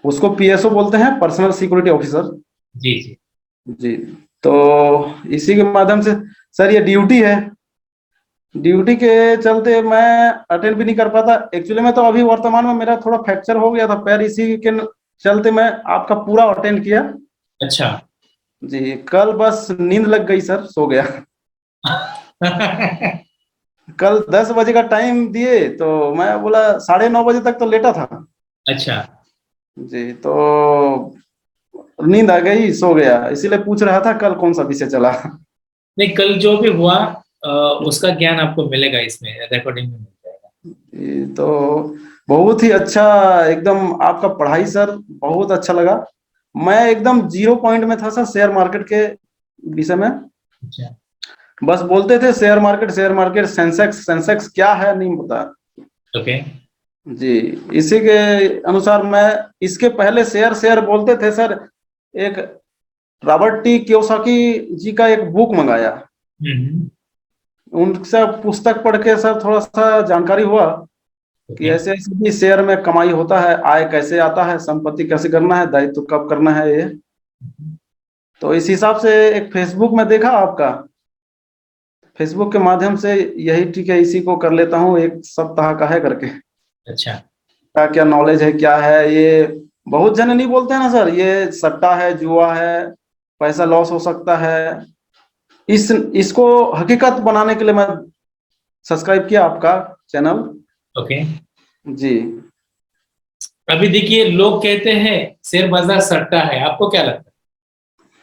उसको पीएसओ बोलते हैं, पर्सनल सिक्योरिटी ऑफिसर। जी जी जी, तो इसी के माध्यम से सर ये ड्यूटी है, ड्यूटी के चलते मैं अटेंड भी नहीं कर पाता। एक्चुअली में तो अभी वर्तमान में मेरा थोड़ा फ्रैक्चर हो गया था पैर, इसी के चलते मैं आपका पूरा अटेंड किया। अच्छा जी, कल बस नींद लग गई सर, सो गया। कल 10 बजे का टाइम दिए तो मैं बोला 9:30 बजे तक तो लेटा था। अच्छा जी, तो नींद आ गई, सो गया, इसीलिए पूछ रहा था कल कौन सा विषय चला। नहीं, कल जो भी हुआ उसका ज्ञान आपको मिलेगा, इसमें रिकॉर्डिंग में मिल जाएगा। ये तो बहुत ही अच्छा, एकदम आपका पढ़ाई सर बहुत अच्छा लगा। मैं एकदम 0 पॉइंट में था सर शेयर मार्केट के विषय में। अच्छा बस बोलते थे शेयर मार्केट, सेंसेक्स सेंसेक्स क्या है नहीं पता। ओके जी, इसी के अनुसार मैं, इसके पहले शेयर शेयर बोलते थे सर, एक रॉबर्ट टी कियोसाकी जी का एक बुक मंगाया, उनसे पुस्तक पढ़ के सर थोड़ा सा जानकारी हुआ कि ऐसे ऐसे भी शेयर में कमाई होता है, आय कैसे आता है, संपत्ति कैसे करना है, दायित्व कब करना है ये। तो इस हिसाब से एक फेसबुक में देखा आपका, फेसबुक के माध्यम से यही ठीक है, इसी को कर लेता हूँ, 1 सप्ताह का है करके। अच्छा क्या क्या नॉलेज है, क्या है ये, बहुत जने नहीं बोलते हैं ना सर, ये सट्टा है, जुआ है, पैसा लॉस हो सकता है। इसको हकीकत बनाने के लिए मैं सब्सक्राइब किया आपका चैनल। ओके जी, अभी देखिए, लोग कहते हैं शेयर बाजार सट्टा है, आपको क्या लगता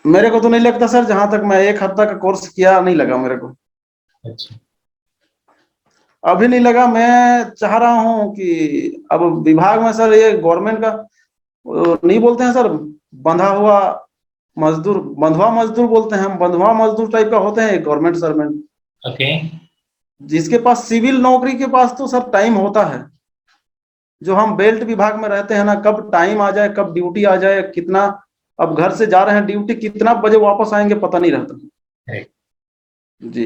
मेरे को तो नहीं लगता सर, जहां तक मैं 1 हफ्ता का कोर्स किया नहीं लगा मेरे को, है? अच्छा अभी नहीं लगा। मैं चाह रहा हूँ कि अब विभाग में सर ये गवर्नमेंट का नहीं बोलते हैं सर, बंधा हुआ मजदूर, बंधुआ मजदूर बोलते हैं हम, बंधुआ मजदूर टाइप का होते हैं गवर्नमेंट सर्वेंट, ओके जिसके पास सिविल नौकरी के पास तो सर टाइम होता है। जो हम बेल्ट विभाग में रहते हैं ना, कब टाइम आ जाए, कब ड्यूटी आ जाए, कितना, अब घर से जा रहे हैं ड्यूटी, कितना बजे वापस आएंगे पता नहीं रहता। Right. जी,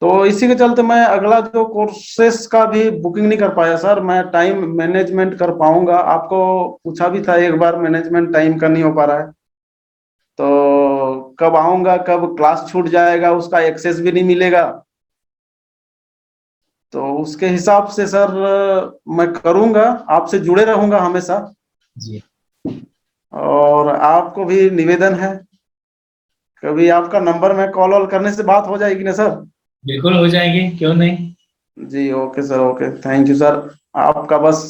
तो इसी के चलते मैं अगला जो कोर्सेस का भी बुकिंग नहीं कर पाया सर। मैं टाइम मैनेजमेंट कर पाऊंगा, आपको पूछा भी था एक बार, मैनेजमेंट टाइम का नहीं हो पा रहा है। तो कब आऊंगा, कब क्लास छूट जाएगा, उसका एक्सेस भी नहीं मिलेगा। तो उसके हिसाब से सर मैं करूंगा, आपसे जुड़े रहूंगा हमेशा। जी। और आपको भी निवेदन है, कभी आपका नंबर में कॉल वॉल करने से बात हो जाएगी ना सर? बिल्कुल हो जाएगी, क्यों नहीं। जी okay sir, okay, thank you sir. आपका बस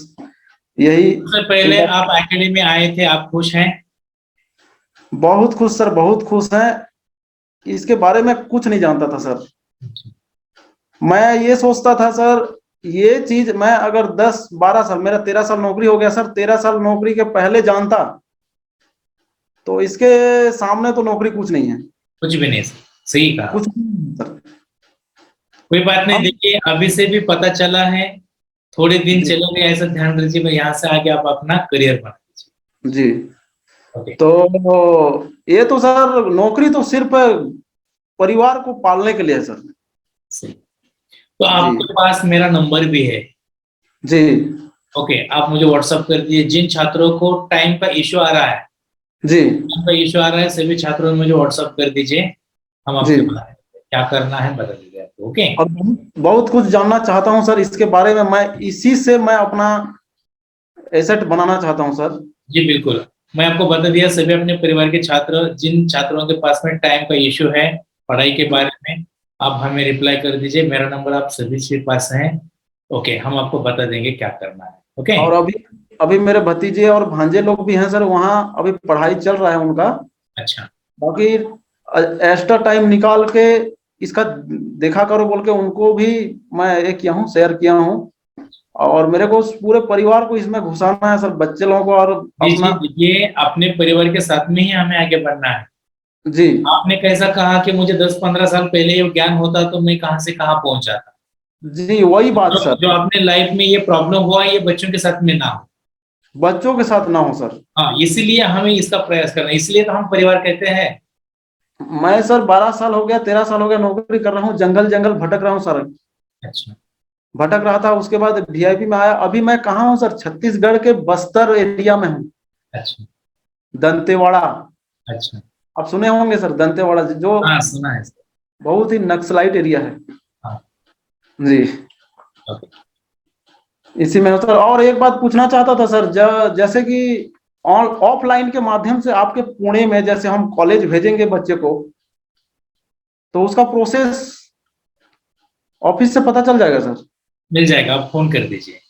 यही। सबसे पहले आप एकेडमी आए थे, आप खुश हैं? बहुत खुश सर, बहुत खुश हैं। इसके बारे में कुछ नहीं जानता था सर। मैं ये सोचता था सर, ये चीज मैं अगर 10-12 साल, मेरा 13 साल नौकरी हो गया सर, 13 साल नौकरी के पहले जानता तो इसके सामने तो नौकरी कुछ नहीं है। कुछ भी नहीं, सही कहा। कुछ नहीं सर। कोई बात नहीं, देखिए अभी से भी पता चला है, थोड़े दिन चलोगे ऐसा ध्यान रखिए, मैं यहाँ से आगे आप अपना करियर बना लीजिए। जी। तो ये तो सर नौकरी तो सिर्फ परिवार को पालने के लिए है सर। सही। तो आपके पास मेरा नंबर भी है। जी। ओके, आप मुझे व्हाट्सएप कर दीजिए। जिन छात्रों को टाइम का इश्यू आ रहा है, जी, टाइम का इश्यू आ रहा है, सभी छात्रों ने मुझे व्हाट्सएप कर दीजिए, हम आपको बताएंगे क्या करना है, बता दीजिए आपको। ओके। और बहुत कुछ जानना चाहता हूँ सर इसके बारे में, मैं इसी से मैं अपना एसेट बनाना चाहता हूँ सर। जी बिल्कुल, मैं आपको बता दिया, सभी अपने परिवार के छात्र, जिन छात्रों के पास में टाइम का इश्यू है पढ़ाई के बारे में, आप हमें रिप्लाई कर दीजिए, मेरा नंबर आप सभी के पास है। ओके, हम आपको बता देंगे क्या करना है। ओके। और अभी मेरे भतीजे और भांजे लोग भी हैं सर, वहाँ अभी पढ़ाई चल रहा है उनका। अच्छा। बाकी एक्स्ट्रा टाइम निकाल के इसका देखा करो बोल के उनको भी मैं एक किया हूँ, शेयर किया हूँ। और मेरे को पूरे परिवार को इसमें घुसाना है सर, बच्चे लोगों को। और अपना ये अपने परिवार के साथ में ही हमें आगे बढ़ना है। जी। आपने कैसा कहा कि मुझे 10-15 साल पहले ये ज्ञान होता तो मैं कहां से कहां पहुंच जाता। जी वही बात सर, जो अपने लाइफ में ये प्रॉब्लम हुआ, ये बच्चों के साथ में ना हो, बच्चों के साथ ना हो सर। हाँ, इसीलिए हमें इसका प्रयास करना है, इसलिए तो हम परिवार कहते हैं। मैं सर 12 साल हो गया, 13 साल हो गया नौकरी कर रहा हूँ, जंगल जंगल भटक रहा हूँ सर। अच्छा। भटक रहा था, उसके बाद वीआईपी में आया। अभी मैं कहाँ हूँ सर? छत्तीसगढ़ के बस्तर एरिया में हूँ। अच्छा। दंतेवाड़ा। अच्छा। आप सुने होंगे सर दंतेवाड़ा, जो हाँ सुना है सर। बहुत ही नक्सलाइट एरिया है। हाँ। जी। इसी में सर, और एक बात पूछना चाहता था सर, जैसे कि ऑफलाइन के माध्यम से आपके पुणे में जैसे हम कॉलेज भेजेंगे बच्चे को, तो उसका प्रोसेस ऑफिस से पता चल जाएगा सर? मिल जाएगा, आप फोन कर दीजिए।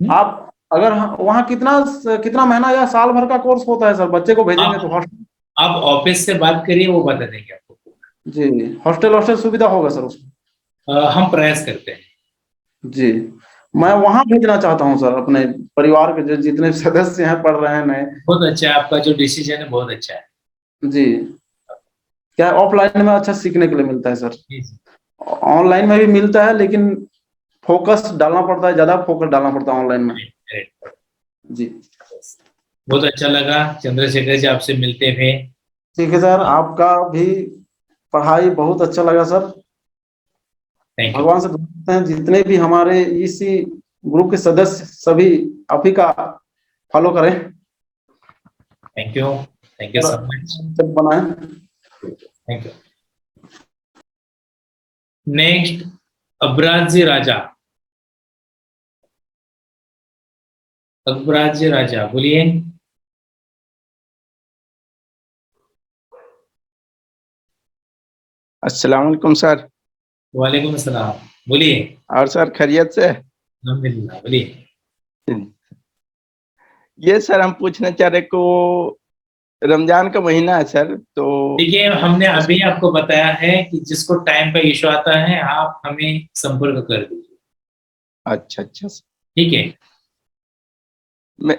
आप अगर वहाँ कितना महीना या साल भर का कोर्स होता है सर, बच्चे को भेजेंगे तो हॉस्टल? आप ऑफिस से बात करिए, वो बता देंगे आपको। जी, हॉस्टल सुविधा होगा सर उसमें? हम प्रयास करते हैं। जी, मैं वहां भेजना चाहता हूँ सर, अपने परिवार के जो जितने सदस्य हैं पढ़ रहे हैं नए। बहुत अच्छा है, आपका जो डिसीजन है बहुत अच्छा है। जी। क्या ऑफलाइन में अच्छा सीखने के लिए मिलता है सर? ऑनलाइन में भी मिलता है, लेकिन फोकस डालना पड़ता है, ज्यादा फोकस डालना पड़ता है ऑनलाइन में। जी। बहुत अच्छा लगा चंद्रशेखर जी आपसे मिलते हुए। ठीक है सर, आपका भी पढ़ाई बहुत अच्छा लगा सर। भगवान से दुआ करते हैं जितने भी हमारे इसी ग्रुप के सदस्य सभी आप ही का फॉलो करें। Thank you so much. बनाए। Thank you. Next Abraj ji Raja. Abraj ji Raja बोलिए। अस्सलाम वालेकुम सर। वालेकुम अस्सलाम, बोलिए। और सर खैरियत से? अल्हम्दुलिल्लाह, बोलिए। ये सर हम पूछना चाह रहे को, रमजान का महीना है सर, तो देखिए हमने अभी आपको बताया है कि जिसको टाइम का इश्यू आता है आप हमें संपर्क कर दीजिए। अच्छा अच्छा सर, ठीक है। मैं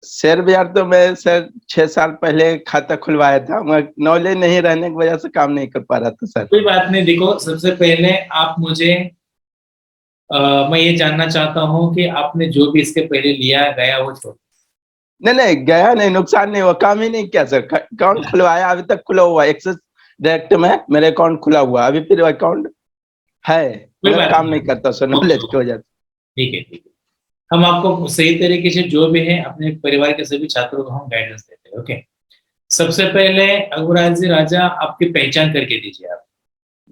शेयर बाजार तो मैं सर 6 साल पहले खाता खुलवाया था, मैं नॉलेज नहीं रहने की वजह से काम नहीं कर पा रहा था सर। कोई बात नहीं, देखो सबसे पहले आप मुझे मैं ये जानना चाहता हूँ कि आपने जो भी इसके पहले लिया गया वो छोड़। नहीं गया नहीं, नुकसान नहीं हुआ, काम ही नहीं किया सर। अकाउंट खुलवाया, अभी तक खुला हुआ, एक्सेस डायरेक्ट में मेरे अकाउंट खुला हुआ, अभी फिर अकाउंट है, कोई मगर बात काम नहीं। नहीं करता सर, नॉलेज की वजह से। ठीक है, ठीक है। हम आपको सही तरीके से जो भी है अपने परिवार के सभी छात्रों को हम गाइडेंस देते हैं। ओके, सबसे पहले अगुराज जी राजा आपकी पहचान करके दीजिए आप।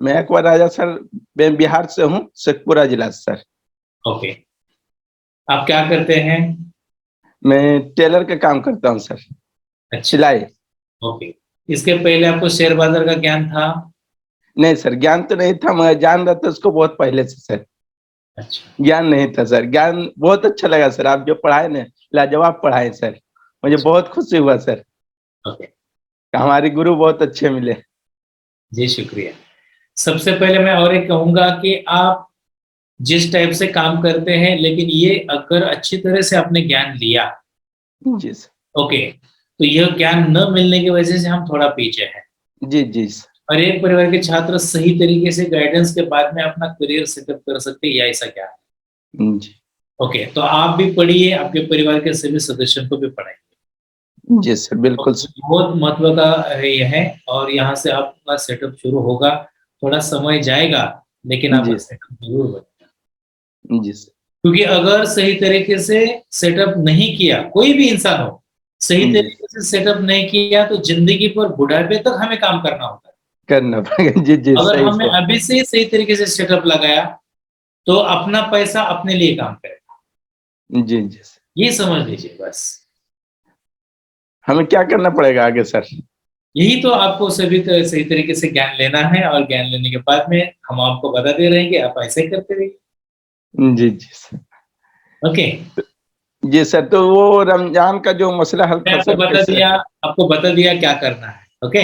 मैं अकबर राजा सर, मैं बिहार से हूँ, शेखपुरा जिला से सर। ओके, आप क्या करते हैं? मैं टेलर का काम करता हूँ सर, सिलाई। ओके, इसके पहले आपको शेयर बाजार का ज्ञान था? नहीं सर, ज्ञान तो नहीं था, मगर जान रहा था उसको बहुत पहले से सर। अच्छा, ज्ञान नहीं था सर, ज्ञान बहुत अच्छा लगा सर, आप जो पढ़ाए ना, लाजवाब पढ़ाए सर, मुझे बहुत खुशी हुआ सर। ओके, हमारे गुरु बहुत अच्छे मिले। जी शुक्रिया। सबसे पहले मैं और एक कहूंगा कि आप जिस टाइप से काम करते हैं, लेकिन ये अगर अच्छी तरह से आपने ज्ञान लिया, जी सर। ओके, तो यह ज्ञान न मिलने की वजह से हम थोड़ा पीछे हैं। जी जी सर। और एक परिवार के छात्र सही तरीके से गाइडेंस के बाद में अपना करियर सेटअप कर सकते हैं, या ऐसा क्या है? जी ओके, तो आप भी पढ़िए, आपके परिवार के सभी सदस्यों को भी पढ़ाइए। जी सर, बिल्कुल सर। बहुत महत्व का यह है, और यहाँ से आपका सेटअप शुरू होगा। थोड़ा समय जाएगा, लेकिन आपका जी सेटअप जरूर बनेगा। जी सर। क्योंकि अगर सही तरीके से सेटअप नहीं किया, कोई भी इंसान हो, सही जी। तरीके से सेटअप नहीं किया तो जिंदगी पर बुढ़ापे तक हमें काम करना होता है। करना पड़ेगा। जी जी, अगर सही हमने सर। अभी से ही सही तरीके से सेटअप लगाया तो अपना पैसा अपने लिए काम करेगा। जी जी सर। ये समझ लीजिए बस। हमें क्या करना पड़ेगा आगे सर? यही तो आपको सभी सही तरीके से ज्ञान लेना है, और ज्ञान लेने के बाद में हम आपको बता दे रहे हैं कि आप ऐसे ही करते रहिए। जी जी सर। ओके, जी सर, तो वो रमजान का जो मसला हल मैं था सर, कैसे? आपको बता दिया क्या करना है। ओके,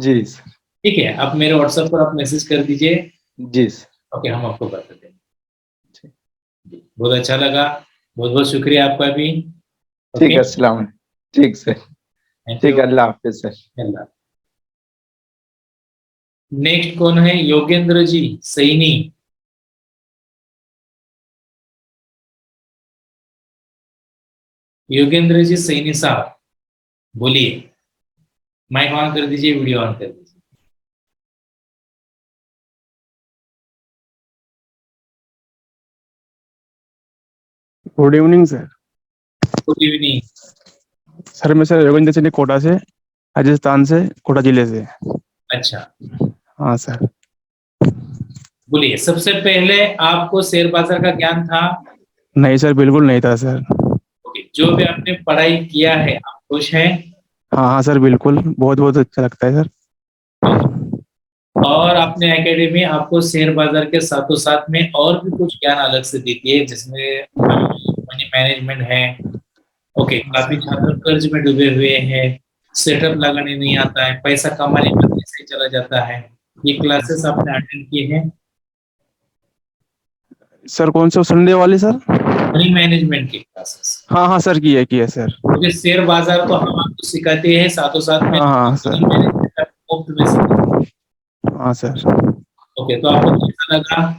जी सर। ठीक है, आप मेरे व्हाट्सएप पर आप मैसेज कर दीजिए। जी सर। ओके, हम आपको बता देंगे। बहुत अच्छा लगा, बहुत बहुत शुक्रिया आपका भी। ठीक है, अस्सलाम। ठीक सर, ठीक है, अल्लाह हाफिज सर। नेक्स्ट कौन है? योगेंद्र जी सैनी। योगेंद्र जी सैनी साहब, बोलिए। माइक ऑन कर दीजिए, वीडियो ऑन कर दीजिए। Good evening sir. Good evening sir, मैं सर योगेंद्र सिंह कोटा से, राजस्थान से, कोटा जिले से। अच्छा, हाँ सर। बोलिए। सबसे पहले आपको शेयर बाजार का ज्ञान था? नहीं सर, बिल्कुल नहीं था सर। ओके, जो भी आपने पढ़ाई किया है, आप खुश हैं? हाँ हाँ सर, बिल्कुल, बहुत बहुत अच्छा लगता है सर। और आपने एकेडमी आपको शेयर बाजार के साथों साथ में और भी कुछ ज्ञान अलग से देती है, जिसमें मनी मैनेजमेंट है। ओके, काफी छात्र कर्ज में डूबे हुए हैं, सेटअप लगाने नहीं आता है, पैसा कमाने में कैसे चला जाता है। ये क्लासेस आपने अटेंड किए हैं? सर कौन से, संडे वाली सर? मनी मैनेजमेंट की क्लासेस। हाँ हाँ सर, की है सर। क्योंकि शेयर बाजार तो हम आपको सिखाते हैं, साथों साथ में हाँ सर। मुफ्त में सिखाते हाँ सर। हैं। ओके, तो आपको कैसा लगा?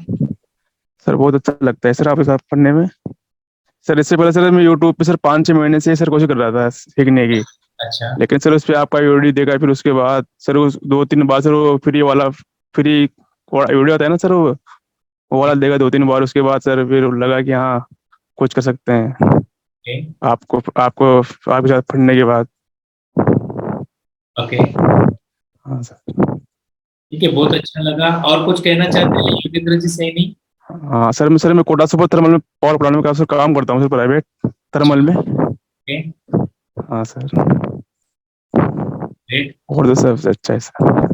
सर बहुत अच्छा लगता है सर आपके साथ पढ़ने में। सर इससे पहले सर मैं यूट्यूब पे सर 5-6 महीने से सर कोशिश कर रहा था सीखने की। अच्छा, लेकिन सर उस पर आपका वीडियो देखा, फिर उसके बाद सर उस 2-3 बार सर वो फ्री वीडियो आता है ना सर, वो वाला देखा 2-3 बार। उसके बाद सर फिर लगा कि हाँ, कुछ कर सकते हैं। आपको आपके साथ पढ़ने के बाद। ओके, हाँ सर। ठीक है, बहुत अच्छा लगा। और कुछ कहना चाहते हैं योगेंद्र जी सैनी? हाँ सर, मैं कोटा सुपर थर्मल में पावर प्लांट में सर काम करता हूँ सर, प्राइवेट थर्मल में। ओके, हाँ सर। ग्रेट, और तो सबसे अच्छा है सर।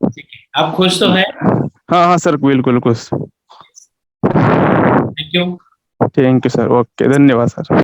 ठीक है। आप खुश तो हैं? हाँ हाँ सर, बिल्कुल खुश। Thank you. Thank you sir. Okay, धन्यवाद सर।